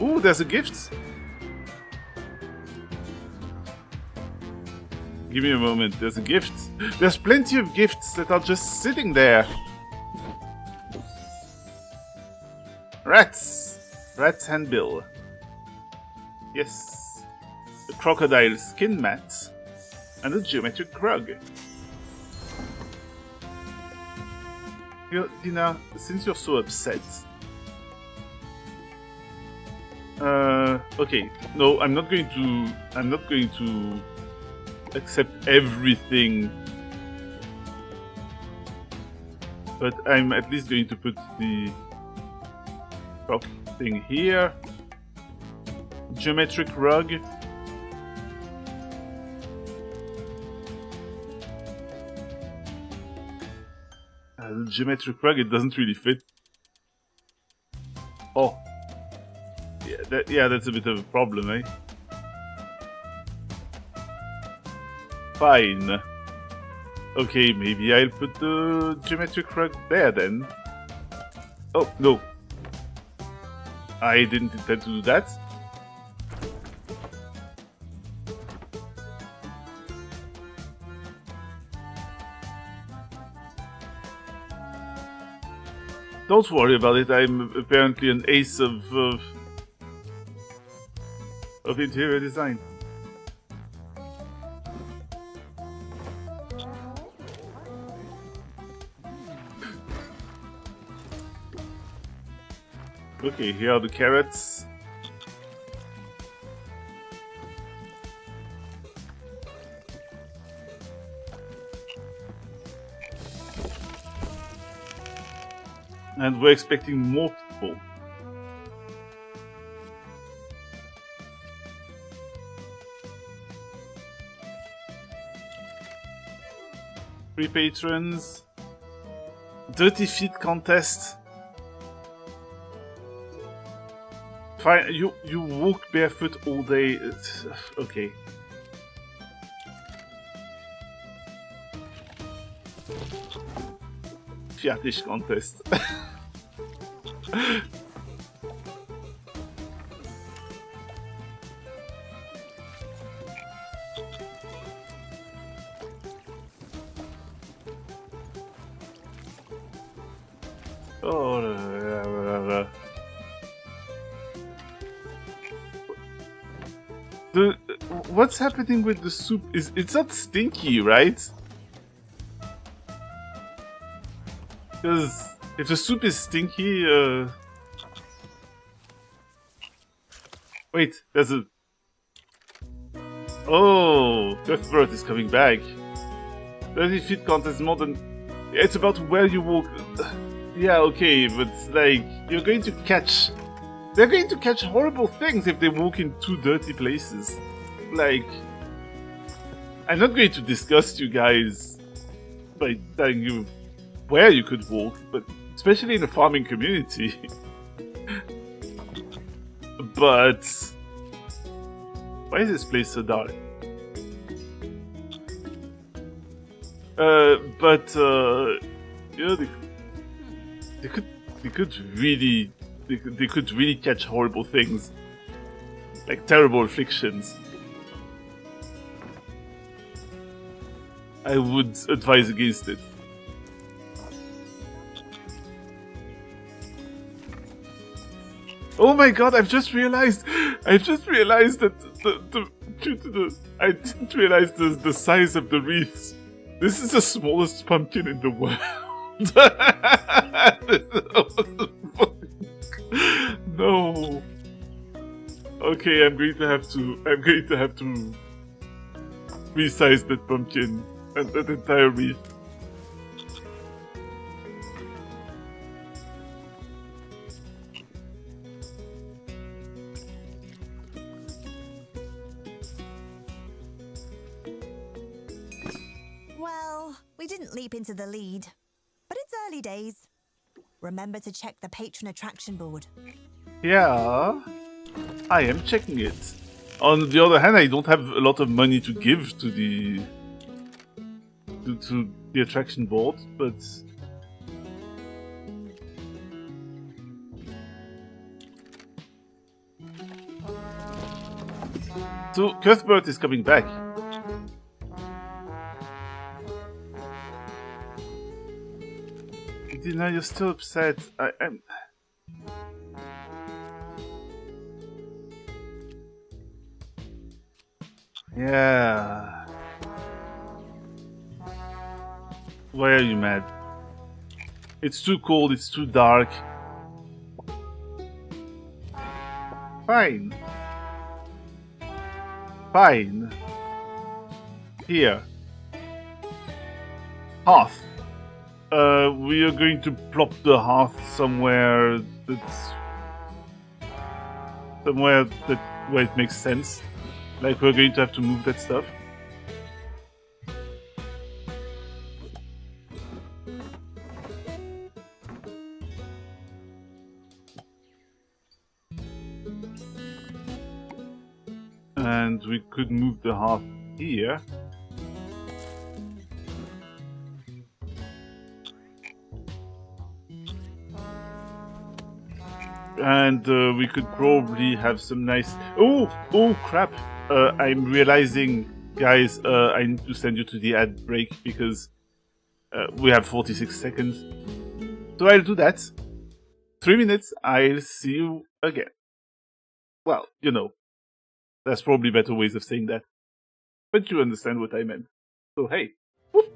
Ooh, there's a gift! Give me a moment, there's a gift. There's plenty of gifts that are just sitting there. Rats! Rat's handbill. Yes. A crocodile skin mat. And a geometric rug. Dina, since you're so upset... okay. No, I'm not going to accept everything. But I'm at least going to put the rock thing here. Geometric rug. The geometric rug, it doesn't really fit. Oh. Yeah, that's a bit of a problem, eh? Fine. Okay, maybe I'll put the geometric rug there then. Oh, no. I didn't intend to do that. Don't worry about it, I'm apparently an ace of interior design. Okay, here are the carrots. And we're expecting more people. Three patrons. Dirty feet contest. Fine, you walk barefoot all day. Okay. Fiatish contest. Oh, what's happening with the soup? It's not stinky, right? Because if the soup is stinky, wait, there's a... Oh, Cuthbert is coming back. 30 feet contest more than... It's about where you walk. Yeah, okay, but like, you're going to catch... They're going to catch horrible things if they walk in two dirty places. Like... I'm not going to disgust you guys by telling you where you could walk, but especially in a farming community. But... Why is this place so dark? You know, they could really catch horrible things, like terrible afflictions. I would advise against it. Oh my god! I've just realized that I didn't realize the size of the wreaths. This is the smallest pumpkin in the world. No. Okay, I'm going to have to resize that pumpkin and that entire wreath. Well, we didn't leap into the lead, but it's early days. Remember to check the patron attraction board. Yeah, I am checking it. On the other hand, I don't have a lot of money to give to the attraction board, but so Cuthbert is coming back. Dina, you're still upset. I'm. Yeah. Why are you mad? It's too cold, it's too dark. Fine. Fine. Here. Hearth. We are going to plop the hearth somewhere where it makes sense. Like we're going to have to move that stuff. And we could move the hearth here. And we could probably have some nice... Oh crap! I'm realizing, guys, I need to send you to the ad break because we have 46 seconds. So I'll do that. 3 minutes, I'll see you again. Well, you know, there's probably better ways of saying that. But you understand what I meant. So hey. Whoop.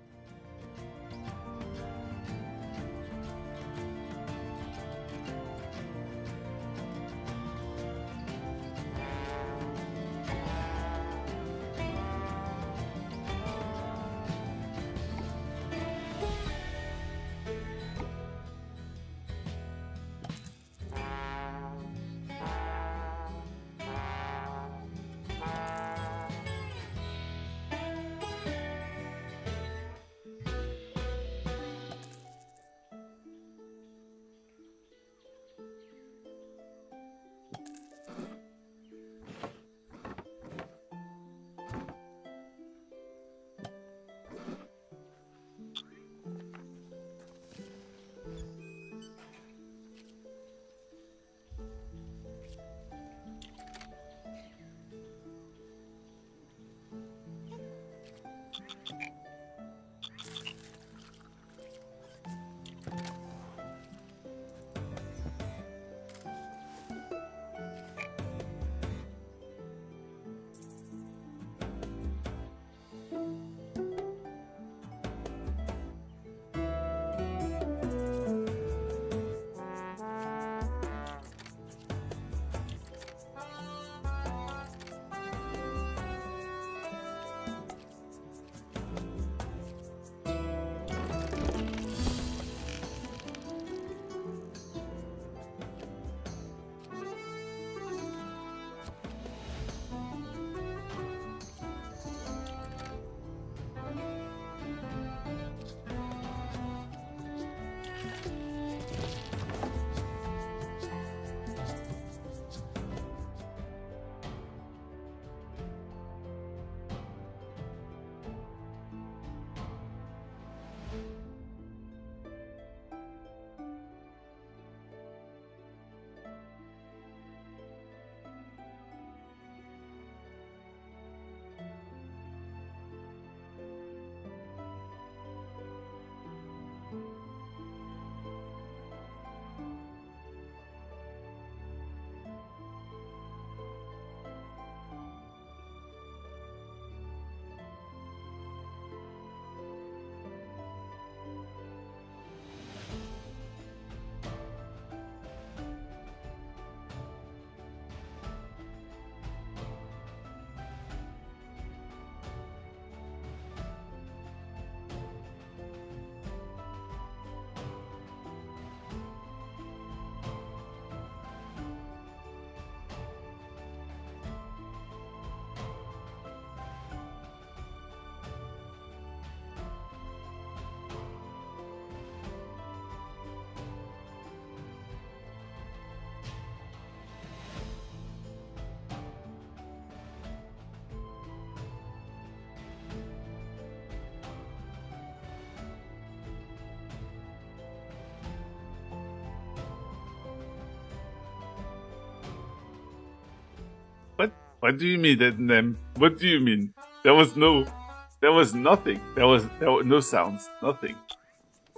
What do you mean, Ednem? What do you mean? There was nothing. There was no sounds, nothing.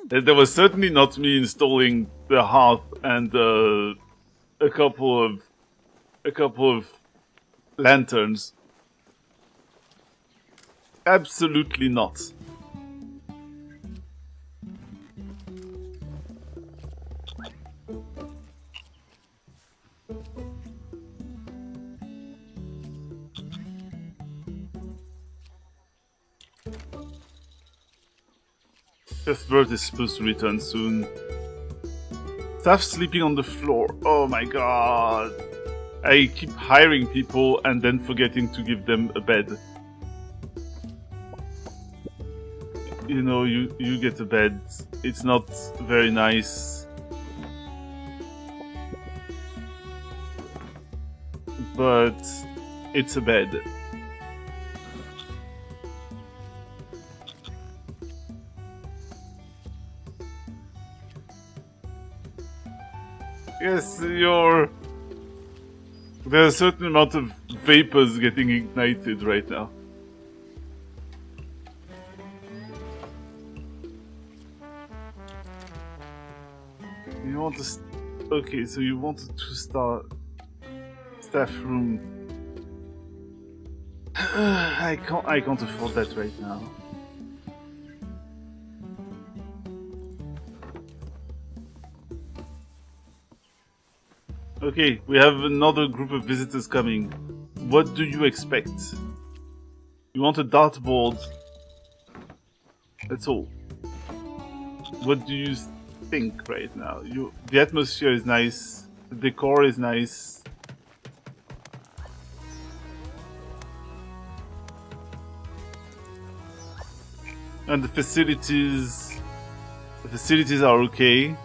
There was certainly not me installing the hearth and a couple of lanterns. Absolutely not. Cuthbert is supposed to return soon. Staff sleeping on the floor. Oh my god. I keep hiring people and then forgetting to give them a bed. You know, you get a bed. It's not very nice. But it's a bed. Yes, there's a certain amount of vapors getting ignited right now. You want to... Okay, so you wanted to start... Staff room. I can't afford that right now. Okay, we have another group of visitors coming. What do you expect? You want a dartboard. That's all. What do you think right now? The atmosphere is nice. The decor is nice. And the facilities are okay.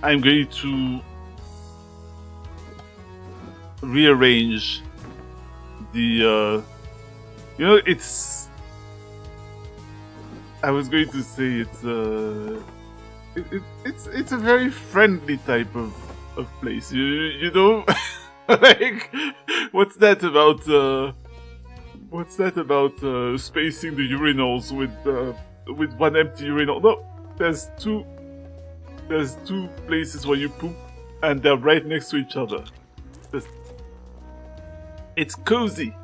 I'm going to rearrange the it's... I was going to say it's a very friendly type of place. You know, like, what's that about spacing the urinals with one empty urinal? No, there's two places where you poop and they're right next to each other. It's cozy.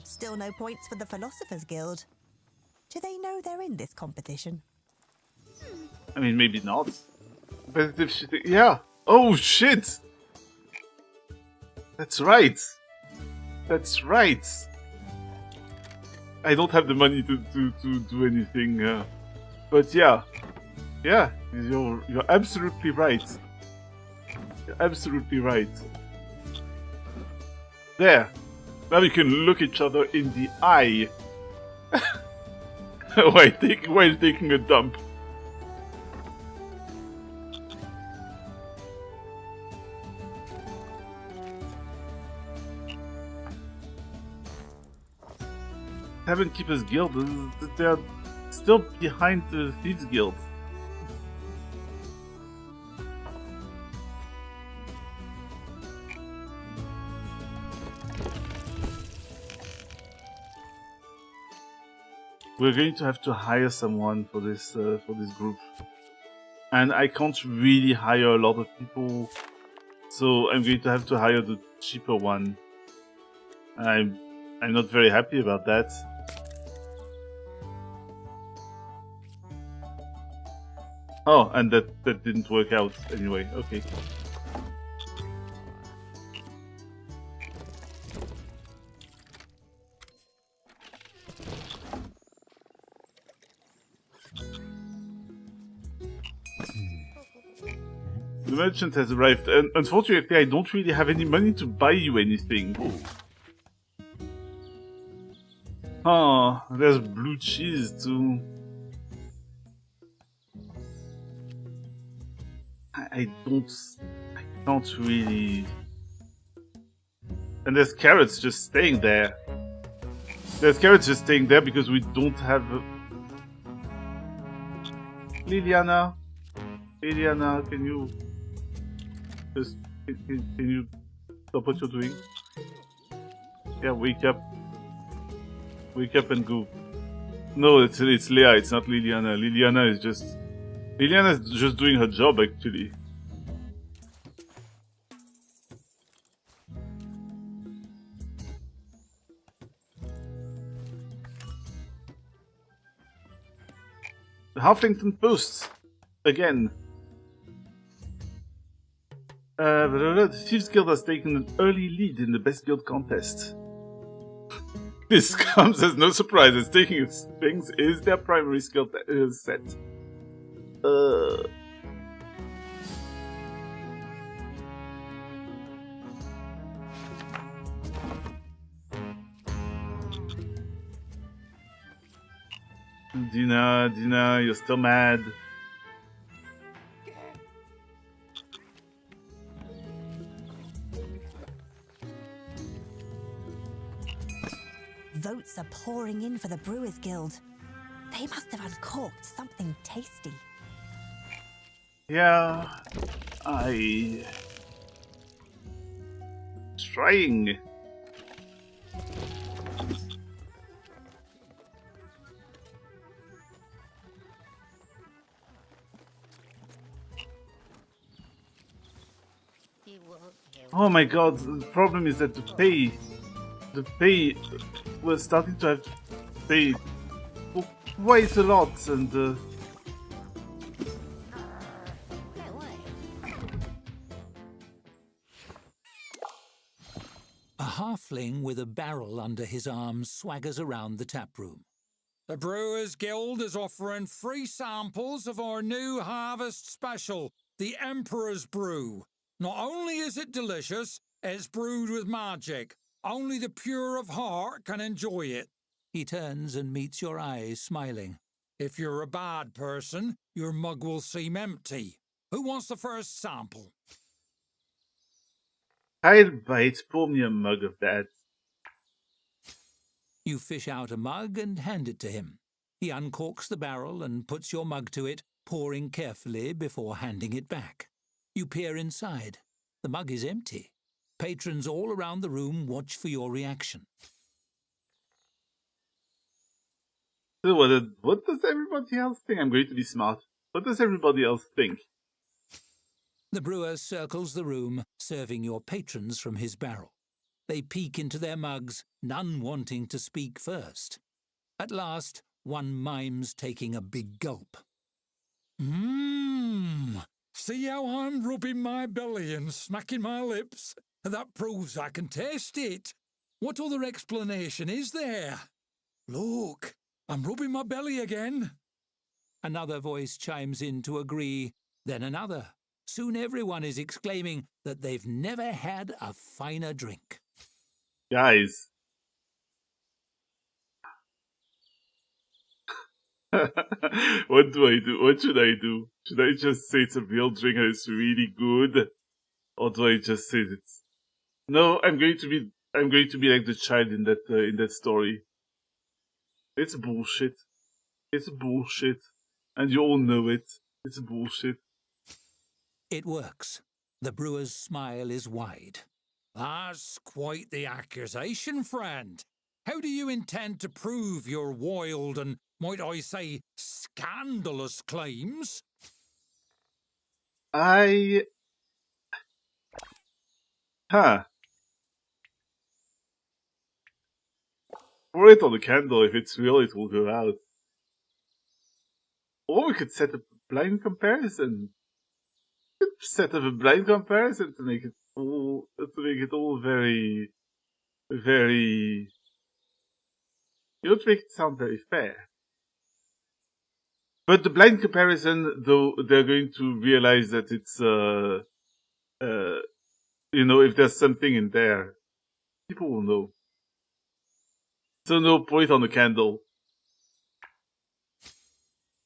Still no points for the Philosophers Guild. Do they know they're in this competition? I mean, maybe not. Competitive shit. Yeah. Oh shit. That's right. That's right. I don't have the money to do anything. But yeah. Yeah. You're absolutely right. You're absolutely right. There. Now we can look each other in the eye while taking a dump. Tavern Keeper's Guild, they're still behind the Thieves Guild. We're going to have to hire someone for this group, and I can't really hire a lot of people, so I'm going to have to hire the cheaper one. I'm not very happy about that. Oh, and that didn't work out anyway. Okay. The merchant has arrived, and unfortunately I don't really have any money to buy you anything. Oh, there's blue cheese too. I don't really... And there's carrots just staying there. There's carrots just staying there because we don't have... Liliana, can you... Can you stop what you're doing? Yeah, wake up. Wake up and go. No, it's Leia, it's not Liliana. Liliana is just doing her job, actually. The Halflington Post again. The Thieves Guild has taken an early lead in the Best Guild contest. This comes as no surprise, as taking its things is their primary skill set. Dina, you're still mad. Votes are pouring in for the Brewers Guild. They must have uncorked something tasty. Yeah, trying. Oh my god, the problem is that the pay, we're starting to have to pay quite a lot, and A halfling with a barrel under his arm swaggers around the tap room. The Brewers Guild is offering free samples of our new harvest special, the Emperor's Brew. Not only is it delicious, it's brewed with magic. Only the pure of heart can enjoy it. He turns and meets your eyes, smiling. If you're a bad person, your mug will seem empty. Who wants the first sample? I'll buy it. Pour me a mug of that. You fish out a mug and hand it to him. He uncorks the barrel and puts your mug to it, pouring carefully before handing it back. You peer inside. The mug is empty. Patrons all around the room watch for your reaction. So what does everybody else think? I'm going to be smart. What does everybody else think? The brewer circles the room, serving your patrons from his barrel. They peek into their mugs, none wanting to speak first. At last, one mimes taking a big gulp. See how I'm rubbing my belly and smacking my lips? That proves I can taste it. What other explanation is there? Look, I'm rubbing my belly again. Another voice chimes in to agree, then another. Soon everyone is exclaiming that they've never had a finer drink. Guys. What do I do? What should I do? Should I just say it's a real drink and it's really good? Or do I just say it's... No, I'm going to be like the child in that story. It's bullshit. It's bullshit. And you all know it. It's bullshit. It works. The brewer's smile is wide. That's quite the accusation, friend. How do you intend to prove your wild and, might I say, scandalous claims? Pour it on the candle. If it's real, it will go out. Or we could set up a blind comparison. Set up a blind comparison to make it all very, very... You don't make it sound very fair. But the blind comparison, though, they're going to realize that it's, if there's something in there, people will know. So no, pour it on the candle.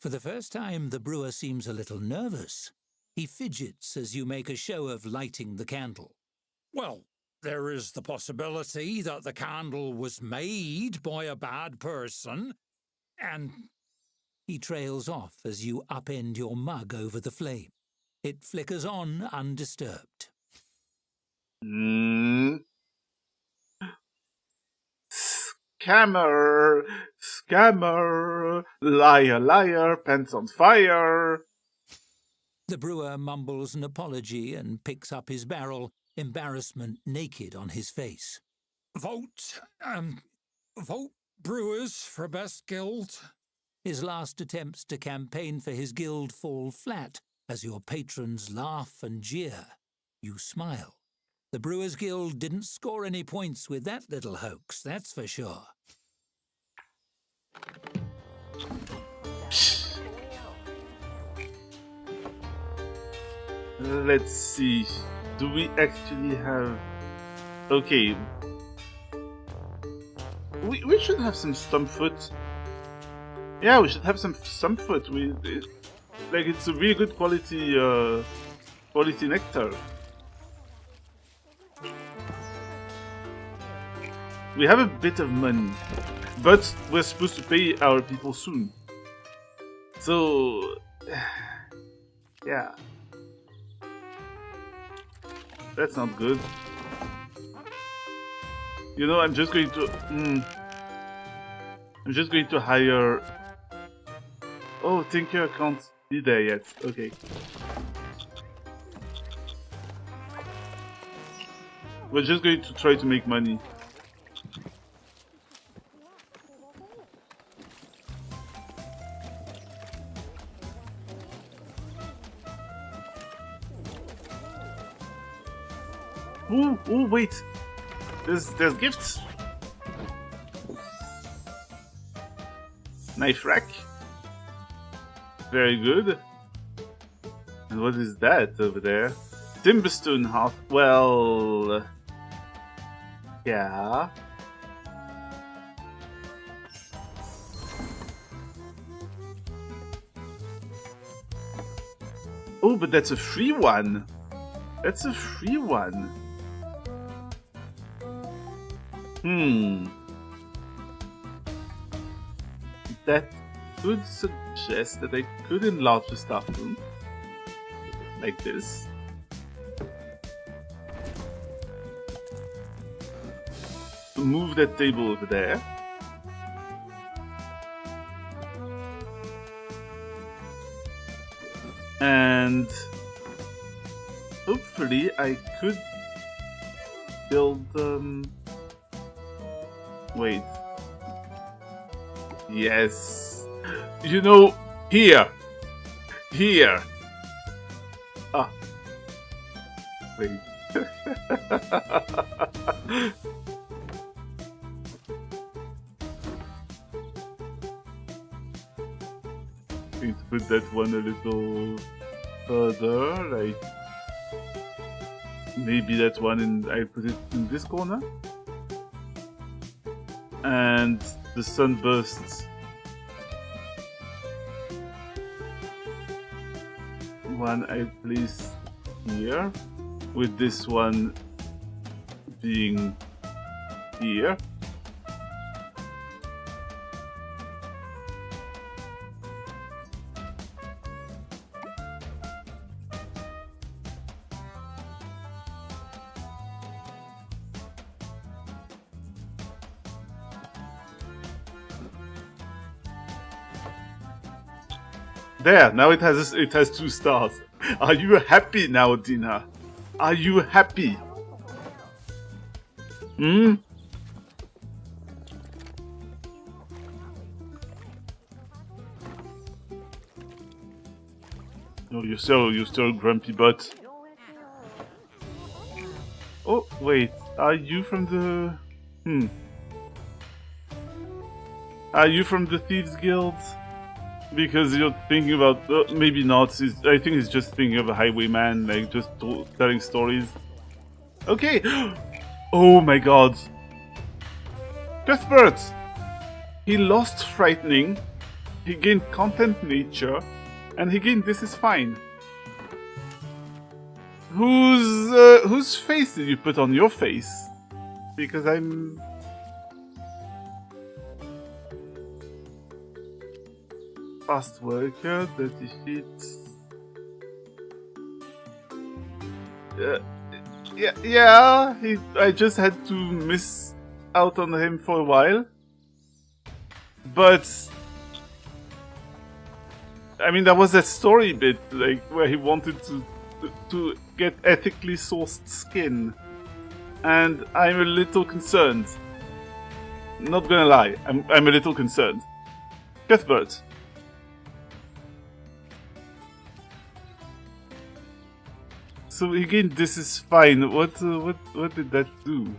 For the first time, the brewer seems a little nervous. He fidgets as you make a show of lighting the candle. Well, there is the possibility that the candle was made by a bad person, and... He trails off as you upend your mug over the flame. It flickers on undisturbed. Scammer! Scammer! Liar, liar, pants on fire! The brewer mumbles an apology and picks up his barrel, embarrassment naked on his face. Vote Brewers for best guild. His last attempts to campaign for his guild fall flat as your patrons laugh and jeer. You smile. The Brewers Guild didn't score any points with that little hoax, that's for sure. Let's see. Do we actually have... Okay. We should have some Stumpfoot. Yeah, we should have some food. Like it's a really good quality quality nectar. We have a bit of money, but we're supposed to pay our people soon. So, yeah, that's not good. You know, I'm just going to hire. Oh, Tinker can't be there yet. Okay. We're just going to try to make money. Oh, wait. There's gifts. Knife rack. Very good. And what is that over there? Timberstone half. Well, yeah. Oh, but that's a free one. That's a free one. That could suggest that I could enlarge the staff room. Like this. Move that table over there. And hopefully I could build wait. Yes. You know, here. Ah. Wait. Going to put that one a little further, like maybe that one in. I put it in this corner, and the sunburst one I place here, with this one being here. There, now it has 2 stars. Are you happy now, Dina? Are you happy? Hmm? Oh, you're still grumpy butt. Oh, wait. Are you from the... Are you from the Thieves Guild? Because you're thinking about... maybe not. I think he's just thinking of a highwayman, like, just telling stories. Okay! Oh my god. Cuthbert! He lost Frightening, he gained Content Nature, and he gained This Is Fine. Whose face did you put on your face? Because I'm... Fast worker, dirty feet. Yeah. I just had to miss out on him for a while. But I mean, there was that story bit, like where he wanted to get ethically sourced skin, and I'm a little concerned. Not gonna lie, I'm a little concerned. Cuthbert. So again, This Is Fine. What did that do?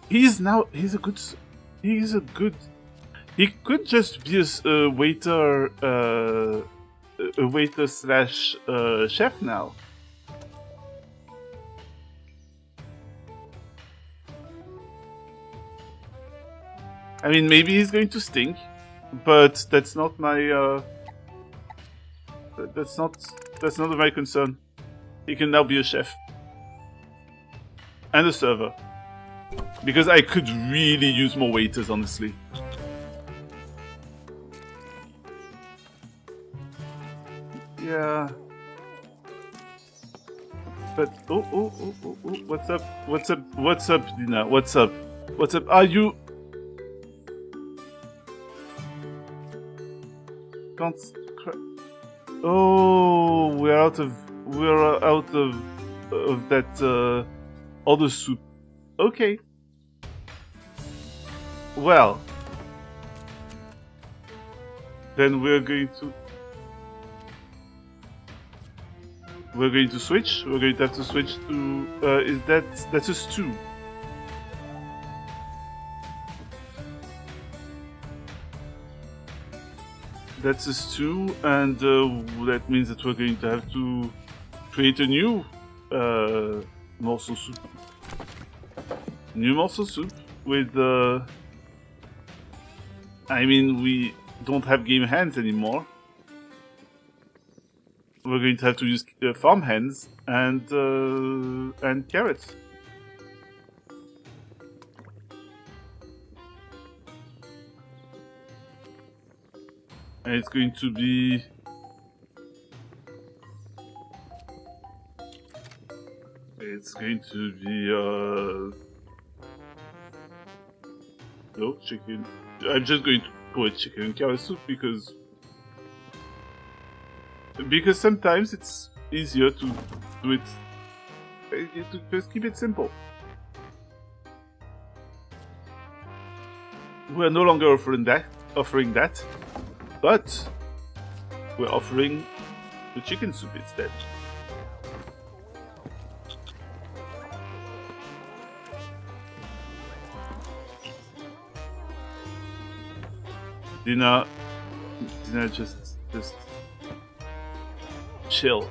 He could just be a waiter slash chef now. I mean, maybe he's going to stink. but that's not my that's not my concern. He can now be a chef and a server, because I could really use more waiters, honestly. Yeah. But oh, what's up? What's up, Dina? What's up? Are you? Can't. Oh, we're out of that other soup. Okay. Well, then we're going to switch. We're going to have to switch to that's a stew. That's a stew, and that means that we're going to have to create a new morsel soup. New morsel soup with I mean, we don't have game hands anymore. We're going to have to use farm hands and carrots. And it's going to be no chicken. I'm just going to put chicken and carrot soup because sometimes it's easier to do it. To just keep it simple. We're no longer offering that, but we're offering the chicken soup instead. Dina, just chill.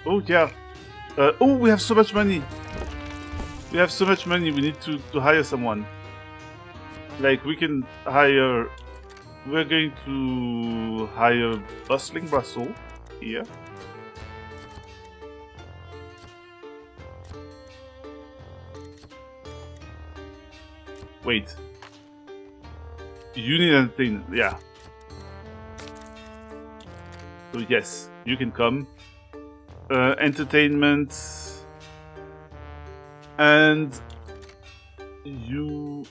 Oh yeah. Oh, we have so much money. We have so much money. We need to hire someone. Like we can hire. We're going to hire Bustling Brussels here. Wait. You need entertainment, yeah. So yes, you can come. Entertainment. And you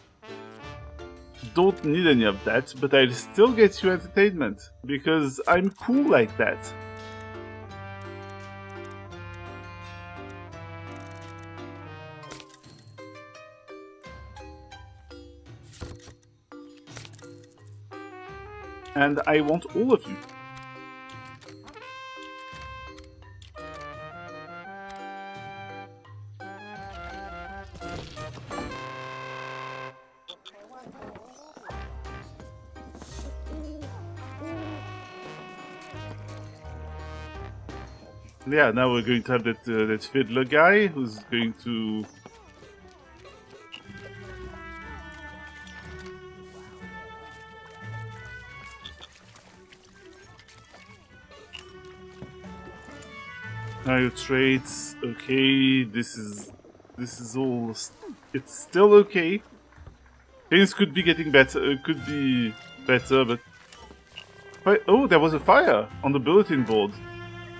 don't need any of that, but I'll still get you entertainment because I'm cool like that. And I want all of you. Yeah, now we're going to have that fiddler guy who's going to... Now your traits, okay, this is all... It's still okay. Things could be getting better, could be better, but... Oh, there was a fire on the bulletin board.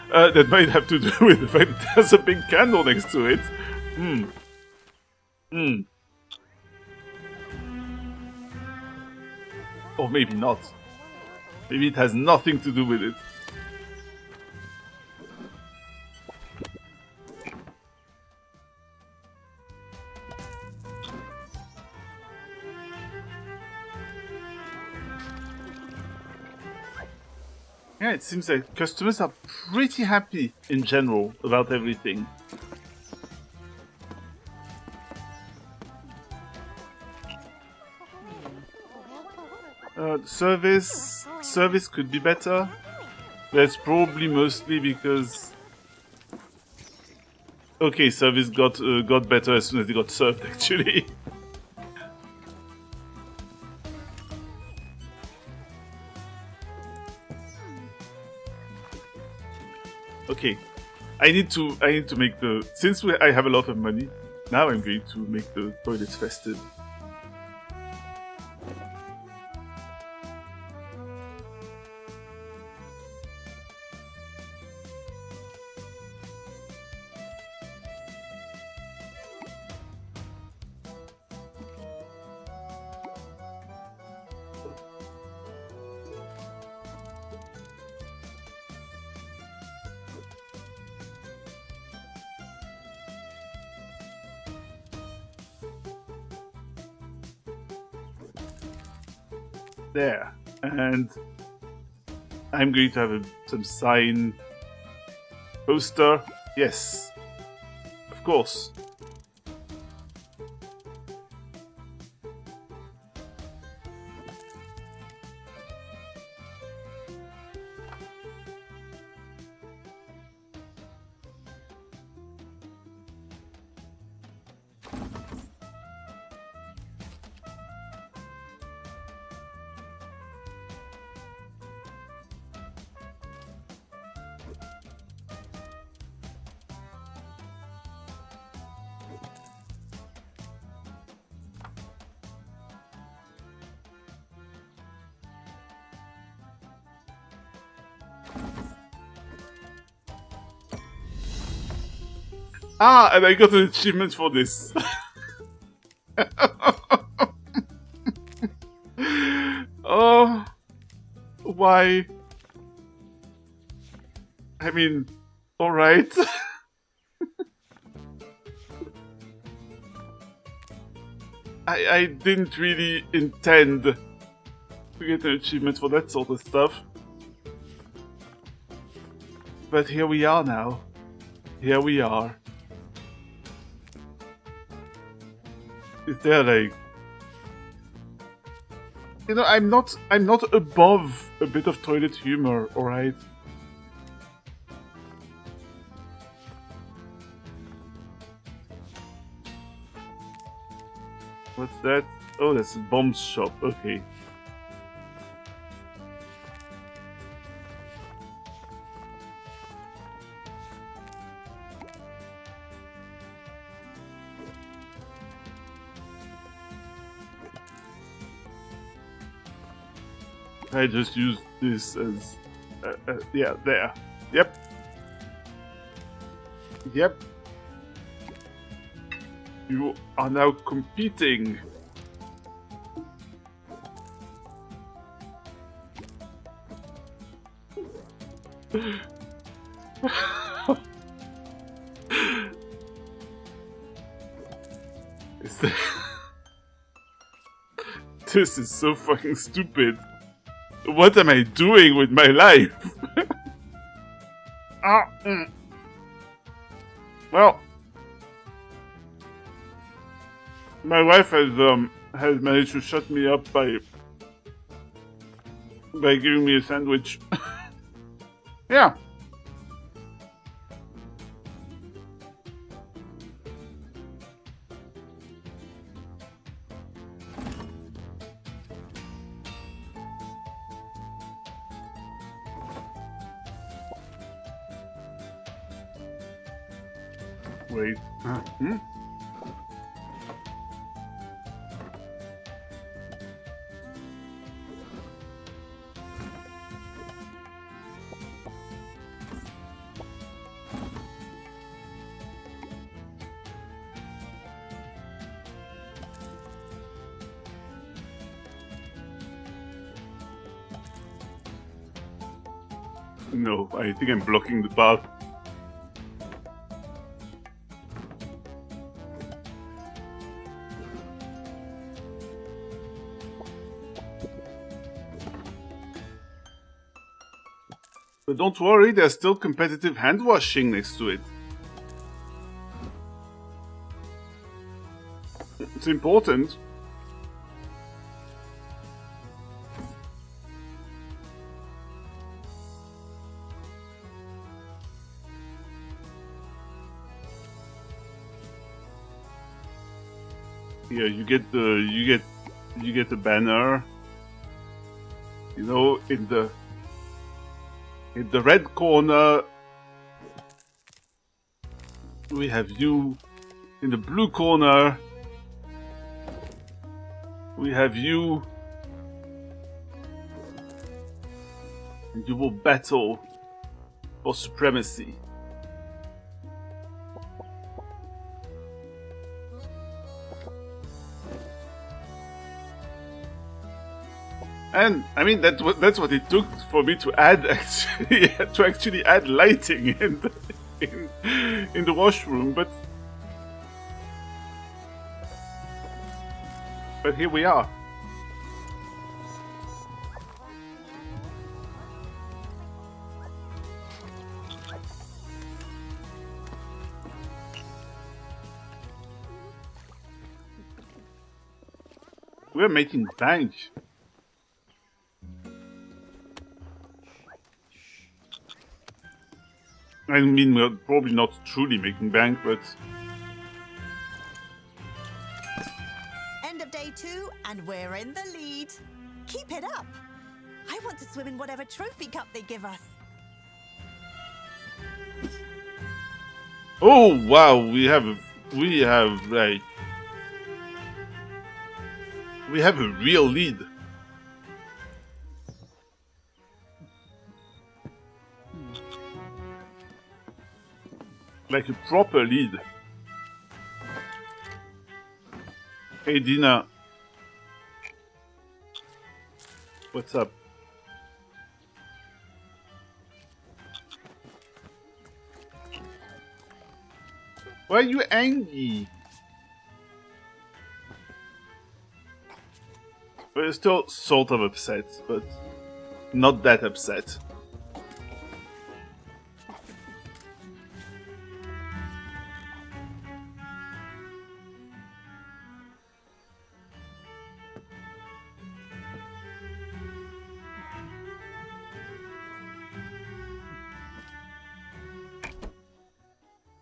That might have to do with the fact that there's a big candle next to it. Or maybe not. Maybe it has nothing to do with it. Yeah, it seems like customers are pretty happy in general about everything. Service could be better. That's probably mostly because Okay, service got better as soon as it got served, actually. Okay, I need to make the, since I have a lot of money, now I'm going to make the toilets festive. There, and I'm going to have some sign poster. Yes, of course. Ah, and I got an achievement for this. Oh, why? I mean, alright. I didn't really intend to get an achievement for that sort of stuff. But here we are now. Here we are. Is there like... You know, I'm not above a bit of toilet humor, alright? What's that? Oh, that's a bombs shop, okay. I just used this as... yeah, there. Yep. Yep. You are now competing. This is so fucking stupid. What am I doing with my life? Well, my wife has managed to shut me up by giving me a sandwich. Yeah. Wait. No, I think I'm blocking the path. But don't worry, there's still competitive hand washing next to it. It's important. Here you get the banner. You know, in the red corner we have you. In the blue corner we have you. And you will battle for supremacy. And I mean that's what it took for me to add actually add lighting in the washroom, but here we are. We're making bank. I mean, we're probably not truly making bank, but... End of day 2, and we're in the lead. Keep it up. I want to swim in whatever trophy cup they give us. Oh wow, we have a real lead. Like a proper lead. Hey Dina. What's up? Why are you angry? We're still sort of upset, but not that upset.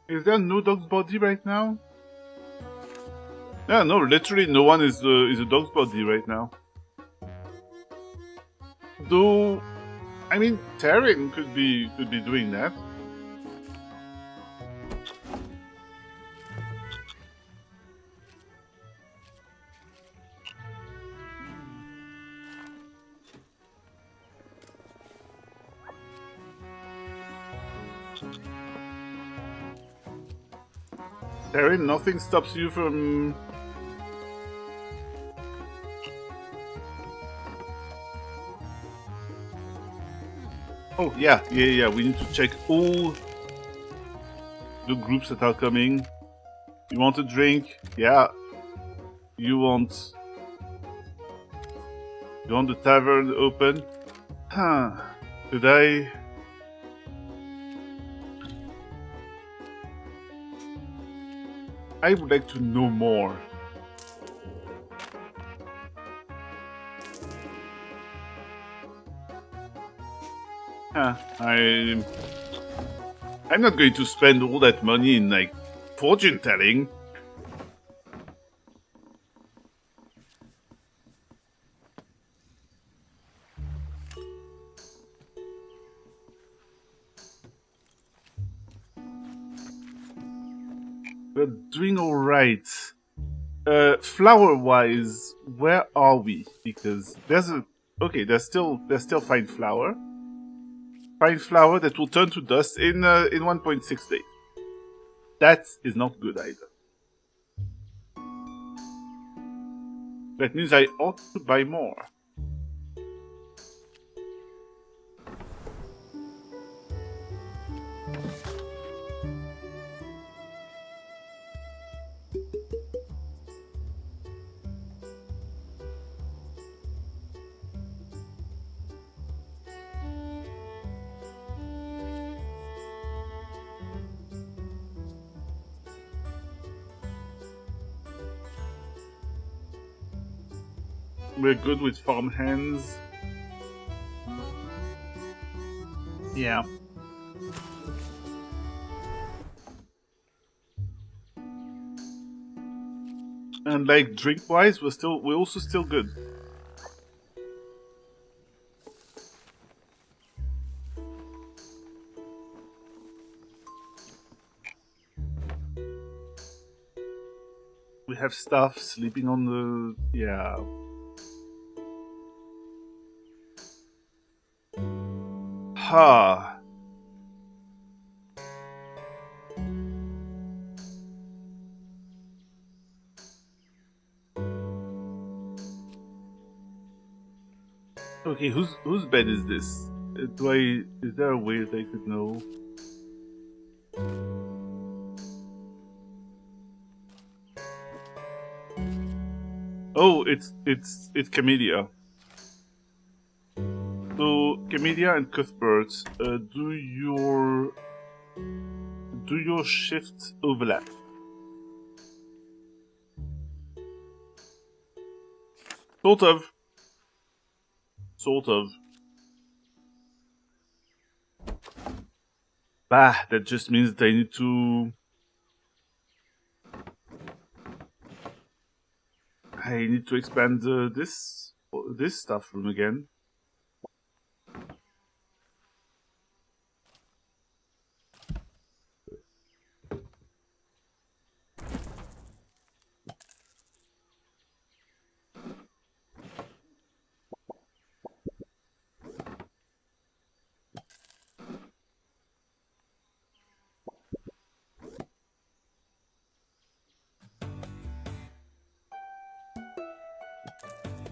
Is there no dog's body right now? Yeah, no, literally no one is a dog's body right now. Though, I mean, Tavern could be doing that. Tavern, nothing stops you from... Oh, yeah, we need to check all the groups that are coming. You want a drink? Yeah. You want the tavern open? Huh. Did I would like to know more. I'm not going to spend all that money in, like, fortune telling. We're doing alright. Flower-wise, where are we? Because there's still fine flower. Fine flower that will turn to dust in 1.6 days. That is not good either. That means I ought to buy more. We're good with farm hands. Yeah. And like drink-wise, we're also still good. We have stuff sleeping on the... yeah. Ha. Okay, whose bed is this? Is there a way that I could know? Oh, it's Camellia. So Camellia and Cuthbert, do your shifts overlap? Sort of. Sort of. Bah, that just means that I need to... expand this stuff room again.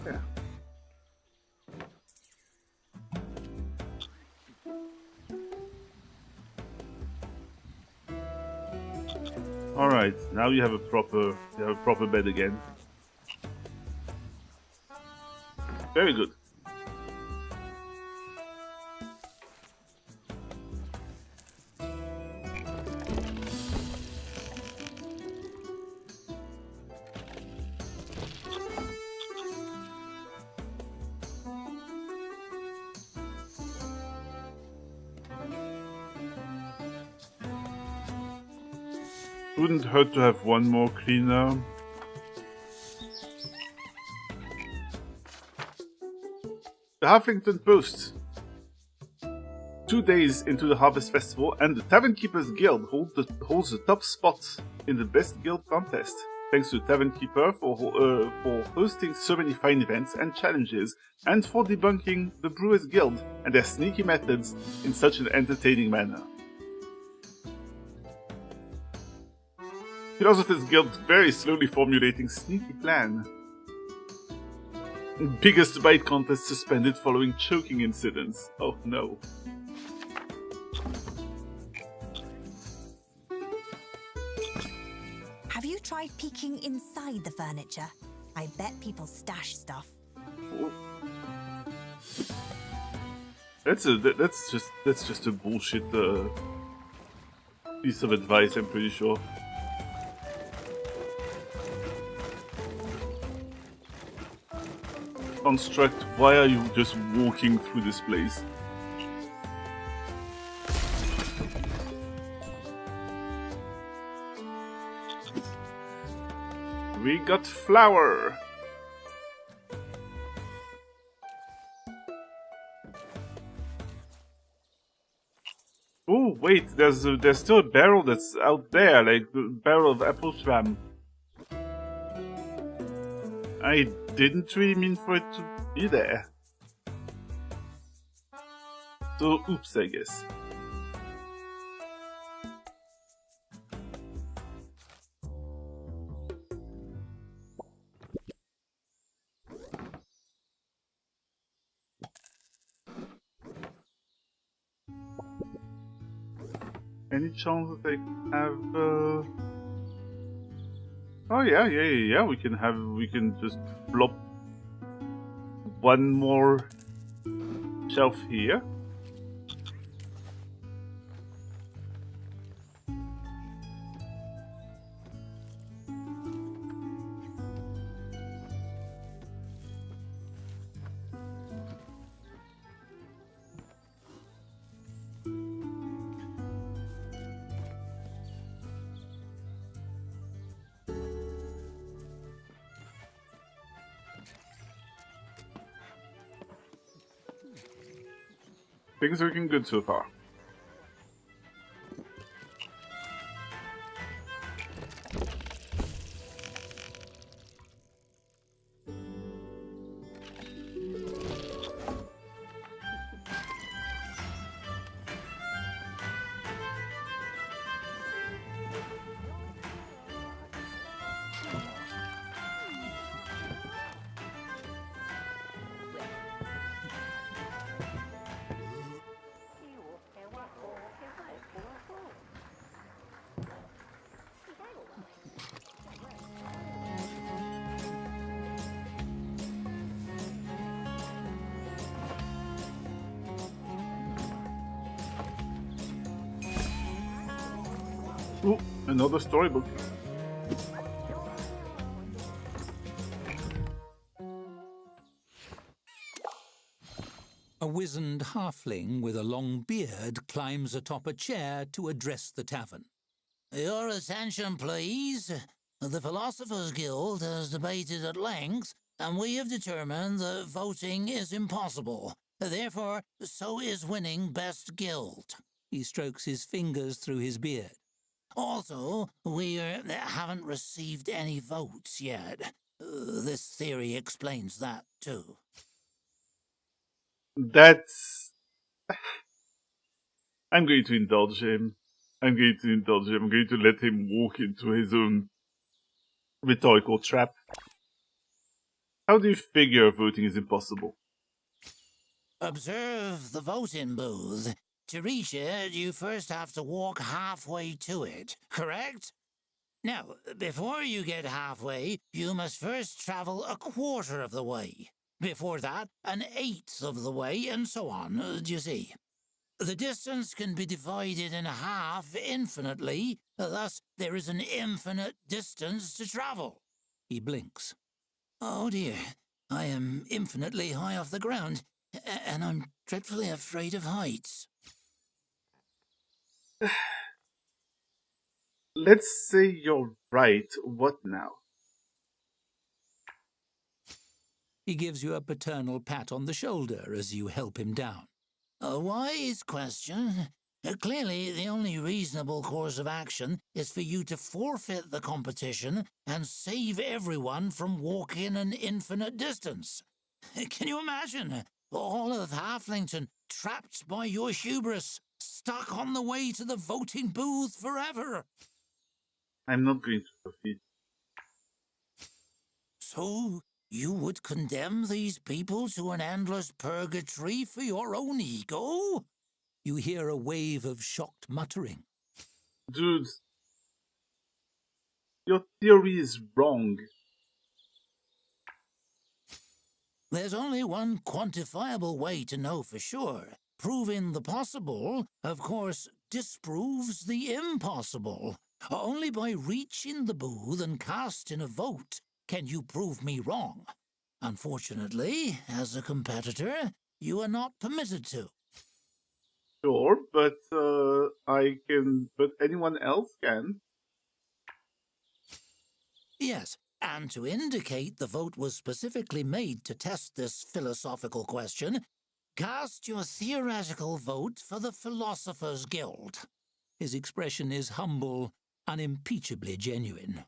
Yeah. All right, now you have a proper bed again. Very good. Wouldn't hurt to have one more cleaner. The Halflington Post. 2 days into the Harvest Festival, and the Tavern Keepers Guild holds the top spot in the Best Guild contest. Thanks to Tavern Keeper for hosting so many fine events and challenges, and for debunking the Brewers Guild and their sneaky methods in such an entertaining manner. Philosophers Guild very slowly formulating sneaky plan. Biggest bite contest suspended following choking incidents. Oh no. Have you tried peeking inside the furniture? I bet people stash stuff. That's just a bullshit piece of advice, I'm pretty sure. Construct, why are you just walking through this place? We got flour! Oh wait, there's still a barrel that's out there, like the barrel of apple schwam. I didn't really mean for it to be there. So, oops, I guess. Any chance that I have, Oh yeah, we can just plop one more shelf here. Things are looking good so far. Ooh, another storybook. A wizened halfling with a long beard climbs atop a chair to address the tavern. Your attention, please. The Philosophers Guild has debated at length, and we have determined that voting is impossible. Therefore, so is winning Best Guild. He strokes his fingers through his beard. Also, we haven't received any votes yet. This theory explains that, too. That's... I'm going to indulge him. I'm going to let him walk into his own rhetorical trap. How do you figure voting is impossible? Observe the voting booth. To reach it, you first have to walk halfway to it, correct? Now, before you get halfway, you must first travel a quarter of the way. Before that, an eighth of the way, and so on, do you see? The distance can be divided in half infinitely, thus there is an infinite distance to travel. He blinks. Oh dear, I am infinitely high off the ground, and I'm dreadfully afraid of heights. Let's say you're right. What now? He gives you a paternal pat on the shoulder as you help him down. A wise question. Clearly, the only reasonable course of action is for you to forfeit the competition and save everyone from walking an infinite distance. Can you imagine? All of Halflington trapped by your hubris, stuck on the way to the voting booth forever. I'm not going to defeat. So, you would condemn these people to an endless purgatory for your own ego? You hear a wave of shocked muttering. Dude, your theory is wrong. There's only one quantifiable way to know for sure. Proving the possible, of course, disproves the impossible. Only by reaching the booth and casting a vote can you prove me wrong. Unfortunately, as a competitor, you are not permitted to. Sure, but I can. But anyone else can. Yes, and to indicate the vote was specifically made to test this philosophical question, cast your theoretical vote for the Philosophers Guild. His expression is humble, unimpeachably genuine.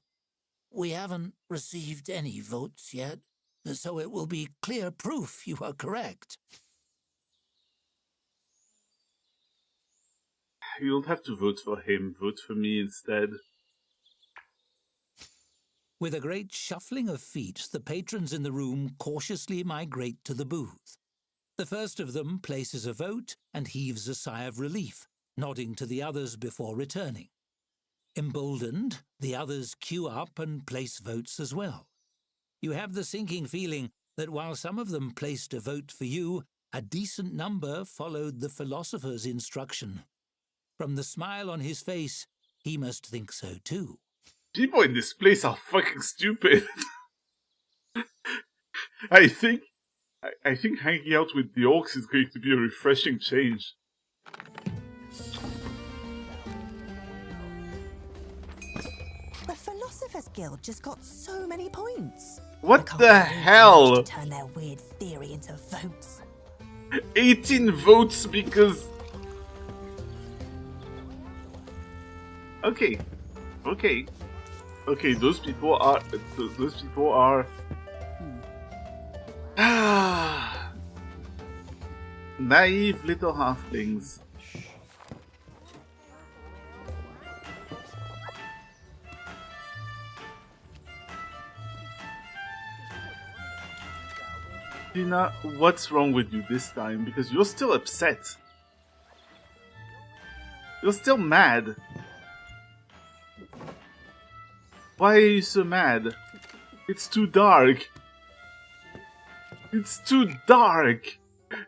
We haven't received any votes yet, so it will be clear proof you are correct. You don't have to vote for him. Vote for me instead. With a great shuffling of feet, the patrons in the room cautiously migrate to the booth. The first of them places a vote and heaves a sigh of relief, nodding to the others before returning. Emboldened, the others queue up and place votes as well. You have the sinking feeling that while some of them placed a vote for you, a decent number followed the philosopher's instruction. From the smile on his face, he must think so too. People in this place are fucking stupid. I think hanging out with the orcs is going to be a refreshing change. The Philosophers Guild just got so many points. What I can't the believe they hell? managed to turn their weird theory into votes. 18 votes because... Okay. Okay, those people are... Naive little halflings. Tina, what's wrong with you this time? Because you're still upset. You're still mad. Why are you so mad? It's too dark. It's too dark.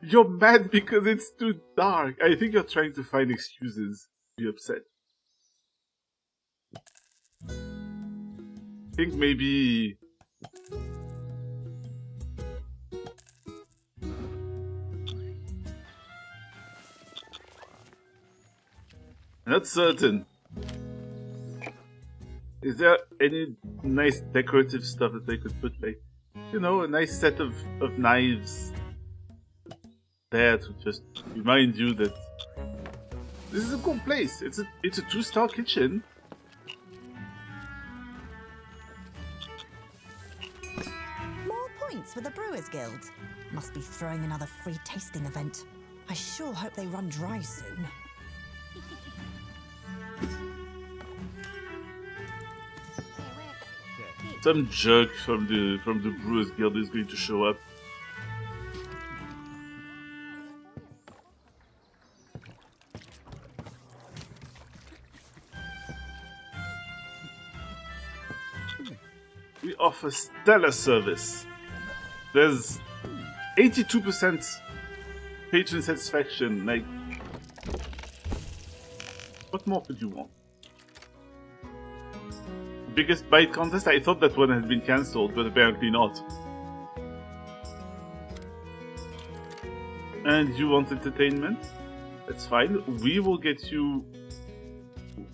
You're mad because it's too dark. I think you're trying to find excuses to be upset. I think maybe... Not certain. Is there any nice decorative stuff that they could put, like, you know, a nice set of knives there to just remind you that this is a cool place. It's a 2-star kitchen. More points for the Brewers Guild. Must be throwing another free tasting event. I sure hope they run dry soon. Some jerk from the Brewers Guild is going to show up. We offer stellar service. There's 82% patron satisfaction. Like, what more could you want? Biggest bite contest? I thought that one had been cancelled, but apparently not. And you want entertainment? That's fine. We will get you...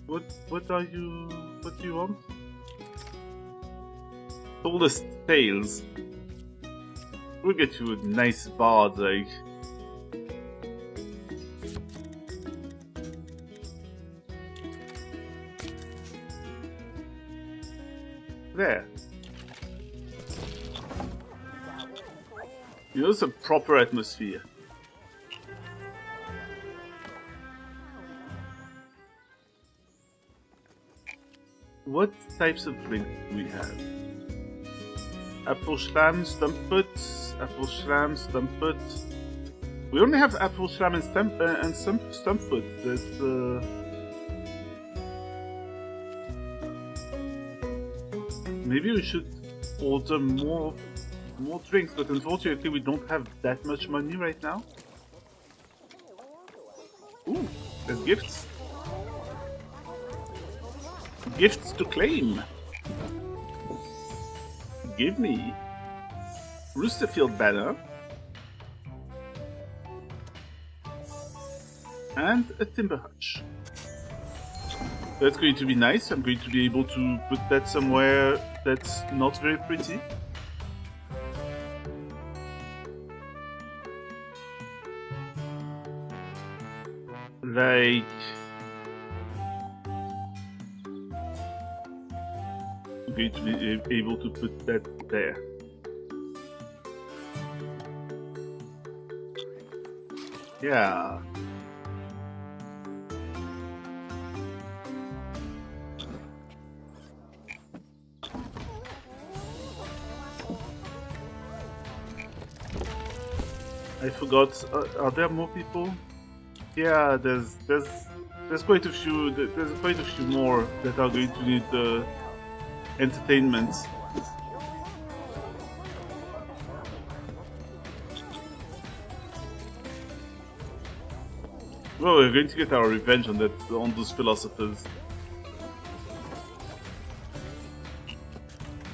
What do you want? Oldest tales. We'll get you a nice bard, like... There. You know, it's a proper atmosphere. What types of drinks do we have? Apple Schlam, Stumpfoot, Apple Schlam, Stumpfoot. We only have Apple Schlam and Stumpfoot. That's maybe we should order more drinks, but unfortunately we don't have that much money right now. Ooh, there's gifts. Gifts to claim. Give me Roosterfield banner and a timber hutch. That's going to be nice. I'm going to be able to put that somewhere that's not very pretty. Like... I'm going to be able to put that there. Yeah. I forgot. Are there more people? Yeah, there's quite a few. There's quite a few more that are going to need entertainment. Well, we're going to get our revenge on those philosophers.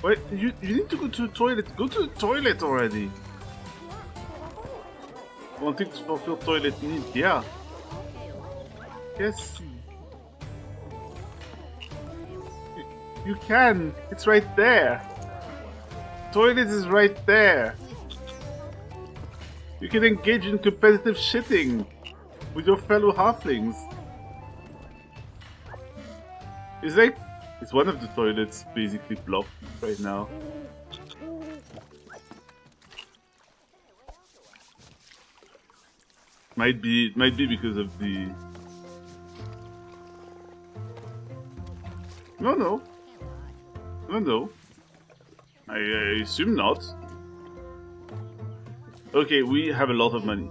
Wait, you need to go to the toilet. Go to the toilet already. Wanting to fulfill toilet needs, yeah. Yes. You can. It's right there. Toilet is right there. You can engage in competitive shitting with your fellow halflings. Is one of the toilets basically blocked right now? Might be because of the... No. I assume not. Okay, we have a lot of money.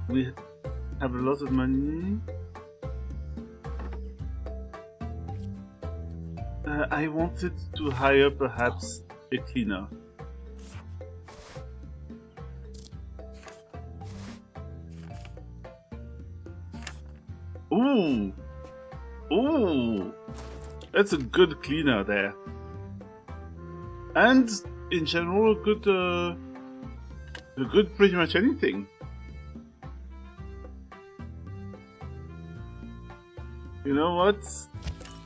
We have a lot of money. I wanted to hire perhaps a cleaner. Ooh, that's a good cleaner there. And in general, a good pretty much anything. You know what?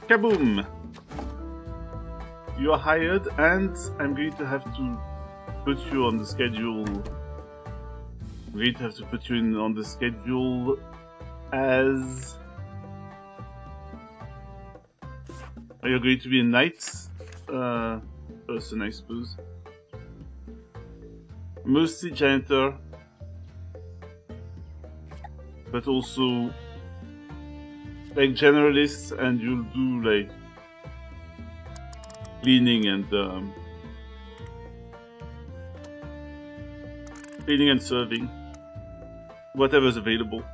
Kaboom! You are hired, and I'm going to have to put you on the schedule. I'm going to have to put you in on the schedule as... You're going to be a knight person, I suppose. Mostly janitor, but also like generalist, and you'll do like cleaning and serving, whatever's available.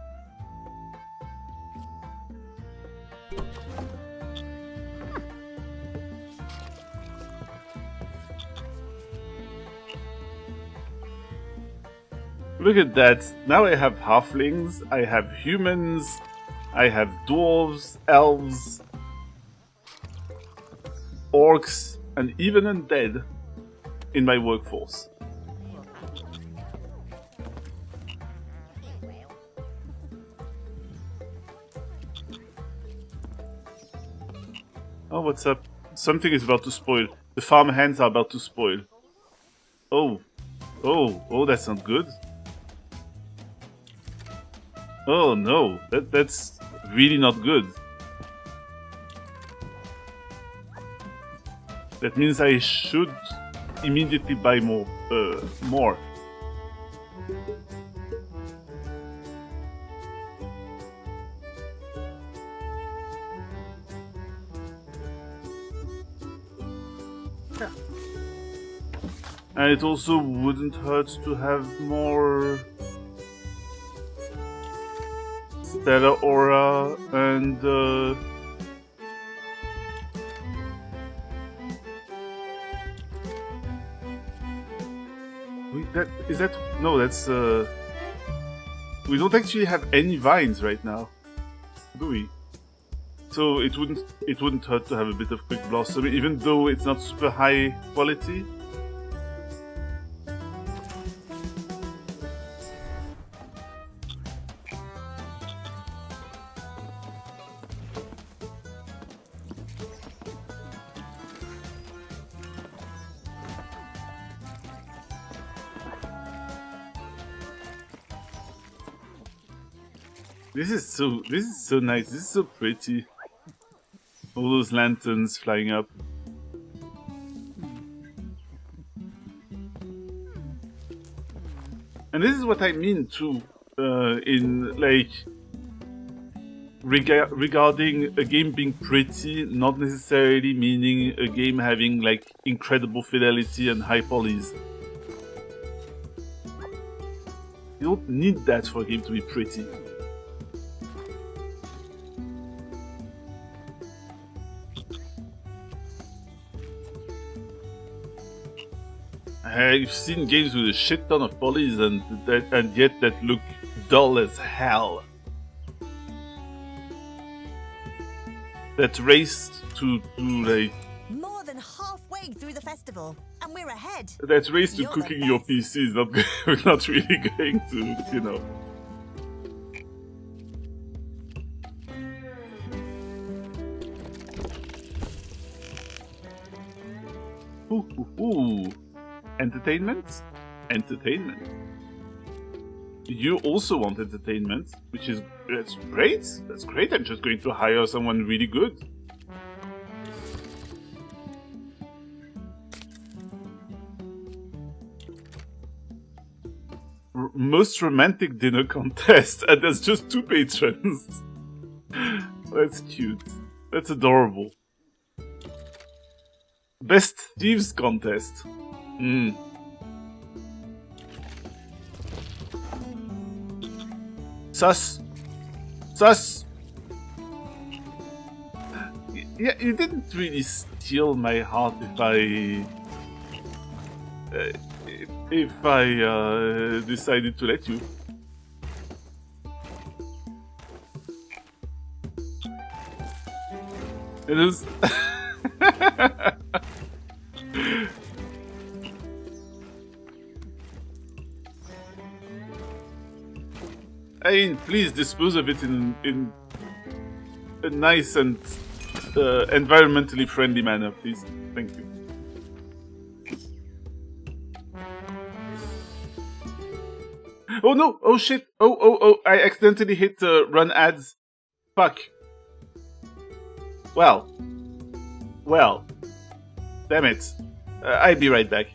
Look at that, now I have halflings, I have humans, I have dwarves, elves, orcs, and even undead in my workforce. Oh, what's up? Something is about to spoil. The farm hands are about to spoil. Oh, that's not good. Oh no, that's really not good. That means I should immediately buy more. Yeah. And it also wouldn't hurt to have more Stellar Aura and wait, that's we don't actually have any vines right now, do we? So it wouldn't hurt to have a bit of Quick Blossom, even though it's not super high quality. This is so nice. This is so pretty. All those lanterns flying up. And this is what I mean too, in like regarding a game being pretty, not necessarily meaning a game having like incredible fidelity and high polys. You don't need that for a game to be pretty. I've seen games with a shit ton of polys and yet that look dull as hell. That race to like... More than halfway through the festival, and we're ahead. That race to You're cooking the your best. PC is not really going to, you know... Ooh. Entertainment? Entertainment. You also want entertainment, which is... That's great. That's great. I'm just going to hire someone really good. Most romantic dinner contest, and there's just 2 patrons. That's cute. That's adorable. Best thieves contest. Sus. Yeah, you didn't really steal my heart if I decided to let you. It is. I mean, please dispose of it in a nice and environmentally friendly manner, please. Thank you. Oh no! Oh shit! Oh! I accidentally hit run ads. Fuck. Well. Damn it. I'll be right back.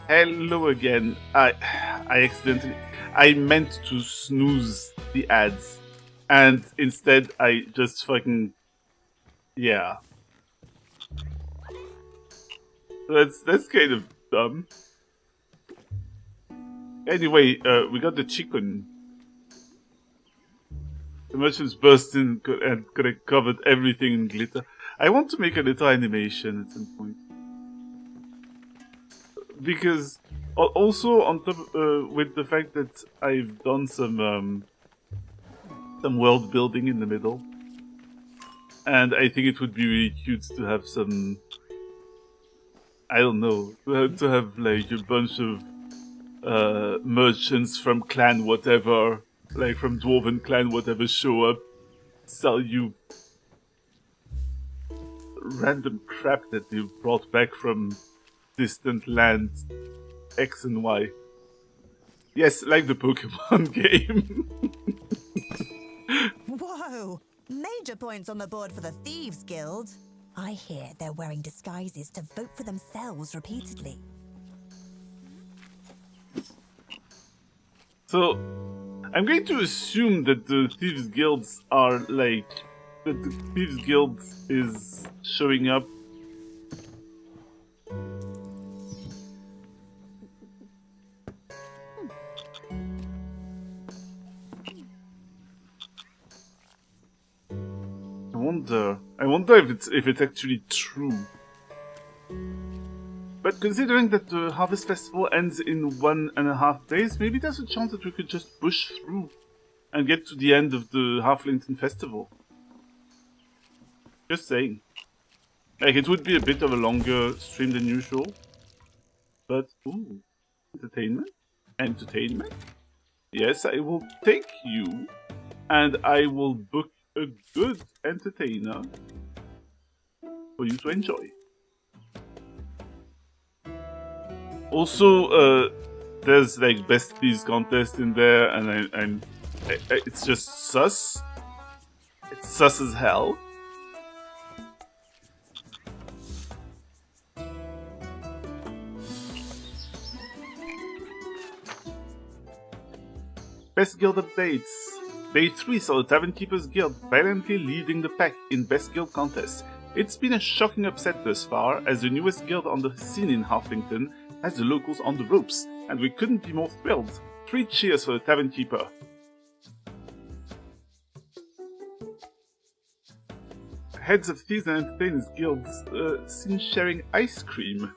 Hello again. I meant to snooze the ads, and instead I just fucking... Yeah. That's kind of dumb. Anyway, we got the chicken. The merchants burst in and covered everything in glitter. I want to make a little animation at some point. Because also on top with the fact that I've done some world building in the middle, and I think it would be really cute to have some, I don't know, to have like a bunch of merchants from clan whatever, like from dwarven clan whatever, show up, sell you random crap that they brought back from distant lands X and Y. Yes, like the Pokemon game. Whoa! Major points on the board for the Thieves Guild. I hear they're wearing disguises to vote for themselves repeatedly. So, I'm going to assume that the Thieves Guilds are like... that the Thieves Guild is showing up. I wonder if it's actually true. But considering that the Harvest Festival ends in 1.5 days, maybe there's a chance that we could just push through and get to the end of the Halflington Festival. Just saying. Like, it would be a bit of a longer stream than usual. But, ooh, entertainment? Entertainment? Yes, I will take you, and I will book a good entertainer for you to enjoy. Also, there's like best thieves contest in there, and it's just sus. It's sus as hell. Best guild updates. Day 3 saw the Tavern Keeper's guild valiantly leading the pack in best guild contests. It's been a shocking upset thus far, as the newest guild on the scene in Halflington has the locals on the ropes, and we couldn't be more thrilled. 3 cheers for the Tavern Keeper. Heads of Thieves and Entertainers guilds seen sharing ice cream.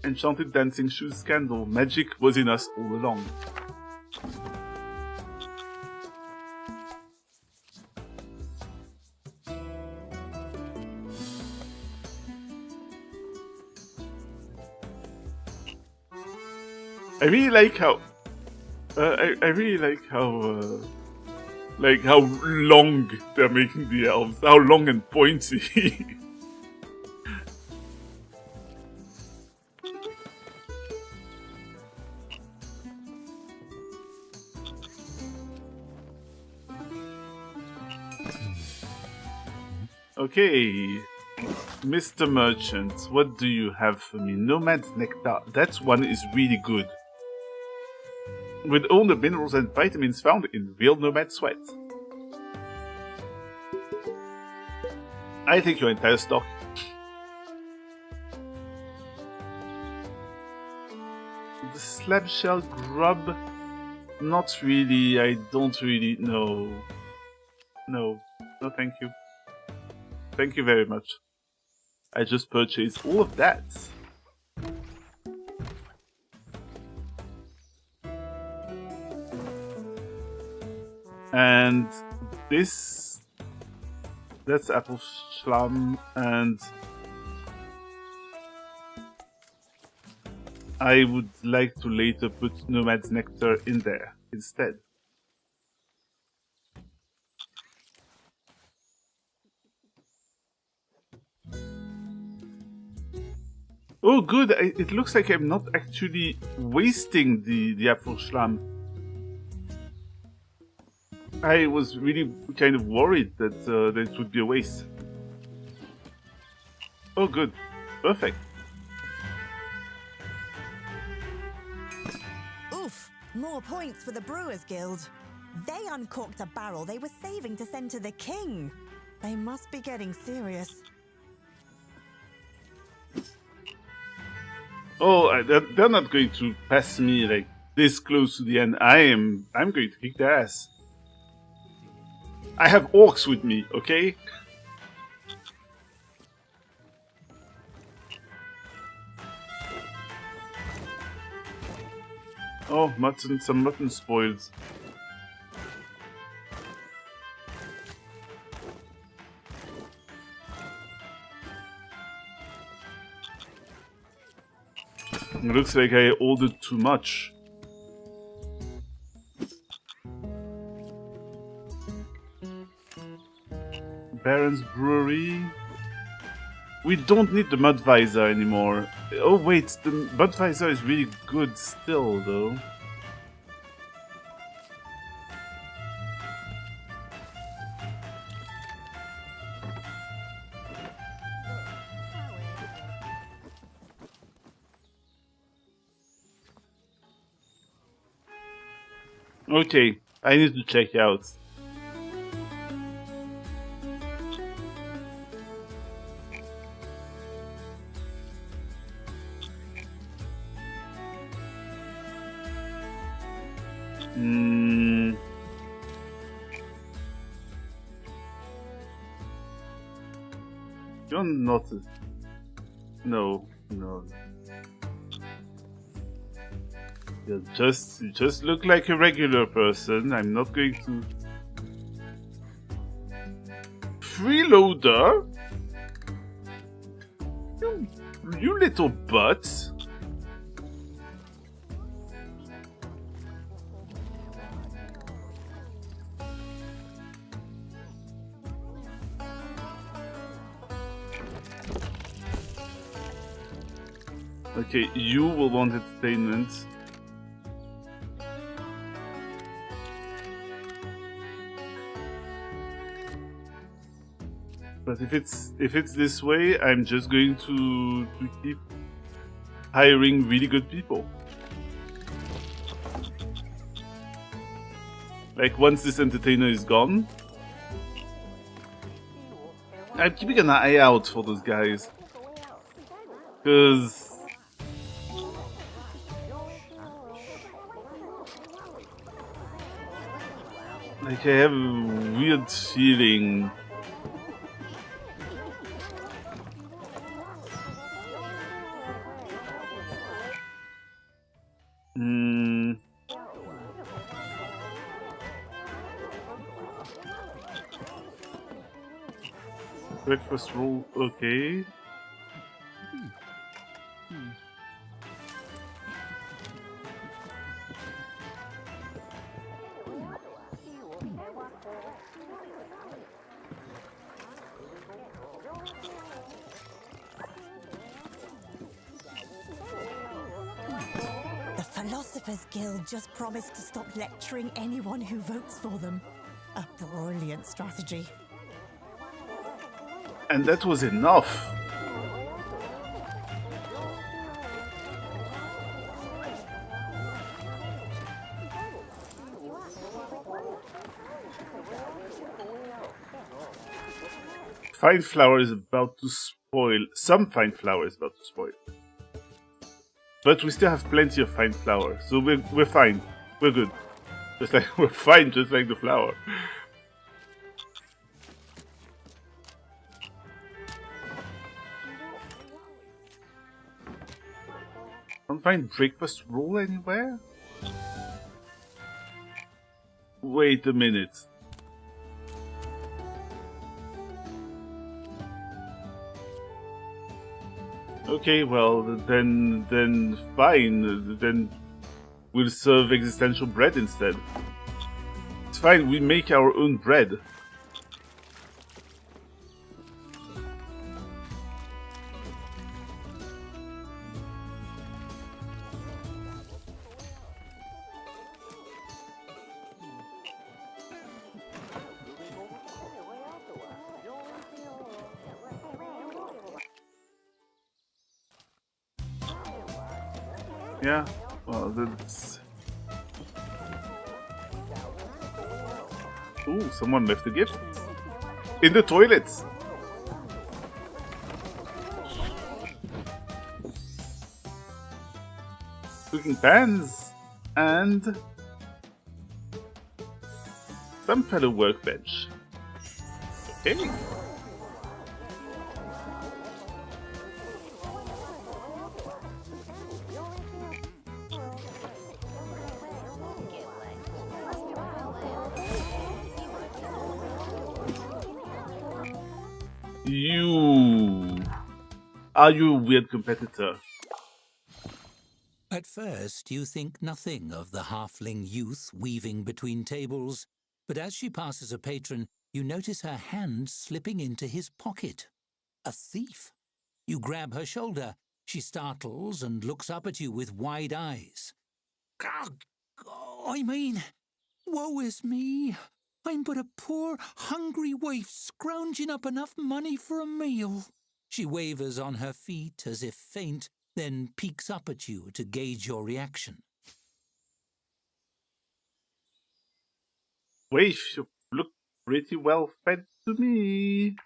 Enchanted Dancing Shoes scandal. Magic was in us all along. I really like how how long they're making the elves. How long and pointy. Okay, Mr. Merchant, what do you have for me? Nomad's Nectar. That one is really good. With all the minerals and vitamins found in real nomad sweat. I take your entire stock. The slab shell grub? Not really, I don't really know. No, thank you. Thank you very much. I just purchased all of that. And this, that's apple schlam, and I would like to later put Nomad's Nectar in there instead. Oh good, it looks like I'm not actually wasting the apple schlam. I was really kind of worried that that it would be a waste. Oh good, perfect. Oof, more points for the Brewers Guild. They uncorked a barrel they were saving to send to the king. They must be getting serious. Oh, they're not going to pass me like this close to the end. I'm going to kick their ass. I have orcs with me, okay? Oh, mutton, some mutton spoils. It looks like I ordered too much. Baron's Brewery. We don't need the mud visor anymore. Oh wait, the mud visor is really good still though. Okay, I need to check out. You're not. No. You just look like a regular person. I'm not going to. Freeloader? You little butt. Okay, you will want entertainment. But if it's this way, I'm just going to keep hiring really good people. Like once this entertainer is gone, I'm keeping an eye out for those guys. Cause like I have a weird feeling. Breakfast roll, okay. The Philosophers Guild just promised to stop lecturing anyone who votes for them. A brilliant strategy. And that was enough. Fine flour is about to spoil. Some fine flour is about to spoil. But we still have plenty of fine flour, so we're fine. We're good. Just like we're fine, just like the flour. Can't find breakfast roll anywhere? Wait a minute. Okay, well, then fine. Then we'll serve existential bread instead. It's fine, we make our own bread. Yeah, well, that's... Ooh, someone left a gift. In the toilets! Cooking pans and some fellow workbench. Okay. You... Are you a weird competitor? At first, you think nothing of the halfling youth weaving between tables, but as she passes a patron, you notice her hand slipping into his pocket. A thief. You grab her shoulder. She startles and looks up at you with wide eyes. I mean, woe is me. I'm but a poor, hungry waif scrounging up enough money for a meal. She wavers on her feet as if faint, then peeks up at you to gauge your reaction. Waif, you look pretty well fed to me.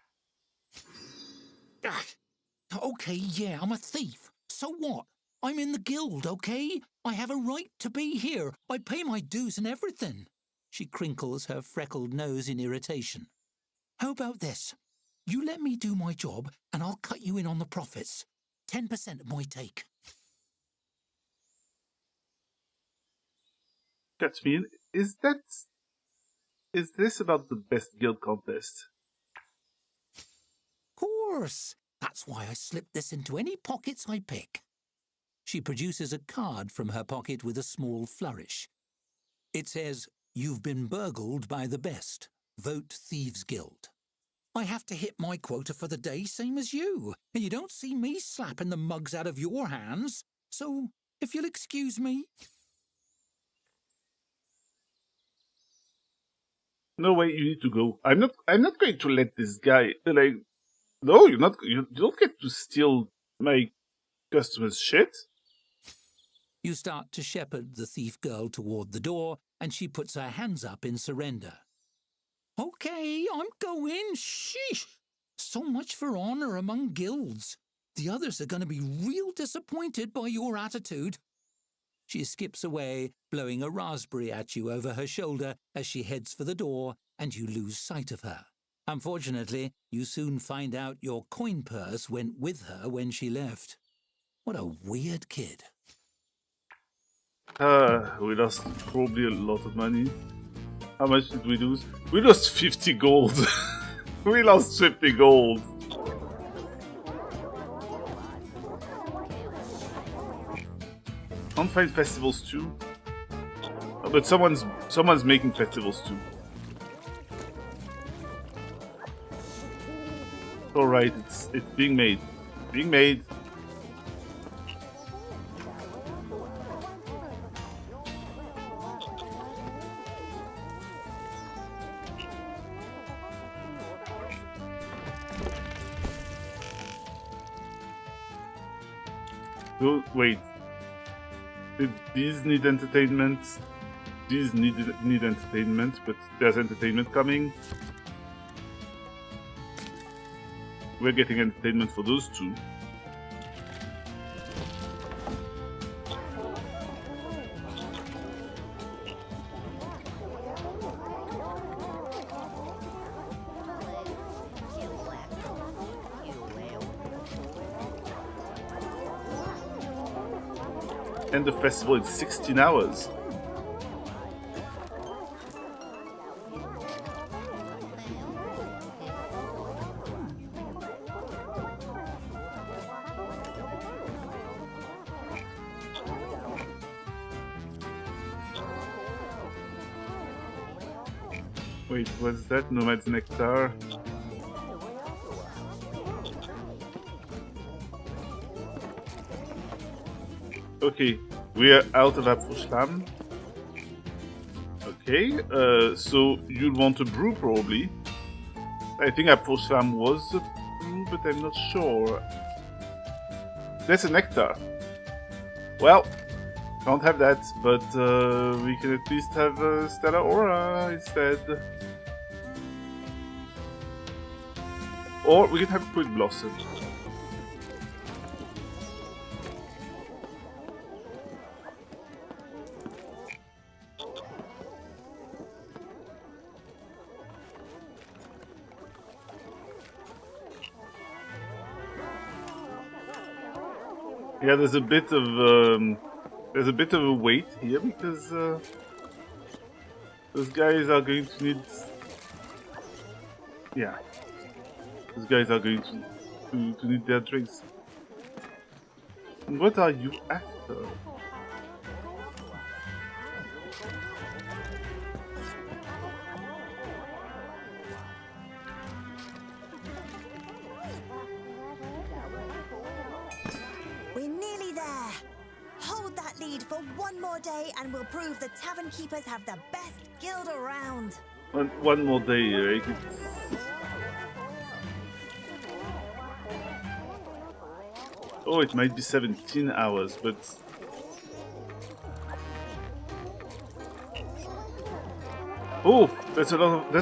Okay, yeah, I'm a thief. So what? I'm in the guild, okay? I have a right to be here. I pay my dues and everything. She crinkles her freckled nose in irritation. How about this? You let me do my job and I'll cut you in on the profits. 10% of my take. Catch me in. Is this about the best guild contest? Course. That's why I slip this into any pockets I pick. She produces a card from her pocket with a small flourish. It says, "You've been burgled by the best. Vote Thieves Guild." I have to hit my quota for the day, same as you, and you don't see me slapping the mugs out of your hands. So, if you'll excuse me. No way, you need to go. I'm not going to let this guy, like, no, you don't get to steal my customers' shit. You start to shepherd the thief girl toward the door, and she puts her hands up in surrender. Okay, I'm going. Sheesh. So much for honor among guilds. The others are going to be real disappointed by your attitude. She skips away, blowing a raspberry at you over her shoulder as she heads for the door, and you lose sight of her. Unfortunately, you soon find out your coin purse went with her when she left. What a weird kid. We lost probably a lot of money. How much did we lose? We lost 50 gold. We lost 50 gold. Can't find festivals too. Oh, but someone's making festivals too. Alright, it's being made. Being made. Oh, wait. Did these need entertainment? These need entertainment, but there's entertainment coming. We're getting entertainment for those two. And the festival in 16 hours. Wait, what's that? Nomad's Nectar? Okay, we are out of Apfelschlam. Okay, so you'll want a brew probably. I think Apfelschlam was a brew, but I'm not sure. That's a nectar. Well, can't have that, but we can at least have Stellar Aura instead. Or we can have Quick Blossom. Yeah, there's a bit of a wait here because those guys are going to need. Yeah. Those guys are going to need their drinks. And what are you after? We're nearly there. Hold that lead for one more day and we'll prove the Tavern Keepers have the best guild around. One more day, right? Oh, it might be 17 hours, but... Oh, that's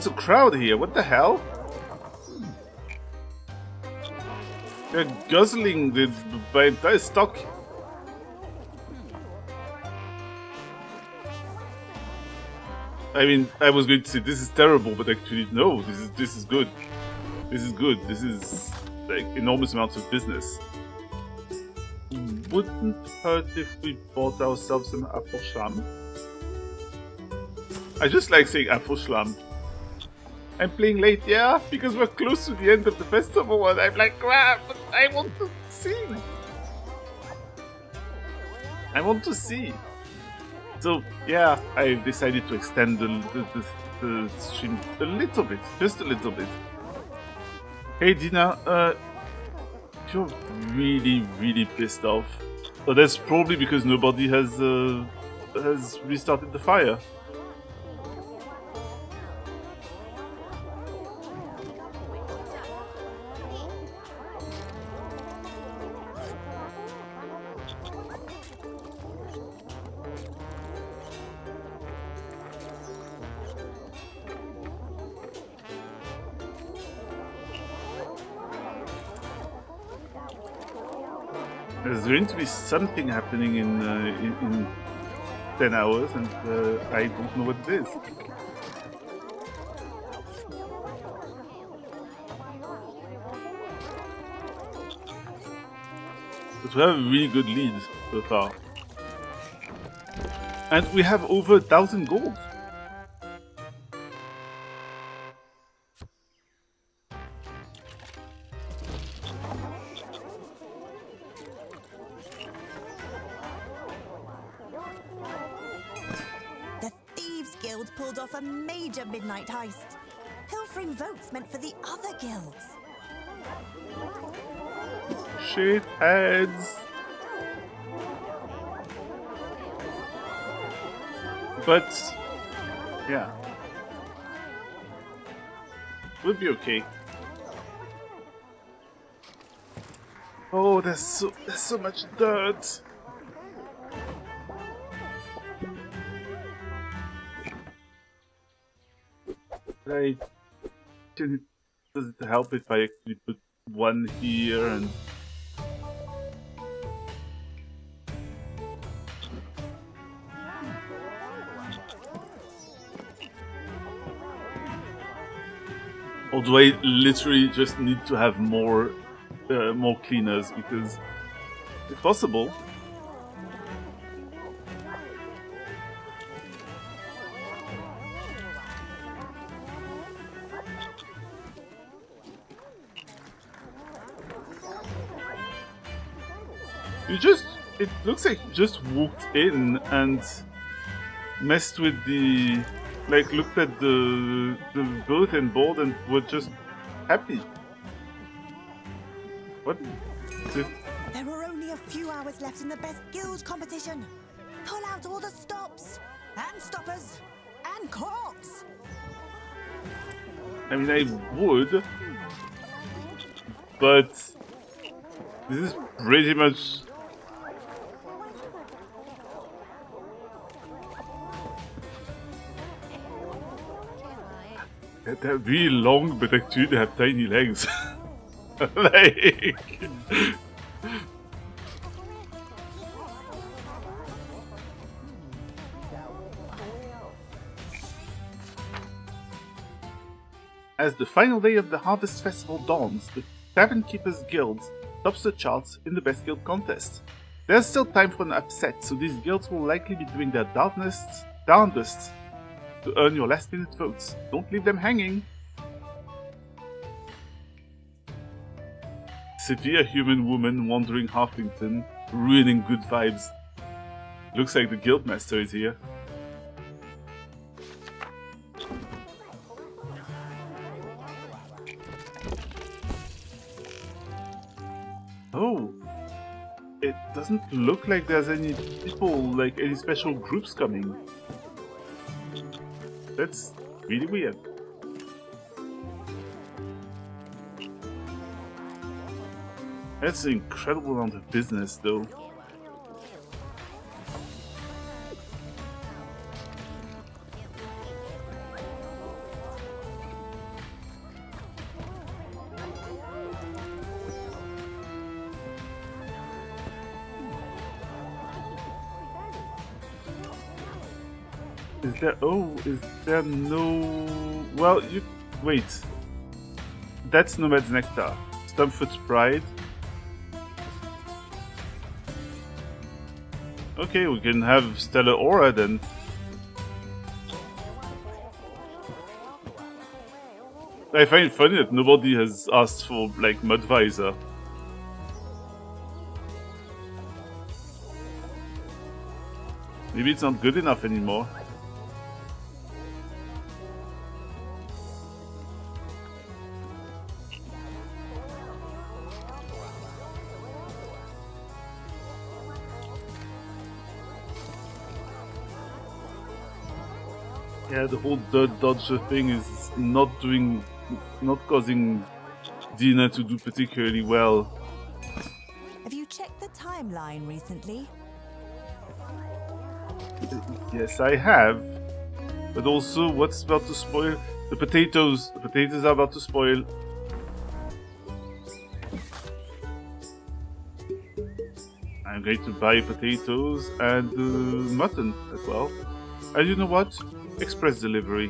a crowd here. What the hell? They're guzzling my entire stock. I mean, I was going to say this is terrible, but actually no, this is good. This is good. This is like enormous amounts of business. Wouldn't hurt if we bought ourselves some Apfelschlamm. I just like saying Apfelschlamm. I'm playing late, yeah, because we're close to the end of the festival, and I'm like, crap, but I want to see. I want to see. So yeah, I decided to extend the stream a little bit, just a little bit. Hey Dina, you're really pissed off. So that's probably because nobody has restarted the fire. There's going to be something happening in 10 hours, and I don't know what it is. But we have a really good lead so far. And we have over 1,000 gold. Pulled off a major midnight heist. Pilfering votes meant for the other guilds. Shitheads. But yeah, we'll be okay. Oh, there's so much dirt. Does it help if I actually put one here and... Or do I literally just need to have more cleaners, because it's possible. It looks like you just walked in and messed with the, like, looked at the bulletin board and were just happy. What is it? There were only a few hours left in the best guild competition. Pull out all the stops and stoppers and corks. I mean, I would, but this is pretty much... They're really long, but actually they have tiny legs. Like... As the final day of the Harvest Festival dawns, the Tavern Keepers Guild tops the charts in the Best Guild contest. There's still time for an upset, so these guilds will likely be doing their darndest to earn your last-minute votes. Don't leave them hanging! Severe human woman wandering Halflington, ruining good vibes. Looks like the guildmaster is here. Oh, it doesn't look like there's any people, like any special groups coming. That's really weird. That's an incredible amount of business, though. Is there no... Well, you... Wait. That's Nomad's Nectar. Stumpfoot's Pride. Okay, we can have Stellar Aura then. I find it funny that nobody has asked for, like, Mudvisor. Maybe it's not good enough anymore. Yeah, the whole dirt dodger thing is not causing Dina to do particularly well. Have you checked the timeline recently? Yes, I have. But also, what's about to spoil? The potatoes. The potatoes are about to spoil. I'm going to buy potatoes and mutton as well. And you know what? Express delivery.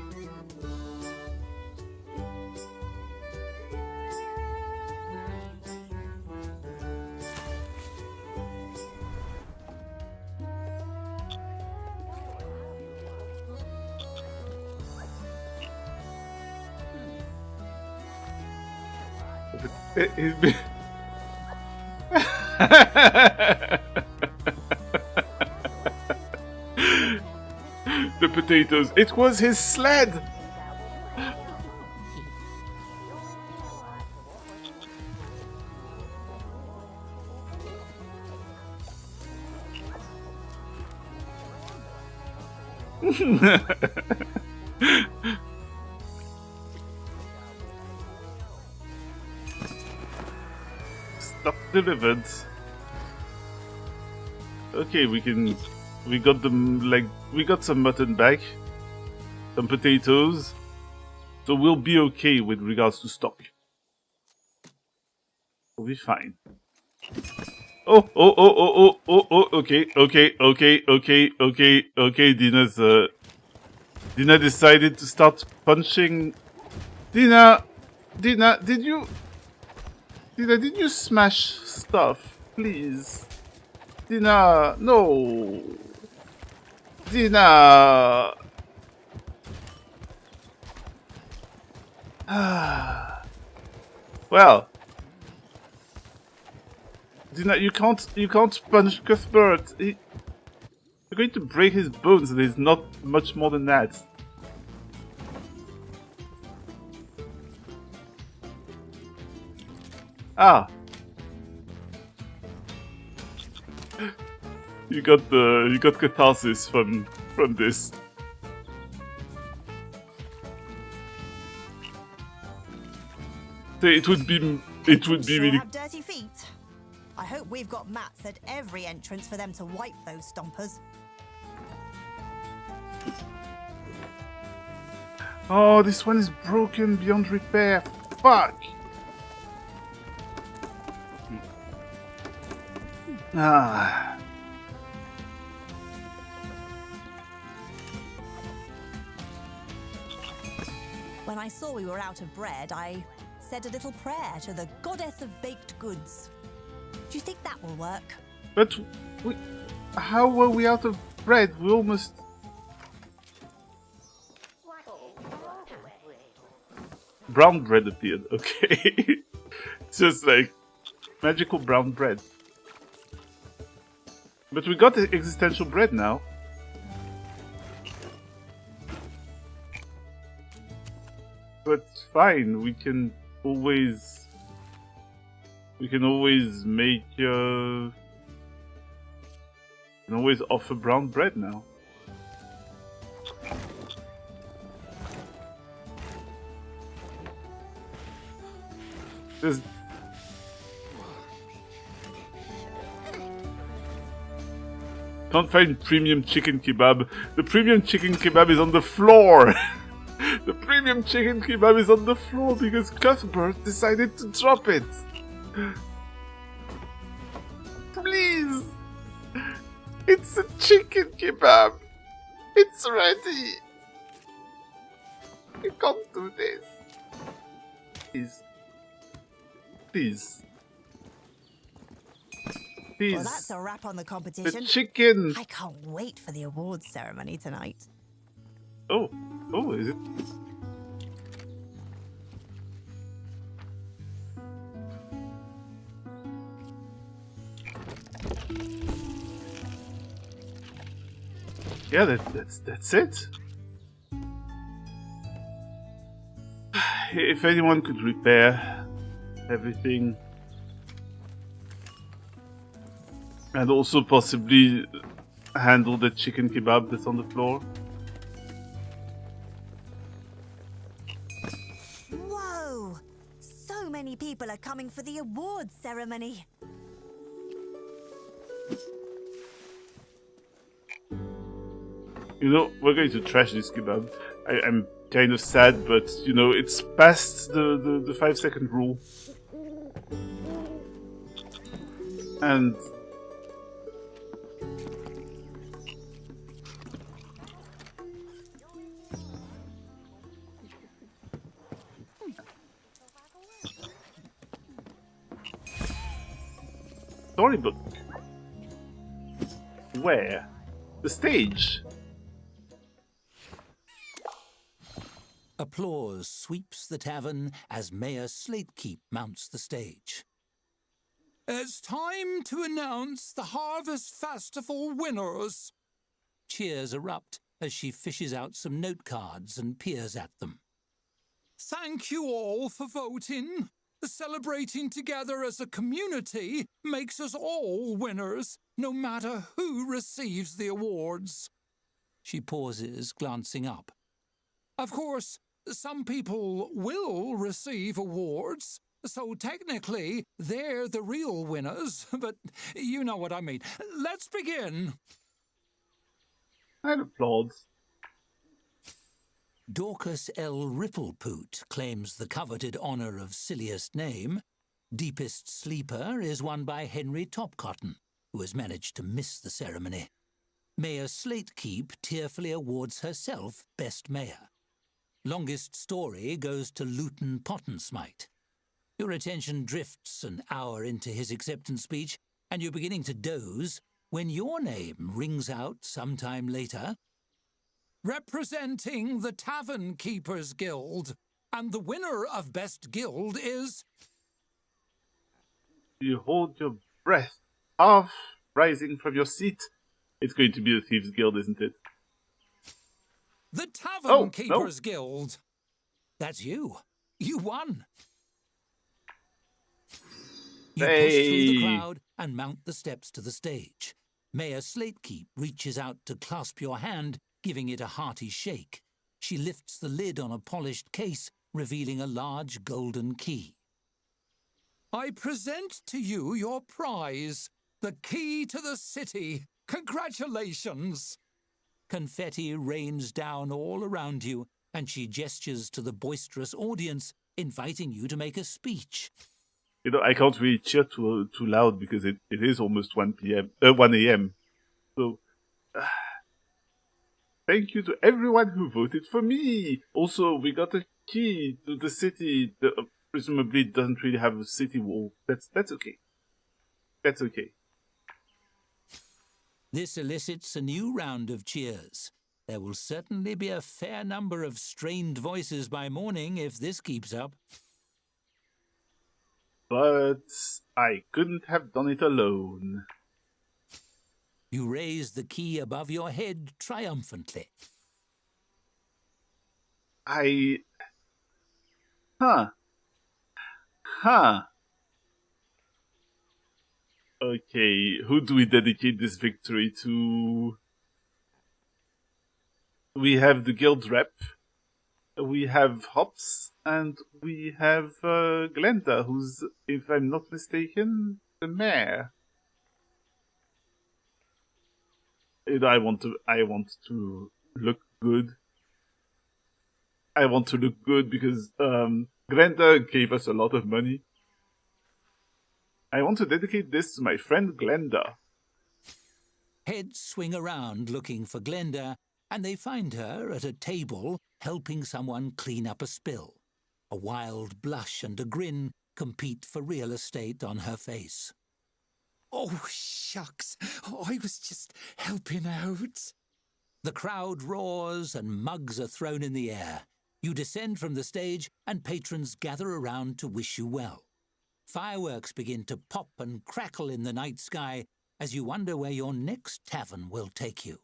The potatoes. It was his sled! Stuff delivered. Okay, we got them, like, we got some mutton back, some potatoes, so we'll be okay with regards to stock. We'll be fine. Oh, okay, Dina decided to start punching. Dina, did you smash stuff, please? Dina, no. Dina. Well, Dina, you can't punch Cuthbert. You're going to break his bones, and there's not much more than that. Ah. You got catharsis from this. It would be really. Have dirty feet. I hope we've got mats at every entrance for them to wipe those stompers. Oh, this one is broken beyond repair. Fuck. Ah. When I saw we were out of bread, I said a little prayer to the goddess of baked goods. Do you think that will work? But how were we out of bread? We almost... Brown bread appeared, okay. Just like... Magical brown bread. But we got existential bread now. But fine, we can always make we can always offer brown bread now. There's can't find premium chicken kebab. The premium chicken kebab is on the floor. The premium chicken kebab is on the floor because Cuthbert decided to drop it. Please. It's a chicken kebab. It's ready. You can't do this. Please. Please. Please. Well, that's a wrap on the competition. The chicken. I can't wait for the awards ceremony tonight. Oh, is it? Yeah, that's it. If anyone could repair everything, and also possibly handle the chicken kebab that's on the floor. Whoa! So many people are coming for the awards ceremony. You know, we're going to trash this kebab. I'm kind of sad, but, you know, it's past the 5-second rule. And... storybook. Where? The stage. Applause sweeps the tavern as Mayor Slatekeep mounts the stage. It's time to announce the Harvest Festival winners. Cheers erupt as she fishes out some note cards and peers at them. Thank you all for voting. Celebrating together as a community makes us all winners, no matter who receives the awards. She pauses, glancing up. Of course, some people will receive awards, so technically they're the real winners, but you know what I mean. Let's begin. And applause. Dorcas L. Ripplepoot claims the coveted honour of silliest name. Deepest sleeper is won by Henry Topcotton, who has managed to miss the ceremony. Mayor Slatekeep tearfully awards herself Best Mayor. Longest story goes to Luton Pottensmite. Your attention drifts an hour into his acceptance speech, and you're beginning to doze when your name rings out sometime later. Representing the Tavern Keepers Guild, and the winner of Best Guild is... You hold your breath, half rising from your seat. It's going to be the Thieves Guild, isn't it? The Tavern Keepers Guild. That's you. You won. You push Hey. through the crowd and mount the steps to the stage. Mayor Slatekeep reaches out to clasp your hand, giving it a hearty shake. She lifts the lid on a polished case, revealing a large golden key. I present to you your prize, the key to the city. Congratulations! Confetti rains down all around you, and she gestures to the boisterous audience, inviting you to make a speech. You know, I can't really cheer too loud because it is almost 1 a.m. So, thank you to everyone who voted for me. Also, we got a key to the city that presumably doesn't really have a city wall. That's okay. That's okay. This elicits a new round of cheers. There will certainly be a fair number of strained voices by morning if this keeps up. but I couldn't have done it alone. You raise the key above your head triumphantly. Huh. Okay, who do we dedicate this victory to? We have the guild rep, we have Hops, and we have Glenda, who's, if I'm not mistaken, the mayor. I want to look good. I want to look good because Glenda gave us a lot of money. I want to dedicate this to my friend Glenda. Heads swing around looking for Glenda, and they find her at a table helping someone clean up a spill. A wild blush and a grin compete for real estate on her face. Oh, shucks. I was just helping out. The crowd roars and mugs are thrown in the air. You descend from the stage and patrons gather around to wish you well. Fireworks begin to pop and crackle in the night sky as you wonder where your next tavern will take you.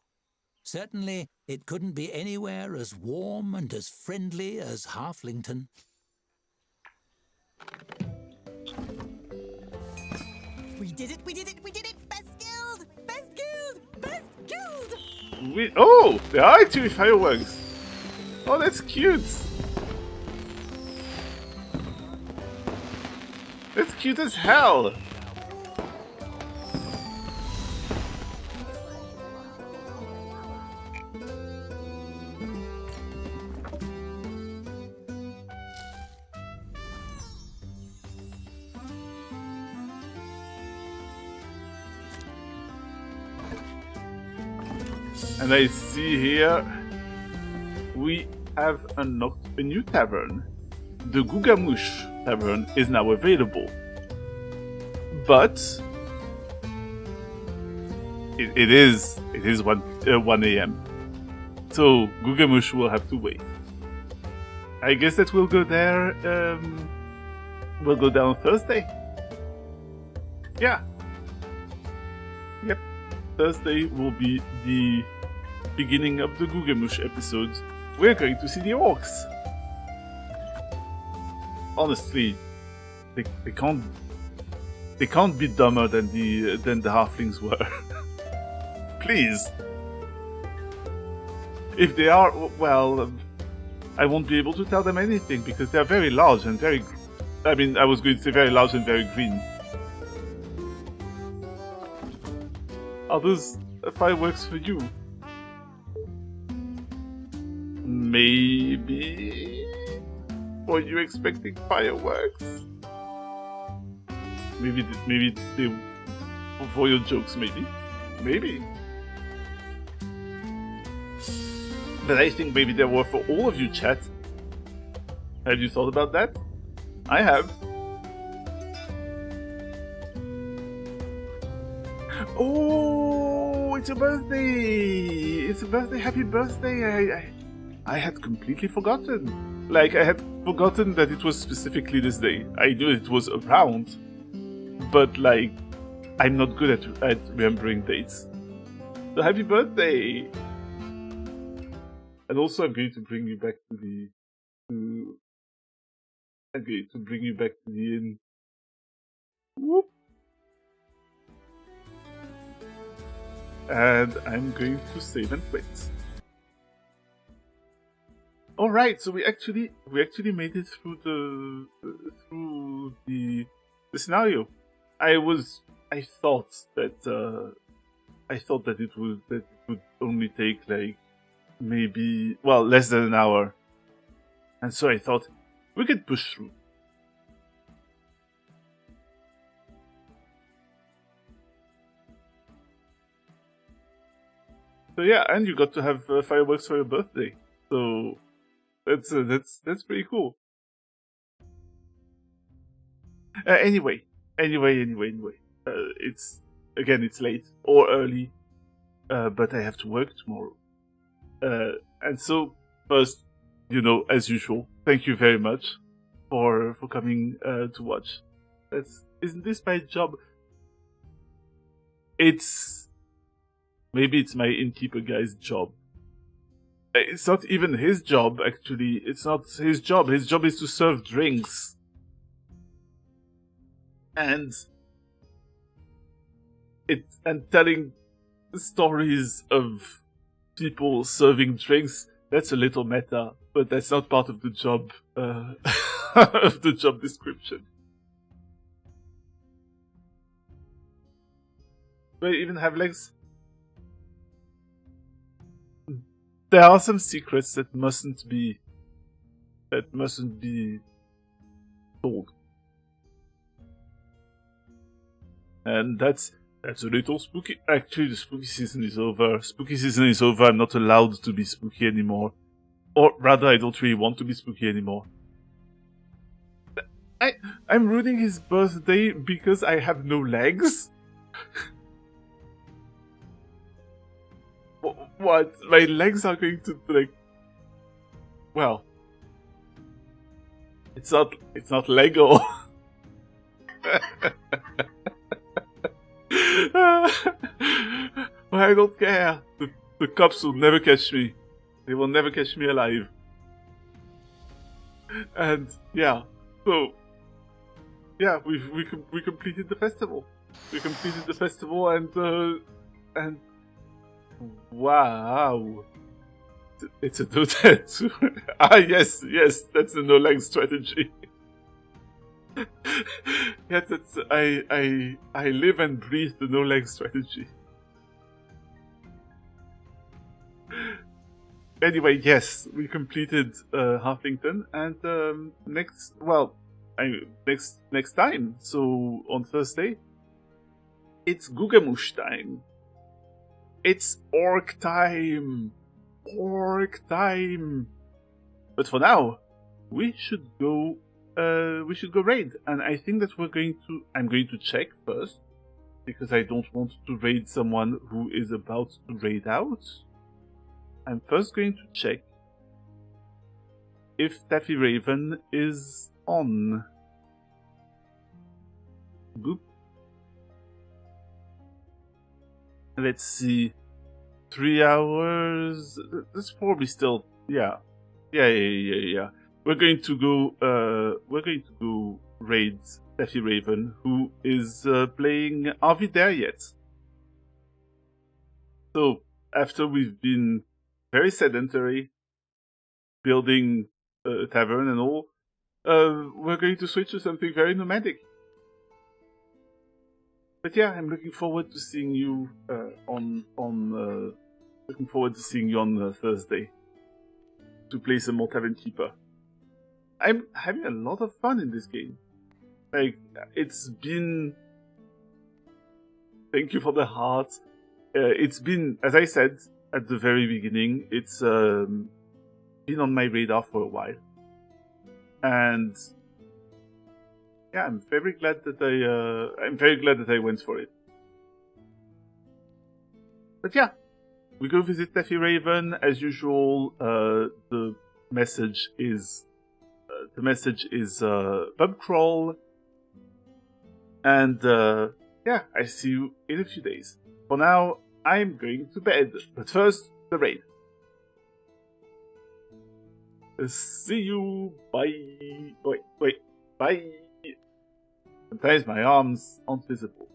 Certainly, it couldn't be anywhere as warm and as friendly as Halflington. We did it! Best guild! Best guild! Best guild! Oh, there are actually fireworks. Oh, that's cute. That's cute as hell. And I see here we have unlocked a new tavern. The Gugamush Tavern is now available. But it is 1 a.m. So Gugamush will have to wait. I guess that we'll go there we'll go down Thursday. Yeah. Yep. Thursday will be the beginning of the Gugamush episode. We're going to see the orcs. Honestly, they can't be dumber than the halflings were. Please. If they are, well, I won't be able to tell them anything because they're very large and very. I mean, I was going to say very large and very green. Are those fireworks for you? Maybe. Were you expecting fireworks? Maybe they for your jokes. Maybe. But I think maybe they were for all of you, chat. Have you thought about that? I have. Oh, it's a birthday! It's a birthday! Happy birthday! I had completely forgotten. Like, I had forgotten that it was specifically this day. I knew it was around, but like, I'm not good at remembering dates. So happy birthday! And also, I'm going to bring you back to the. I'm going to bring you back to the inn. Whoop. And I'm going to save and quit. All right, so we actually made it through the scenario. I thought that it would only take like maybe less than an hour, and so I thought we could push through. So yeah, and you got to have fireworks for your birthday. So that's pretty cool. Anyway. It's late or early, but I have to work tomorrow. And so first, as usual, thank you very much for coming to watch. Isn't this my job? Maybe it's my innkeeper guy's job. It's not even his job, actually. It's not his job. His job is to serve drinks. And telling stories of people serving drinks, that's a little meta, but that's not part of the job, of the job description. Do I even have legs? There are some secrets that mustn't be told. And that's a little spooky. Actually, the spooky season is over. Spooky season is over. I'm not allowed to be spooky anymore. Or rather, I don't really want to be spooky anymore. I'm ruining his birthday because I have no legs? What? My legs are going to, like... Well... It's not Lego. Well, I don't care. The cops will never catch me. They will never catch me alive. And yeah, so yeah, we completed the festival. We completed the festival, and wow, it's a no tattoo. Yes, that's the no leg strategy. Yeah, that's I live and breathe the no leg strategy. Anyway, yes, we completed Halflington, and next time, so on Thursday, it's Gugamush time. It's orc time. Orc time. But for now, we should go raid, and I think that I'm going to check first, because I don't want to raid someone who is about to raid out. I'm first going to check if Taffy Raven is on. Boop. Let's see. 3 hours. That's probably still. Yeah. We're going to go raid Taffy Raven, who is playing Are We There Yet? So after we've been very sedentary, building a tavern and all, we're going to switch to something very nomadic. But yeah, I'm looking forward to seeing you on Thursday to play some more Tavern Keeper. I'm having a lot of fun in this game. Like, it's been... Thank you for the heart. It's been, as I said at the very beginning, it's been on my radar for a while. And yeah, I'm very glad that I went for it. But yeah, we go visit Taffy Raven as usual. The message is pub crawl, and yeah, I see you in a few days. For now, I'm going to bed, but first the raid. See you. Bye. Wait. Bye. Sometimes my arms aren't visible.